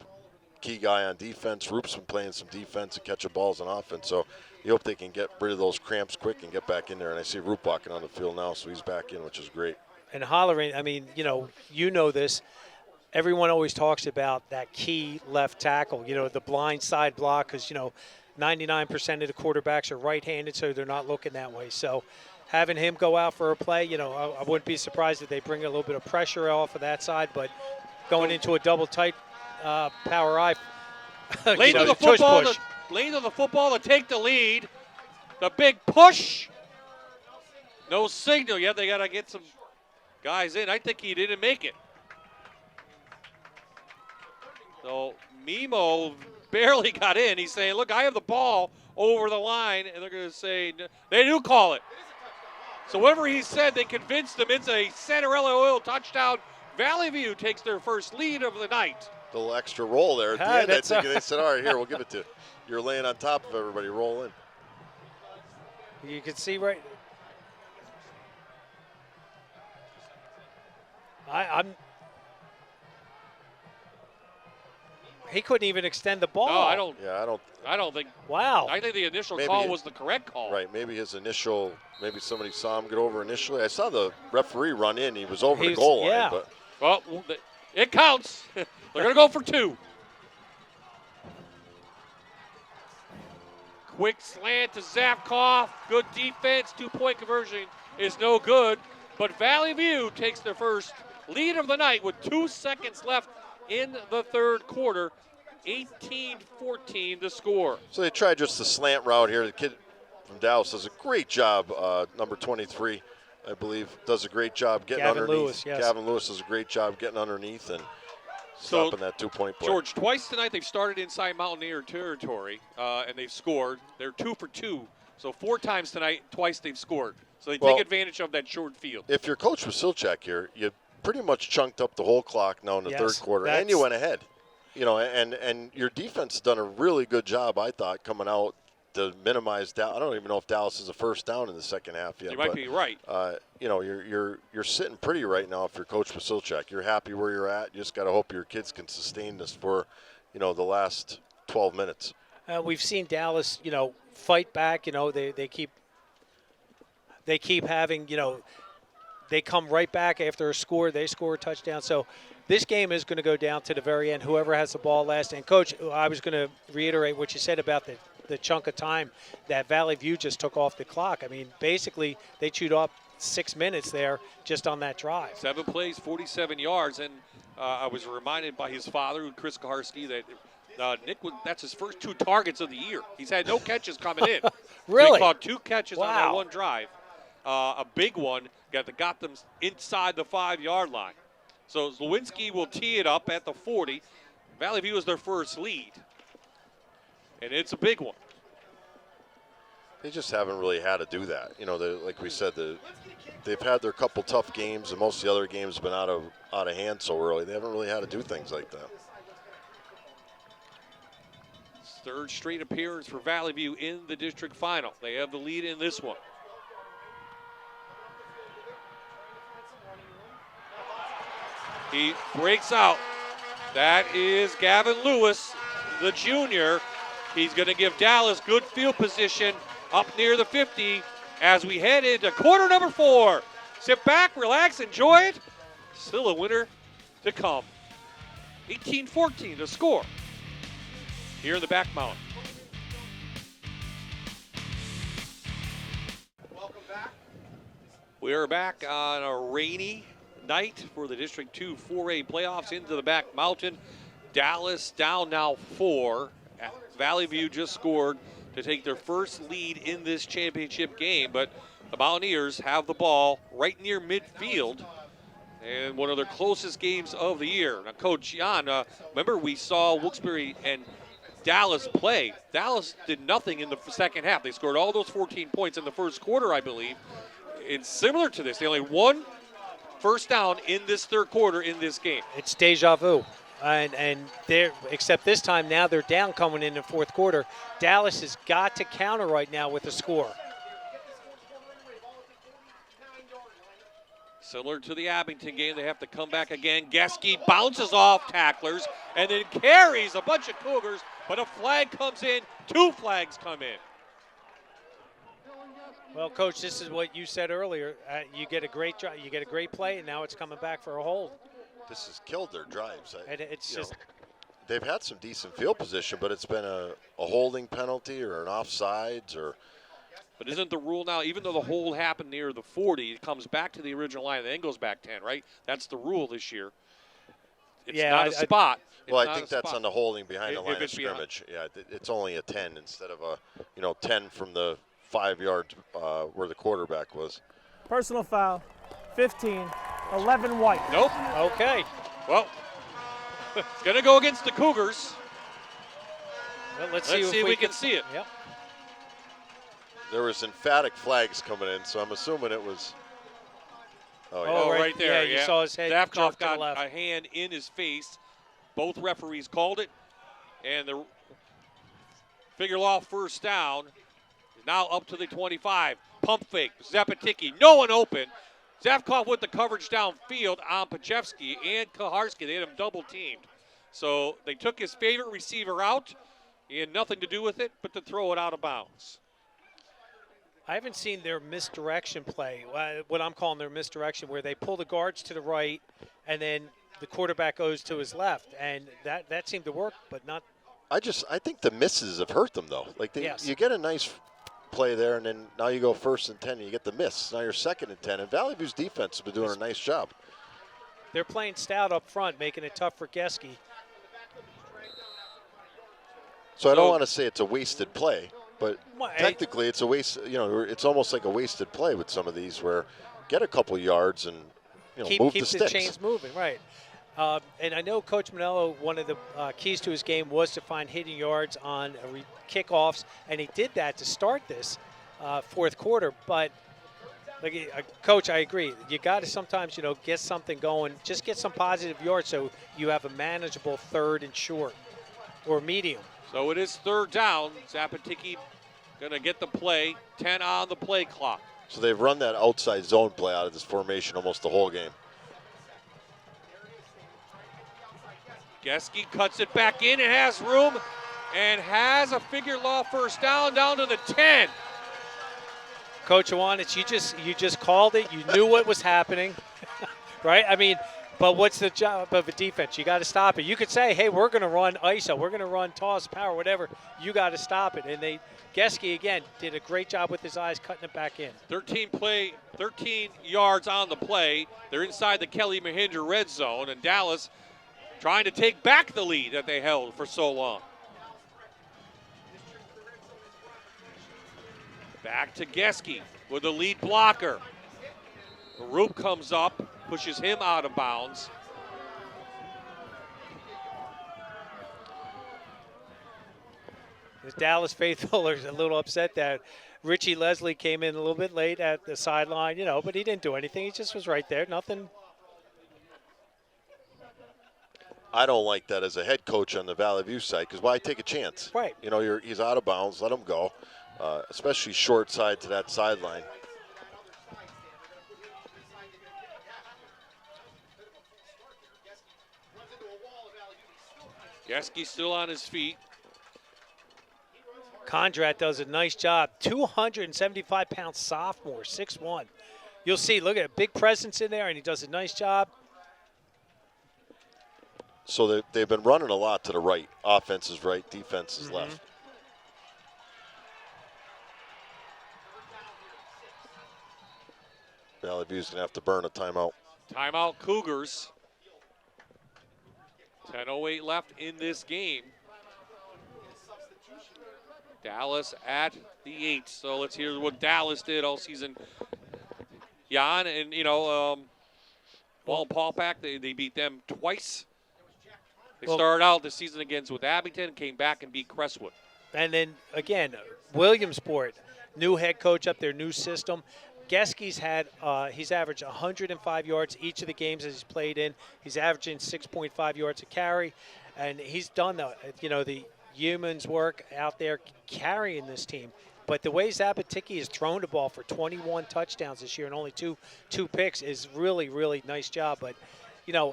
Key guy on defense. Roop's been playing some defense and catching balls on offense. So you hope they can get rid of those cramps quick and get back in there. And I see Roop walking on the field now, so he's back in, which is great. And Holleran, I mean, you know this. Everyone always talks about that key left tackle, the blind side block, because, 99% of the quarterbacks are right-handed, so they're not looking that way. So having him go out for a play, I wouldn't be surprised if they bring a little bit of pressure off of that side, but going into a double tight power eye, Lane to the tush football, push. Lane to the football to take the lead. The big push. No signal yet. They got to get some guys in. I think he didn't make it. So Mimo barely got in. He's saying, look, I have the ball over the line, and they're going to say, they do call it. So whatever he said, they convinced him it's a Santarelli Oil touchdown. Valley View takes their first lead of the night. A little extra roll there at the end. I think they said, all right, here, we'll give it to you. You're laying on top of everybody. Roll in. You can see right. He couldn't even extend the ball. No, I don't think. Wow. I think the initial call was the correct call. Right, maybe his initial, maybe somebody saw him get over initially. I saw the referee run in. He was over the goal line. But well, it counts. They're going to go for two. Quick slant to Zapkoff. Good defense. 2-point conversion is no good. But Valley View takes their first lead of the night with 2 seconds left in the third quarter. 18-14 to score. So they tried just the slant route here. The kid from Dallas does a great job. Number 23, I believe, does a great job getting Gavin underneath. Lewis, yes. Gavin Lewis does a great job getting underneath and stopping that 2-point play. George, twice tonight they've started inside Mountaineer territory, and they've scored. They're 2 for 2. So 4 times tonight, twice they've scored. So they take advantage of that short field. If you're Coach Wasilchak here, you pretty much chunked up the whole clock now in the third quarter, and you went ahead. And your defense has done a really good job, I thought, coming out to minimize Dallas. I don't even know if Dallas is a first down in the second half yet. You might be right. You're sitting pretty right now if you're Coach Wasilchak. You're happy where you're at. You just got to hope your kids can sustain this for, the last 12 minutes. We've seen Dallas, fight back. They keep having, they come right back after a score. They score a touchdown. So this game is going to go down to the very end, whoever has the ball last. And, Coach, I was going to reiterate what you said about the chunk of time that Valley View just took off the clock. I mean, basically, they chewed up 6 minutes there just on that drive. 7 plays, 47 yards. And I was reminded by his father, Chris Kaharski, that Nick, that's his first 2 targets of the year. He's had no catches coming in. Really? So he caught 2 catches on that Wow. one drive. A big one got them inside the 5-yard line. So Lewinsky will tee it up at the 40. Valley View is their first lead. And it's a big one. They just haven't really had to do that. You know, like we said, they've had their couple tough games, and most of the other games have been out of hand so early. They haven't really had to do things like that. 3rd straight appearance for Valley View in the district final. They have the lead in this one. He breaks out. That is Gavin Lewis, the junior. He's going to give Dallas good field position up near the 50 as we head into quarter number 4. Sit back, relax, enjoy it. Still a winner to come. 18-14 to score here in the back mountain. Welcome back. We are back on a rainy night for the District 2 4A playoffs into the back mountain. Dallas down now 4. Valley View just scored to take their first lead in this championship game, but the Mountaineers have the ball right near midfield and one of their closest games of the year. Now, Coach Jan, remember we saw Wilkes-Barre and Dallas play. Dallas did nothing in the second half. They scored all those 14 points in the first quarter, I believe. It's similar to this. They only won first down in this third quarter in this game. It's deja vu. And they're, except this time now they're down coming in the fourth quarter. Dallas has got to counter right now with a score. Similar to the Abington game, they have to come back again. Geske bounces off tacklers and then carries a bunch of Cougars, but a flag comes in. 2 flags come in. Well, Coach, this is what you said earlier. You get a great you get a great play, and now it's coming back for a hold. This has killed their drives. And it's just they've had some decent field position, but it's been a holding penalty or an offsides or. But isn't the rule now, even though the hold happened near the 40, it comes back to the original line and then goes back 10, right? That's the rule this year. It's not a spot. Well, I think that's on the holding behind the line of scrimmage. Yeah, it's only a 10 instead of a 10 from the 5 yards where the quarterback was. Personal foul, 15, 11 white. Nope. Okay. Well, it's going to go against the Cougars. Well, let's see if we can see it. Yep. There was emphatic flags coming in, so I'm assuming it was. Oh, right there. Yeah, you saw his head Zavkoff jerk to the got left. a hand in his face. Both referees called it, and the figure law first down is now up to the 25. Pump fake, Zapaticki, no one open. Zavkoff with the coverage downfield on Pajewski and Kaharski. They had him double teamed. So they took his favorite receiver out. He had nothing to do with it but to throw it out of bounds. I haven't seen their misdirection play, what I'm calling their misdirection, where they pull the guards to the right and then the quarterback goes to his left. And that seemed to work, but not. I think the misses have hurt them, though. Like you get a nice play there, and then now you go 1st and 10, and you get the miss. Now you're 2nd and 10, and Valley View's defense has been doing a nice job. They're playing stout up front, making it tough for Geske. So I don't want to say it's a wasted play, but technically it's a waste. It's almost like a wasted play with some of these, where get a couple yards and move the sticks. Keep the chains moving, right. And I know Coach Manello, one of the keys to his game was to find hidden yards on kickoffs, and he did that to start this fourth quarter. But, Coach, I agree. You got to sometimes, get something going. Just get some positive yards so you have a manageable 3rd and short or medium. So it is 3rd down. Zapaticki going to get the play. 10 on the play clock. So they've run that outside zone play out of this formation almost the whole game. Geske cuts it back in and has room and has a figure law first down to the 10. Coach Iwanich, you just called it. You knew what was happening, right? I mean, but what's the job of a defense? You got to stop it. You could say, hey, we're going to run ISO. We're going to run toss, power, whatever. You got to stop it. And Geske, again, did a great job with his eyes cutting it back in. 13 yards on the play. They're inside the Kelly Mahindra red zone, and Dallas trying to take back the lead that they held for so long. Back to Geske with the lead blocker. Roop comes up, pushes him out of bounds. The Dallas faithful are a little upset that Richie Leslie came in a little bit late at the sideline, but he didn't do anything. He just was right there. Nothing. I don't like that as a head coach on the Valley View side, because why take a chance? Right. He's out of bounds. Let him go, especially short side to that sideline. Geske still on his feet. Kondrat does a nice job. 275-pound sophomore, 6'1". You'll see, look at a big presence in there, and he does a nice job. So they've been running a lot to the right. Offense is right, defense is left. Valley View's going to have to burn a timeout. Timeout Cougars. 10:08 left in this game. Dallas at the 8. So let's hear what Dallas did all season. Jan, and Paul Pack, they beat them twice. They started out the season against with Abington, came back and beat Crestwood. And then, again, Williamsport, new head coach up there, new system. Geske's he's averaged 105 yards each of the games that he's played in. He's averaging 6.5 yards a carry. And he's done the humans work out there carrying this team. But the way Zapatiki has thrown the ball for 21 touchdowns this year and only two picks is really, really nice job. But,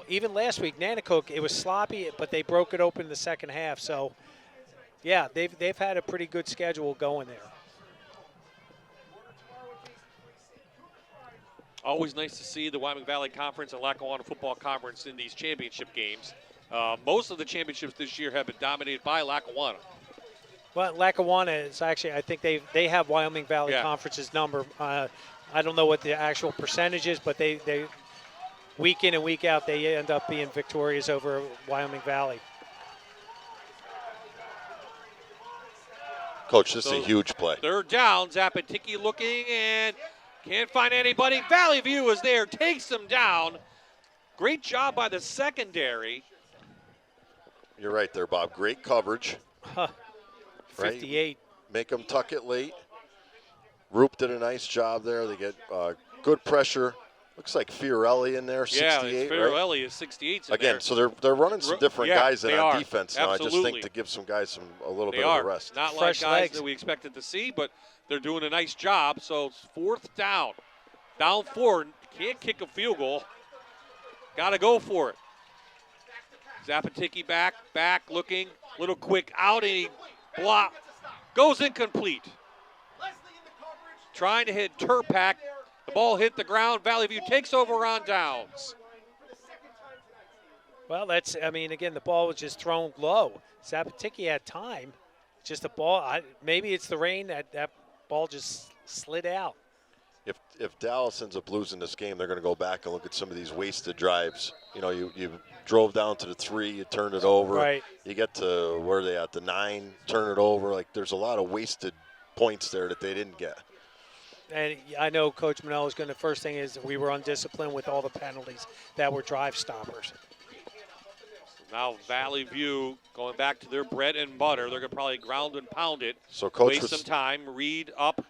even last week, Nanticoke, it was sloppy, but they broke it open in the second half. So, yeah, they've had a pretty good schedule going there. Always nice to see the Wyoming Valley Conference and Lackawanna Football Conference in these championship games. Most of the championships this year have been dominated by Lackawanna. Well, Lackawanna is actually, I think they have Wyoming Valley Conference's number. I don't know what the actual percentage is, but they week in and week out, they end up being victorious over Wyoming Valley. Coach, this is a huge play. Third down, Zapatiki looking and can't find anybody. Valley View is there, takes them down. Great job by the secondary. You're right there, Bob. Great coverage. 58. Right? Make them tuck it late. Roop did a nice job there. They get good pressure. Looks like Fiorelli in there, 68, Fiorelli right? is 68. Again, so they're running some different guys in on defense now. Absolutely. I just think to give some guys a little bit of a rest. Not Fresh like guys legs that we expected to see, but they're doing a nice job. So it's fourth down. Down 4. Can't kick a field goal. Got to go for it. Zapatiki back, looking. Little quick out, and he block. Goes incomplete. Trying to hit Turpak. The ball hit the ground. Valley View takes over on downs. Well, again, the ball was just thrown low. Zapatiki had time. Just the ball, maybe it's the rain that ball just slid out. If Dallas ends up losing this game, they're going to go back and look at some of these wasted drives. You drove down to the 3, you turned it over. Right. You get to, where are they at, the 9, turn it over. Like, there's a lot of wasted points there that they didn't get. And I know Coach Manello's going to, first thing is we were undisciplined with all the penalties that were drive stoppers. Now Valley View going back to their bread and butter. They're going to probably ground and pound it. So Coach waste some time. Reed up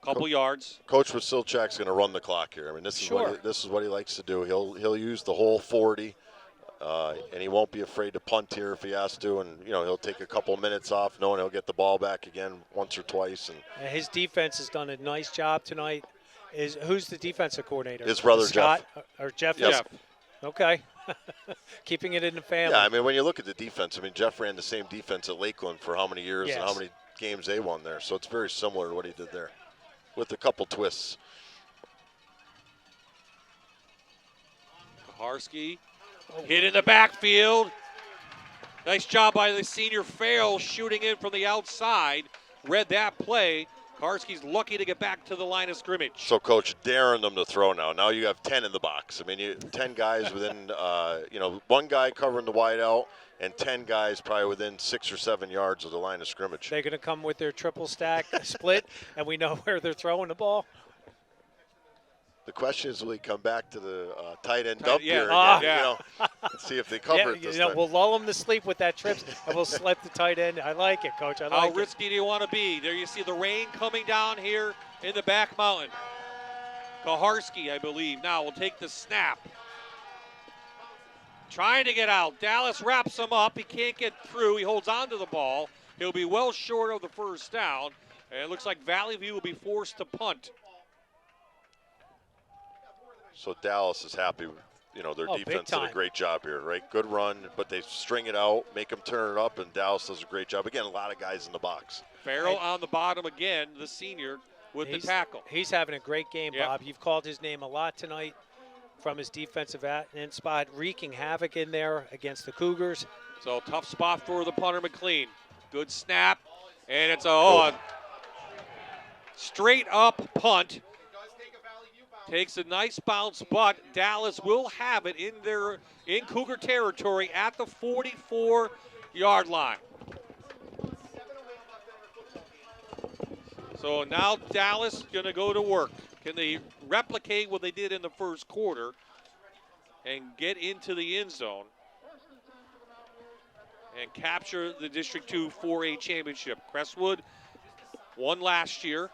a couple yards. Coach Wasilchak's going to run the clock here. I mean, this is what he likes to do. He'll use the whole 40, and he won't be afraid to punt here if he has to. And he'll take a couple minutes off, knowing he'll get the ball back again once or twice. And his defense has done a nice job tonight. Who's the defensive coordinator? His brother Scott, Jeff. Or Jeff? Yes. Jeff. Okay. Keeping it in the family. Yeah, I mean, when you look at the defense, Jeff ran the same defense at Lakeland for how many years and how many games they won there. So it's very similar to what he did there with a couple twists. Kaharski hit in the backfield. Nice job by the senior Farrell shooting in from the outside. Read that play. Karski's lucky to get back to the line of scrimmage. So, Coach, daring them to throw now. Now you have 10 in the box. 10 guys within, one guy covering the wide out, and 10 guys probably within 6 or 7 yards of the line of scrimmage. They're going to come with their triple stack split, and we know where they're throwing the ball. The question is, will he come back to the tight end dump here again? Yeah. You know, and see if they cover it this time. We'll lull them to sleep with that trips, and we'll slip the tight end. I like it, Coach. I like How it. risky do you want to be? There you see the rain coming down here in the back mountain. Kaharski, I believe, now will take the snap. Trying to get out. Dallas wraps him up. He can't get through. He holds on to the ball. He'll be well short of the first down. And it looks like Valley View will be forced to punt. So Dallas is happy. You know, their defense did a great job here, right? Good run, but they string it out, make them turn it up, and Dallas does a great job. Again, a lot of guys in the box. Farrell on the bottom again, the senior, with the tackle. He's having a great game, Bob. You've called his name a lot tonight from his defensive end spot, wreaking havoc in there against the Cougars. So tough spot for the punter, McLean. Good snap, and it's a straight up punt. Takes a nice bounce, but Dallas will have it in Cougar territory at the 44-yard line. So now Dallas going to go to work. Can they replicate what they did in the first quarter and get into the end zone and capture the District 2 4A championship? Crestwood won last year.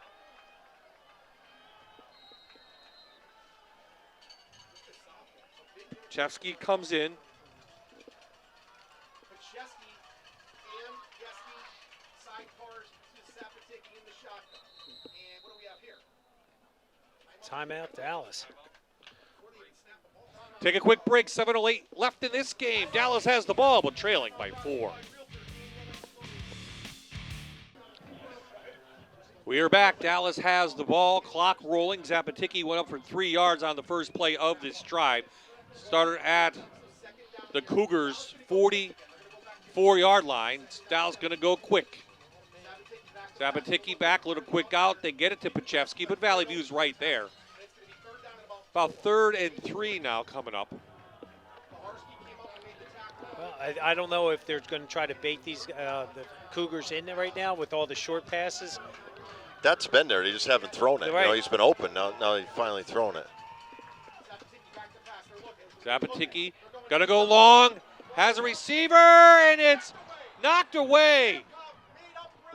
Chevsky comes in. Timeout, Dallas. Take a quick break. 7:08 left in this game. Dallas has the ball, but trailing by 4. We are back. Dallas has the ball. Clock rolling. Zapatiki went up for 3 yards on the first play of this drive. Started at the Cougars' 44-yard line. Dallas going to go quick. Zapatiki back, a little quick out. They get it to Pachevsky, but Valley View's right there. About 3rd and 3 now coming up. Well, I don't know if they're going to try to bait these the Cougars in there right now with all the short passes. That's been there. They just haven't thrown it. Right. You know, he's been open. Now he's finally thrown it. Zapatiki gonna go long, has a receiver, and it's knocked away.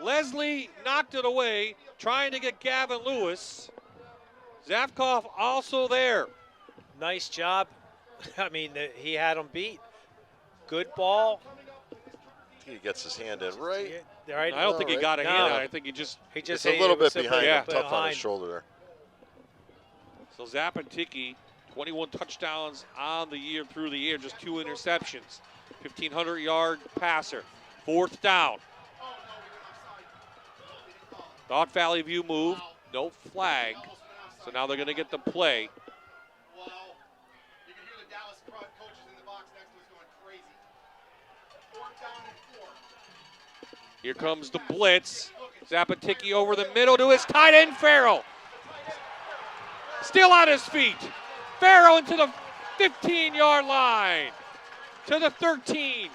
Leslie knocked it away, trying to get Gavin Lewis. Zafkoff also there. Nice job. I mean, he had him beat. Good ball. He gets his hand in right. Yeah, right. I don't think he got a hand on it. I think he just a little bit behind him, tough behind. on his shoulder there. So Zapatiki, 21 touchdowns on the year through the year, just 2 interceptions. 1,500-yard passer. 4th down. Thought Valley View moved, no flag. So now they're going to get the play. Here comes the blitz. Zapatiki over the middle to his tight end, Farrell. Still on his feet. Farrell into the 15-yard line. To the 13.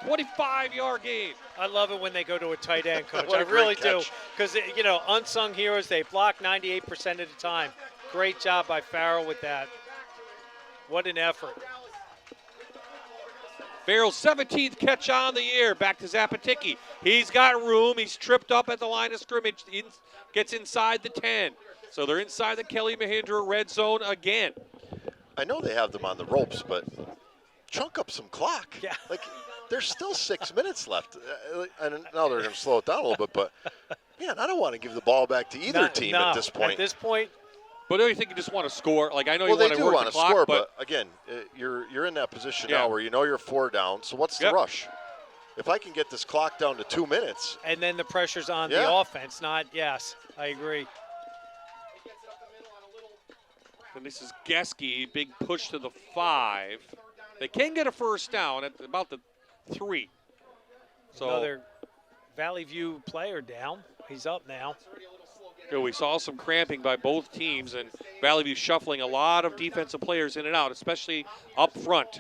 25-yard gain. I love it when they go to a tight end, Coach. What I a really great do. catch. Because, you know, unsung heroes, they block 98% of the time. Great job by Farrell with that. What an effort. Farrell's 17th catch on the year. Back to Zapatiki. He's got room. He's tripped up at the line of scrimmage. Gets inside the 10. So they're inside the Kelly Mahindra red zone again. I know they have them on the ropes, but chunk up some clock. Yeah. Like, there's still 6 minutes left. And now they're going to slow it down a little bit, but, man, I don't want to give the ball back to either team at this point. At this point. But don't you think you just want to score? Like, I know Well, you want they to do work want the to clock, score, but again, you're in that position now where you know you're 4 down, so what's the rush? If I can get this clock down to 2 minutes. And then the pressure's on the offense, not, yes, I agree. And this is Geske, big push to the 5. They can get a first down at about the 3. So another Valley View player down. He's up now. we saw some cramping by both teams, and Valley View shuffling a lot of defensive players in and out, especially up front.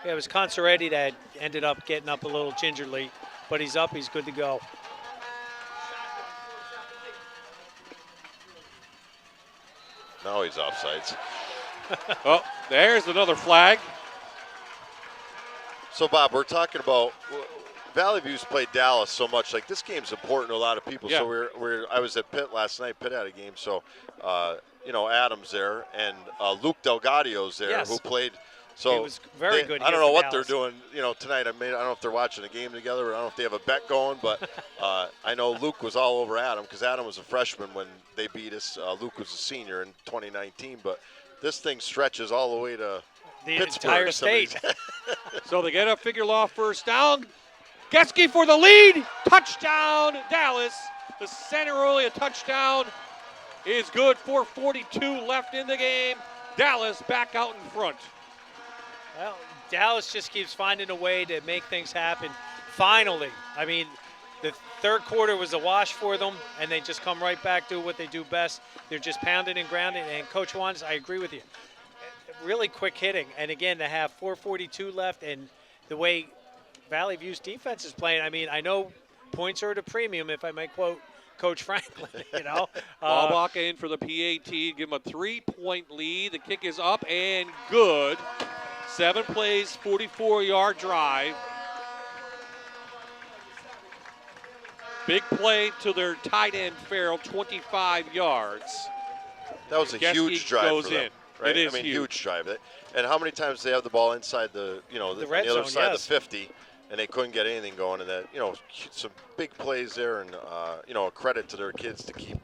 Yeah, it was Conceretti that ended up getting up a little gingerly, but he's up. He's good to go. Now he's offsides. Oh, there's another flag. So, Bob, we're talking about Valley View's played Dallas so much. Like, this game's important to a lot of people. Yeah. So I was at Pitt last night. Pitt had a game. So, Adams there and Luke Delgadio's there, Yes. who played. So It was very good I don't here know for what Dallas. they're doing, tonight. I don't know if they're watching a game together. Or I don't know if they have a bet going. But I know Luke was all over Adam because Adam was a freshman when they beat us. Luke was a senior in 2019. But this thing stretches all the way to The Pittsburgh. entire state. So they get a figure law first down. Getzky for the lead. Touchdown, Dallas. The center early, a touchdown is good. 4:42 left in the game. Dallas back out in front. Well, Dallas just keeps finding a way to make things happen. Finally, I mean, the third quarter was a wash for them, and they just come right back to what they do best. They're just pounding and grounding. And Coach Wands, I agree with you. Really quick hitting. And again, to have 4:42 left, and the way Valley View's defense is playing, I mean, I know points are at a premium, if I may quote Coach Franklin, Ballbach in for the PAT, give him a 3-point lead. The kick is up and good. 7 plays, 44-yard drive. Big play to their tight end, Farrell, 25 yards. That was a huge drive goes for them, in. right? It is I mean, huge. drive. And how many times they have the ball inside the red on the other zone, side yes. of the 50, and they couldn't get anything going. And that, some big plays there, and a credit to their kids to keep.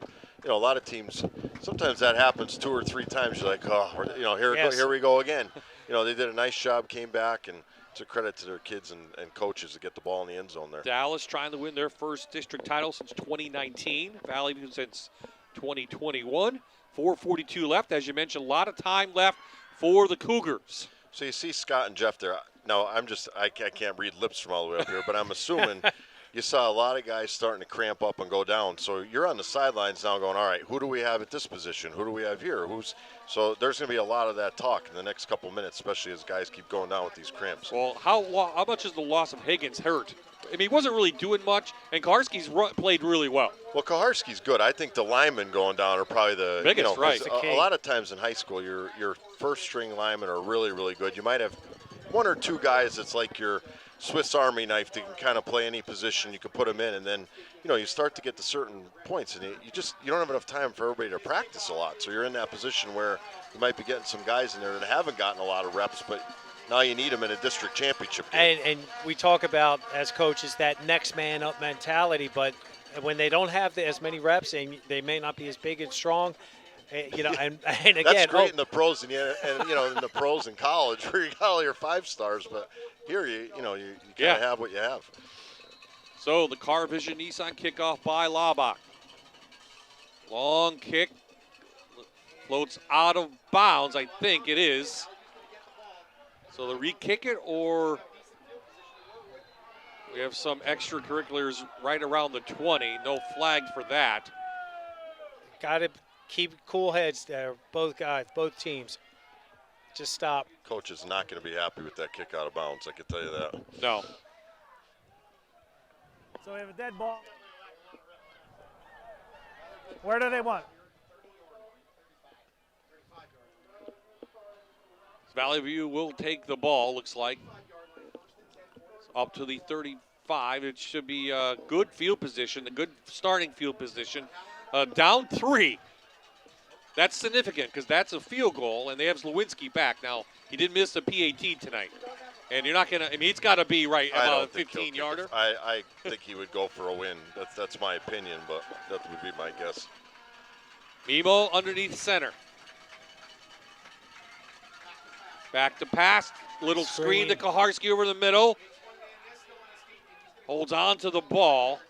A lot of teams, sometimes that happens 2 or 3 times. You're like, here we go again. They did a nice job, came back, and it's a credit to their kids and coaches to get the ball in the end zone there. Dallas trying to win their first district title since 2019. Valley View since 2021. 4:42 left. As you mentioned, a lot of time left for the Cougars. So you see Scott and Jeff there. No, I can't read lips from all the way up here, but I'm assuming you saw a lot of guys starting to cramp up and go down. So you're on the sidelines now going, all right, who do we have at this position? Who do we have here? So there's going to be a lot of that talk in the next couple minutes, especially as guys keep going down with these cramps. Well, how much is the loss of Higgins hurt? I mean, he wasn't really doing much, and Karski's played really well. Well, Kaharski's good. I think the linemen going down are probably the biggest, right? A lot of times in high school, your first string linemen are really, really good. You might have 1 or 2 guys that's like your Swiss Army knife that can kind of play any position. You can put them in, and then you start to get to certain points, and you don't have enough time for everybody to practice a lot. So you're in that position where you might be getting some guys in there that haven't gotten a lot of reps, but now you need them in a district championship game. And we talk about, as coaches, that next man up mentality, but when they don't have as many reps and they may not be as big and strong, and again, that's great in the pros and in the pros in college where you got all your 5 stars, but here you kind of have what you have. So the Car Vision Nissan kickoff by Laubach. Long kick, floats out of bounds, I think it is. So the re-kick it, or we have some extracurriculars right around the 20. No flag for that. Got to keep cool heads there, both guys, both teams. Just stop. Coach is not going to be happy with that kick out of bounds, I can tell you that. No. So we have a dead ball. Where do they want? Valley View will take the ball, looks like. It's up to the 35. It should be a good field position, a good starting field position. Down 3. That's significant because that's a field goal, and they have Zlowinski back. Now, he did miss the PAT tonight. And you're not going to – I mean, it's got to be right about a 15-yarder. I think he would go for a win. That's my opinion, but that would be my guess. Mimo underneath center. Back to pass. Little screen to Kaharski over the middle. Holds on to the ball.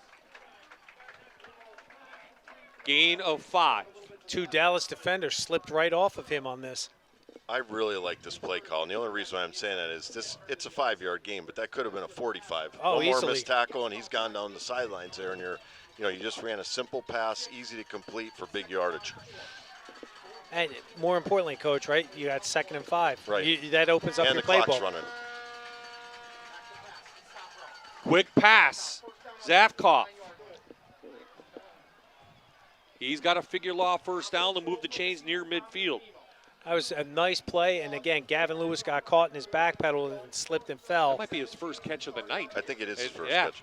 Gain of 5. 2 Dallas defenders slipped right off of him on this. I really like this play call, and the only reason why I'm saying that is it's a 5-yard game, but that could have been a 45. Oh, One more easily. missed tackle, and he's gone down the sidelines there, and you just ran a simple pass, easy to complete for big yardage. And more importantly, Coach, right, you got 2nd and 5. Right. That opens up And your the clock's playbook. running. Quick pass. Zafkoff. He's got a figure law first down to move the chains near midfield. That was a nice play, and again, Gavin Lewis got caught in his back pedal and slipped and fell. That might be his first catch of the night. I think it is his first yeah. catch.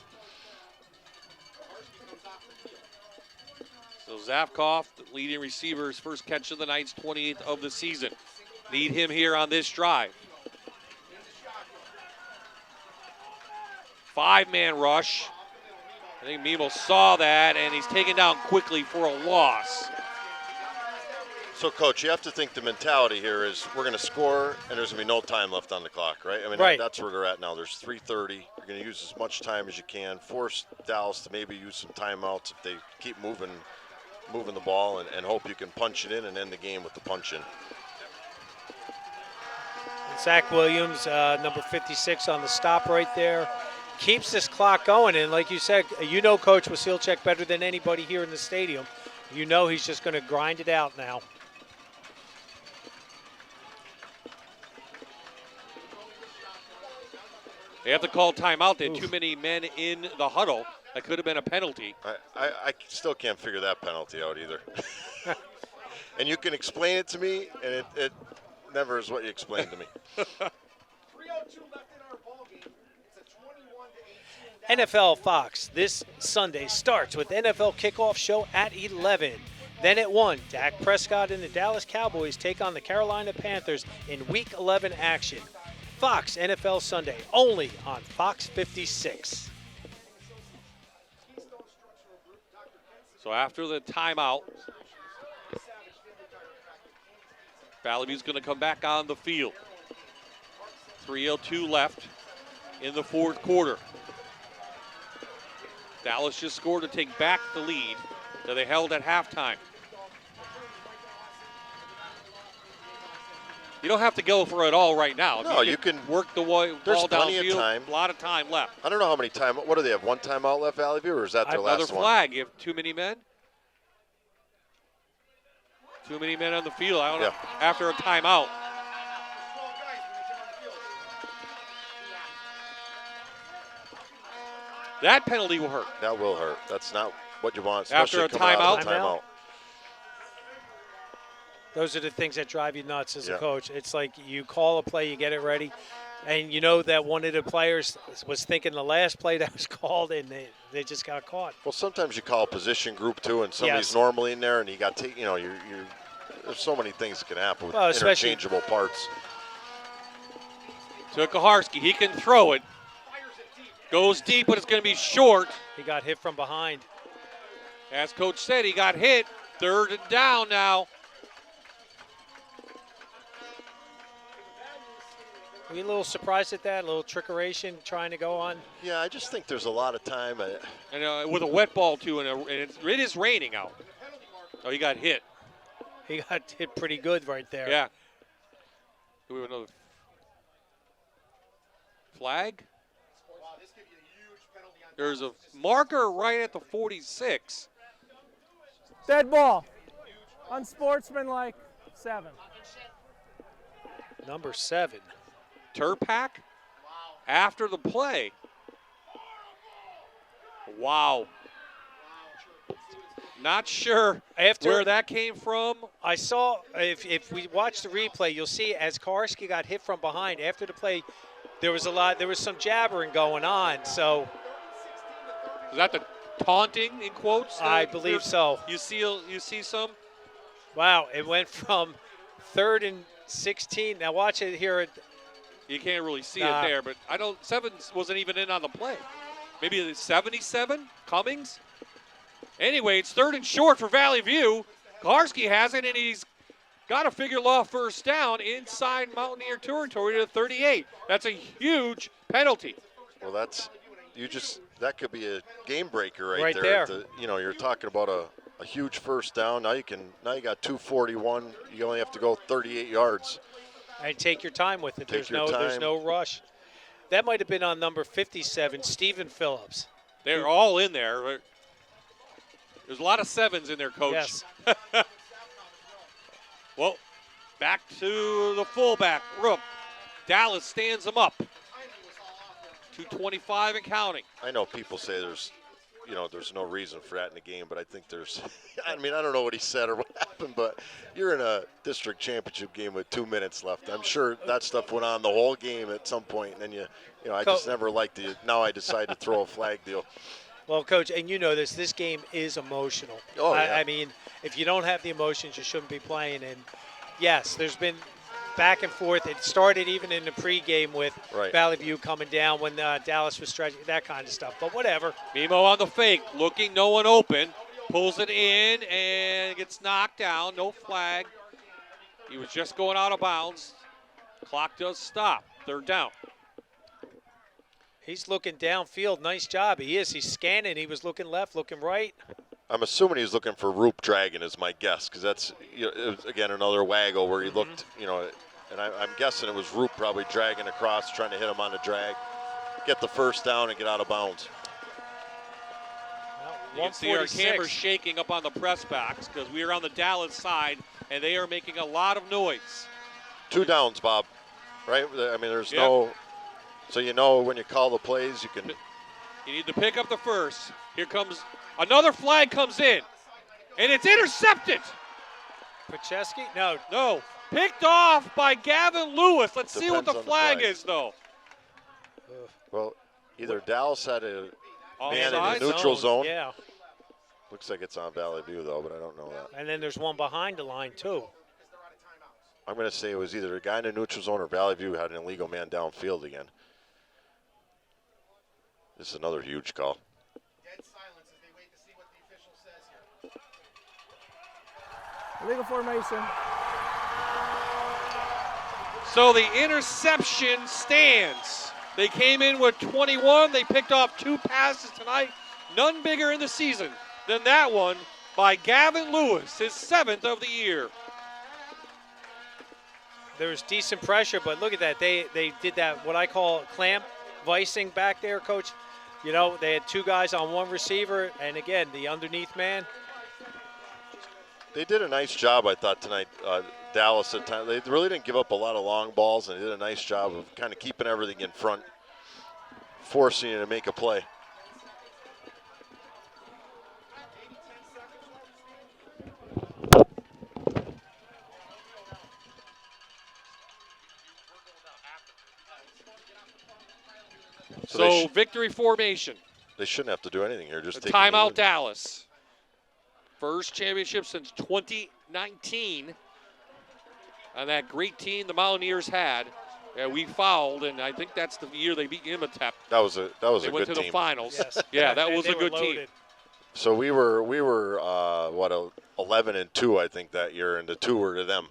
So Zafkoff, the leading receiver, his first catch of the night, 28th of the season. Need him here on this drive. 5-man rush. I think Mimo saw that, and he's taken down quickly for a loss. So, Coach, you have to think the mentality here is we're going to score, and there's going to be no time left on the clock, right? I mean, right. That's where they're at now. There's 3:30. You're going to use as much time as you can. Force Dallas to maybe use some timeouts if they keep moving the ball, and hope you can punch it in and end the game with the punch in. Zach Williams, number 56 on the stop right there, keeps this clock going. And like you said, you know Coach Wasilchek better than anybody here in the stadium. You know he's just going to grind it out now. They have to call timeout. They had too many men in the huddle. That could have been a penalty. I still can't figure that penalty out either. And you can explain it to me, and it never is what you explained to me. 3:02 left in our ballgame. It's a 21-18 NFL Fox this Sunday starts with NFL kickoff show at 11. Then at 1, Dak Prescott and the Dallas Cowboys take on the Carolina Panthers in Week 11 action. Fox NFL Sunday, only on Fox 56. So after the timeout, Valley View's going to come back on the field. 3:02 left in the fourth quarter. Dallas just scored to take back the lead that they held at halftime. You don't have to go for it all right now. No, you can work the ball there's downfield. plenty of time. A lot of time left. I don't know how many time. What do they have? One timeout left, Valley View, or is that their Another last one? flag. You have too many men. Too many men on the field. I don't know. After a timeout. That penalty will hurt. That will hurt. That's not what you want, After especially a coming out of timeout. a timeout. Those are the things that drive you nuts as a coach. It's like you call a play, you get it ready, and you know that one of the players was thinking the last play that was called, and they just got caught. Well, sometimes you call a position group too, and somebody's normally in there, and you got to, there's so many things that can happen with interchangeable parts. To Kaharski, he can throw it. Goes deep, but it's going to be short. He got hit from behind. As Coach said, he got hit. 3rd and down now. Were you a little surprised at that? A little trickeration trying to go on? Yeah, I just think there's a lot of time. And with a wet ball, too, and it is raining out. Oh, he got hit. He got hit pretty good right there. Yeah. Do we have another flag? There's a marker right at the 46. Dead ball. Unsportsmanlike, 7. Number 7. Turpak after the play. Wow. Not sure where that came from. I saw, if we watch the replay, you'll see as Karski got hit from behind after the play, there was some jabbering going on. So, is that the taunting in quotes? I believe so. You see some? Wow, it went from 3rd and 16. Now watch it here. You can't really see it there, but 7 wasn't even in on the play. Maybe the 77 Cummings. Anyway, it's 3rd and short for Valley View. Karski has it, and he's got a figure law first down inside Mountaineer territory to the 38. That's a huge penalty. Well, that could be a game breaker right there. You're talking about a huge first down. Now you got 241. You only have to go 38 yards. And take your time with it. There's no rush. That might have been on number 57, Stephen Phillips. They're all in there. There's a lot of 7s in there, Coach. Yes. Well, back to the fullback, Rook. Dallas stands him up. 2:25 and counting. I know people say there's no reason for that in the game, but I think there's. I mean, I don't know what he said or what happened, but you're in a district championship game with 2 minutes left. I'm sure that stuff went on the whole game at some point, and then I just never liked it. Now I decide to throw a flag deal. Well, Coach, and you know this game is emotional. Oh, yeah. I mean, if you don't have the emotions, you shouldn't be playing. And yes, there's been back and forth. It started even in the pregame with Valley View coming down when Dallas was stretching, that kind of stuff. But whatever. Mimo on the fake, looking, no one open. Pulls it in and gets knocked down. No flag. He was just going out of bounds. Clock does stop. Third down. He's looking downfield. Nice job. He is. He's scanning. He was looking left, looking right. I'm assuming he's looking for Roop Dragon is my guess, because that's, it was, again, another waggle where he looked, and I'm guessing it was Roop probably dragging across, trying to hit him on the drag, get the first down and get out of bounds. You can see our cameras shaking up on the press box because we are on the Dallas side, and they are making a lot of noise. 2 downs, Bob, right? I mean, there's no, so when you call the plays, you can. You need to pick up the first. Here comes, another flag comes in, and it's intercepted. Pacheski? No. Picked off by Gavin Lewis. Let's see what the flag is, though. Well, either Dallas had a man Offside? in the neutral zone. Yeah. Looks like it's on Valley View, though, but I don't know that. And then there's one behind the line, too. I'm going to say it was either a guy in the neutral zone or Valley View had an illegal man downfield again. This is another huge call. Dead silence as they wait to see what the official says here. Illegal formation. So the interception stands. They came in with 21. They picked off 2 passes tonight. None bigger in the season than that one by Gavin Lewis, his 7th of the year. There was decent pressure, but look at that. They did that, what I call clamp vicing back there, Coach. They had 2 guys on 1 receiver, and again, the underneath man. They did a nice job, I thought, tonight. Dallas at times. They really didn't give up a lot of long balls, and they did a nice job of kind of keeping everything in front, forcing you to make a play. So victory formation. They shouldn't have to do anything here. Just take timeout Dallas. First championship since 2019. And that great team the Mountaineers had. We fouled, and I think that's the year they beat Imhotep. That was a good team. They went to the finals. Yes. Yeah, that was a good team. So we were 11-2, I think, that year, and the 2 were to them.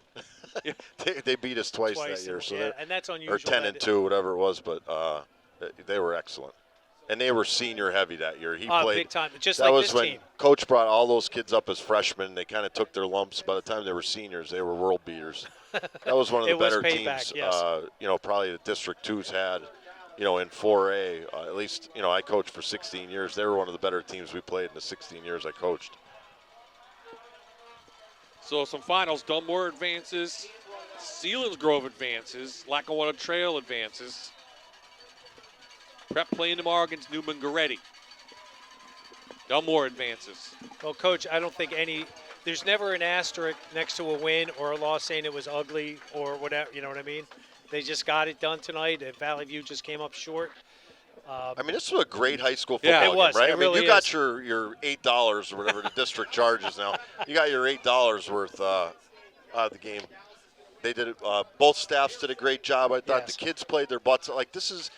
they beat us twice that year. So and that's unusual. Or 10-2, whatever it was, but they were excellent. And they were senior heavy that year. He played big time, just that like was this when team. Coach brought all those kids up as freshmen. They kind of took their lumps. By the time they were seniors, they were world beaters. That was one of the better teams, yes. Probably the District 2's had, in 4A. At least, I coached for 16 years. They were one of the better teams we played in the 16 years I coached. So some finals. Dunmore advances. Selinsgrove advances. Lackawanna Trail advances. Prep playing tomorrow against Newman Goretti. Dunmore advances. Well, Coach, I don't think there's never an asterisk next to a win or a loss saying it was ugly or whatever, you know what I mean? They just got it done tonight. Valley View just came up short. This was a great high school football game, right? Really you got your $8 or whatever the district charges now. You got your $8 worth out of the game. They did it. Both staffs did a great job. I thought the kids played their butts. Like this is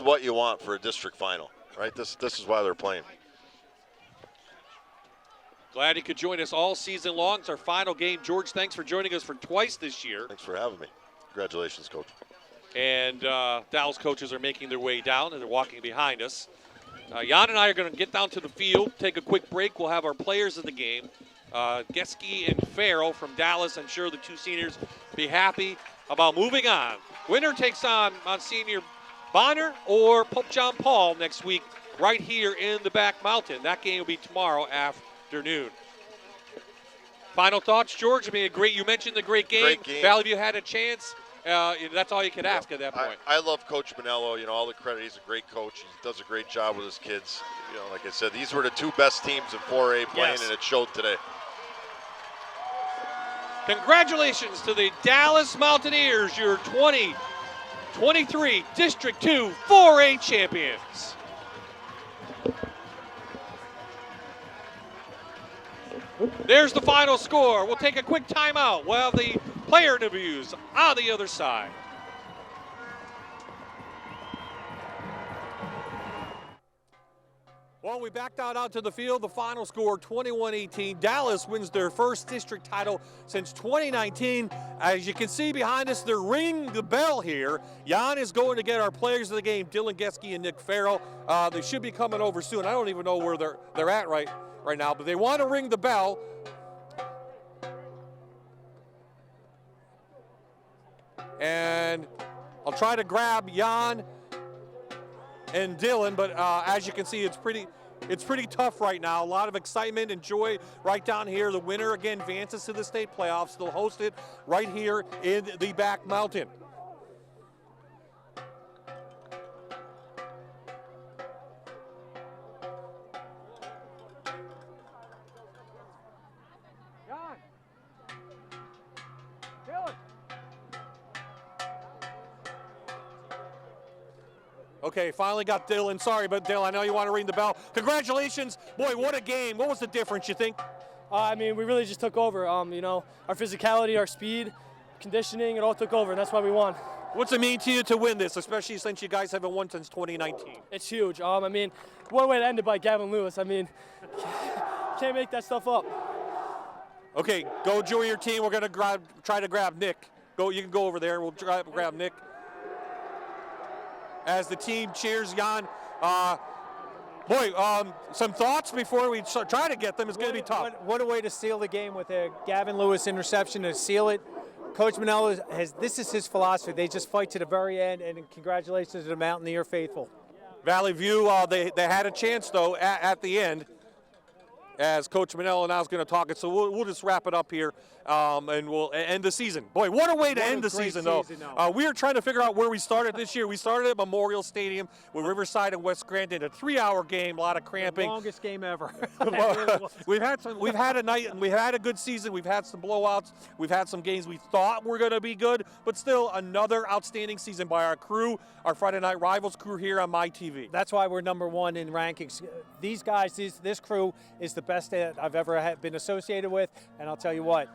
what you want for a district final, right? This is why they're playing. Glad you could join us all season long. It's our final game. George, thanks for joining us for twice this year. Thanks for having me. Congratulations, Coach. And Dallas coaches are making their way down, and they're walking behind us. Jan and I are going to get down to the field, take a quick break. We'll have our players of the game. Geske and Farrell from Dallas. I'm sure the 2 seniors be happy about moving on. Winner takes on Monsignor Bonner or Pope John Paul next week right here in the Back Mountain. That game will be tomorrow afternoon. Final thoughts, George? You mentioned the great game. Great game. Valley View had a chance. that's all you can ask at that point. I love Coach Manello. You know, all the credit. He's a great coach. He does a great job with his kids. You know, like I said, these were the two best teams in 4A playing, and it showed today. Congratulations to the Dallas Mountaineers, your 2023 District 2 4A champions. There's the final score. We'll take a quick timeout. We'll have the player interviews on the other side. Well, we backed out to the field. The final score, 21-18. Dallas wins their first district title since 2019. As you can see behind us, they're ringing the bell here. Jan is going to get our players of the game, Dylan Geske and Nick Farrell. They should be coming over soon. I don't even know where they're at right now, but they want to ring the bell. And I'll try to grab Jan and Dylan, but as you can see, it's pretty tough right now. A lot of excitement and joy right down here. The winner again advances to the state playoffs. They'll host it right here in the back mountain. Okay, finally got Dylan. Sorry, but Dylan, I know you want to ring the bell. Congratulations. Boy, what a game. What was the difference, you think? I mean, we really just took over. You know, our physicality, our speed, conditioning, it all took over, and that's why we won. What's it mean to you to win this, especially since you guys haven't won since 2019? It's huge. I mean, what way to end it by Gavin Lewis. I mean, can't make that stuff up. Okay, go join your team. We're going to try to grab Nick. You can go over there. We'll grab Nick. As the team cheers Jan. Some thoughts before we try to get them. It's going to be tough. What a way to seal the game with a Gavin Lewis interception to seal it. Coach Manello this is his philosophy. They just fight to the very end, and congratulations to the Mountaineer faithful. Valley View, they had a chance, though, at the end, as Coach Manello now is going to talk it. So we'll just wrap it up here, and we'll end the season. Boy, what a way to end the season, though. We are trying to figure out where we started this year. We started at Memorial Stadium with Riverside and West Scranton, a 3-hour game, a lot of cramping. The longest game ever. We've had a night, and we've had a good season. We've had some blowouts. We've had some games we thought were going to be good, but still another outstanding season by our crew, our Friday Night Rivals crew here on MyTV. That's why we're #1 in rankings. These guys, this crew is the best that I've ever been associated with, and I'll tell you what,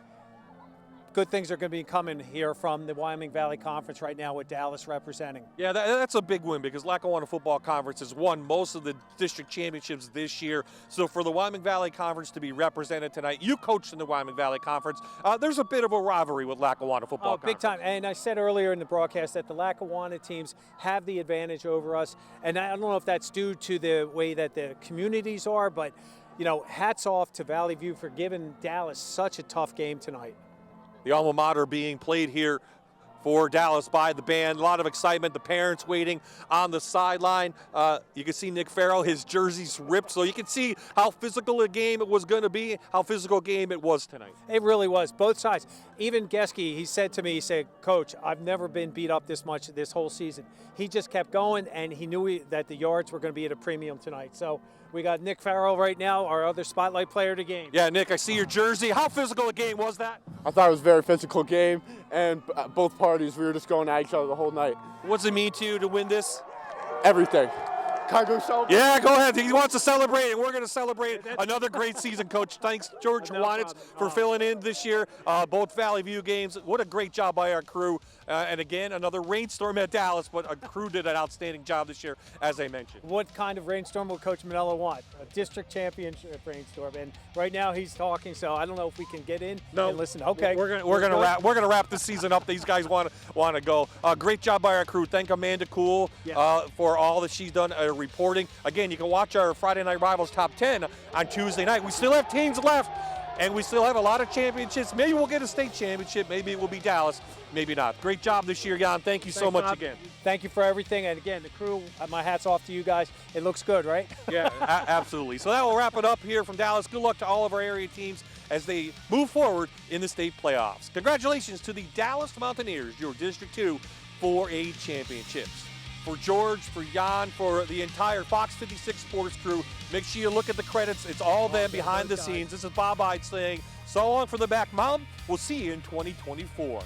good things are going to be coming here from the Wyoming Valley Conference right now with Dallas representing. Yeah, that's a big win because Lackawanna Football Conference has won most of the district championships this year. So for the Wyoming Valley Conference to be represented tonight, you coached in the Wyoming Valley Conference. There's a bit of a rivalry with Lackawanna Football Conference. Big time. And I said earlier in the broadcast that the Lackawanna teams have the advantage over us. And I don't know if that's due to the way that the communities are, but you know, hats off to Valley View for giving Dallas such a tough game tonight. The alma mater being played here for Dallas by the band. A lot of excitement. The parents waiting on the sideline. You can see Nick Farrell, his jersey's ripped, so you can see how physical a game it was going to be, how physical a game it was tonight. It really was, both sides. Even Geske, he said to me, he said, Coach, I've never been beat up this much this whole season. He just kept going, and he knew that the yards were going to be at a premium tonight. So we got Nick Farrell right now, our other spotlight player of the game. Yeah, Nick, I see your jersey. How physical a game was that? I thought it was a very physical game, and both parties, we were just going at each other the whole night. What's it mean to you to win this? Everything. Can I go celebrate? Yeah, go ahead. He wants to celebrate, and we're going to celebrate another great season, Coach. Thanks, George Wanitz, for filling in this year. Both Valley View games. What a great job by our crew. And again, another rainstorm at Dallas, but our crew did an outstanding job this year, as I mentioned. What kind of rainstorm will Coach Manello want? A district championship rainstorm. And right now he's talking, so I don't know if we can get in and listen. Okay, we're gonna wrap this season up. These guys want to go. Great job by our crew. Thank Amanda Cool for all that she's done reporting. Again, you can watch our Friday Night Rivals Top 10 on Tuesday night. We still have teams left. And we still have a lot of championships. Maybe we'll get a state championship. Maybe it will be Dallas. Maybe not. Great job this year, Jan. Thank you so much Bob. again. Thank you for everything. And again, the crew, my hat's off to you guys. It looks good, right? Yeah, absolutely. So that will wrap it up here from Dallas. Good luck to all of our area teams as they move forward in the state playoffs. Congratulations to the Dallas Mountaineers, your District 2 4A championships. For George, for Jan, for the entire Fox 56 Sports crew, make sure you look at the credits. It's all them behind the scenes. This is Bob Ide saying, so long for the Back Mountain. We'll see you in 2024.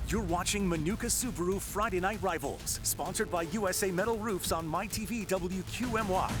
You're watching Manuka Subaru Friday Night Rivals, sponsored by USA Metal Roofs on MyTV WQMY.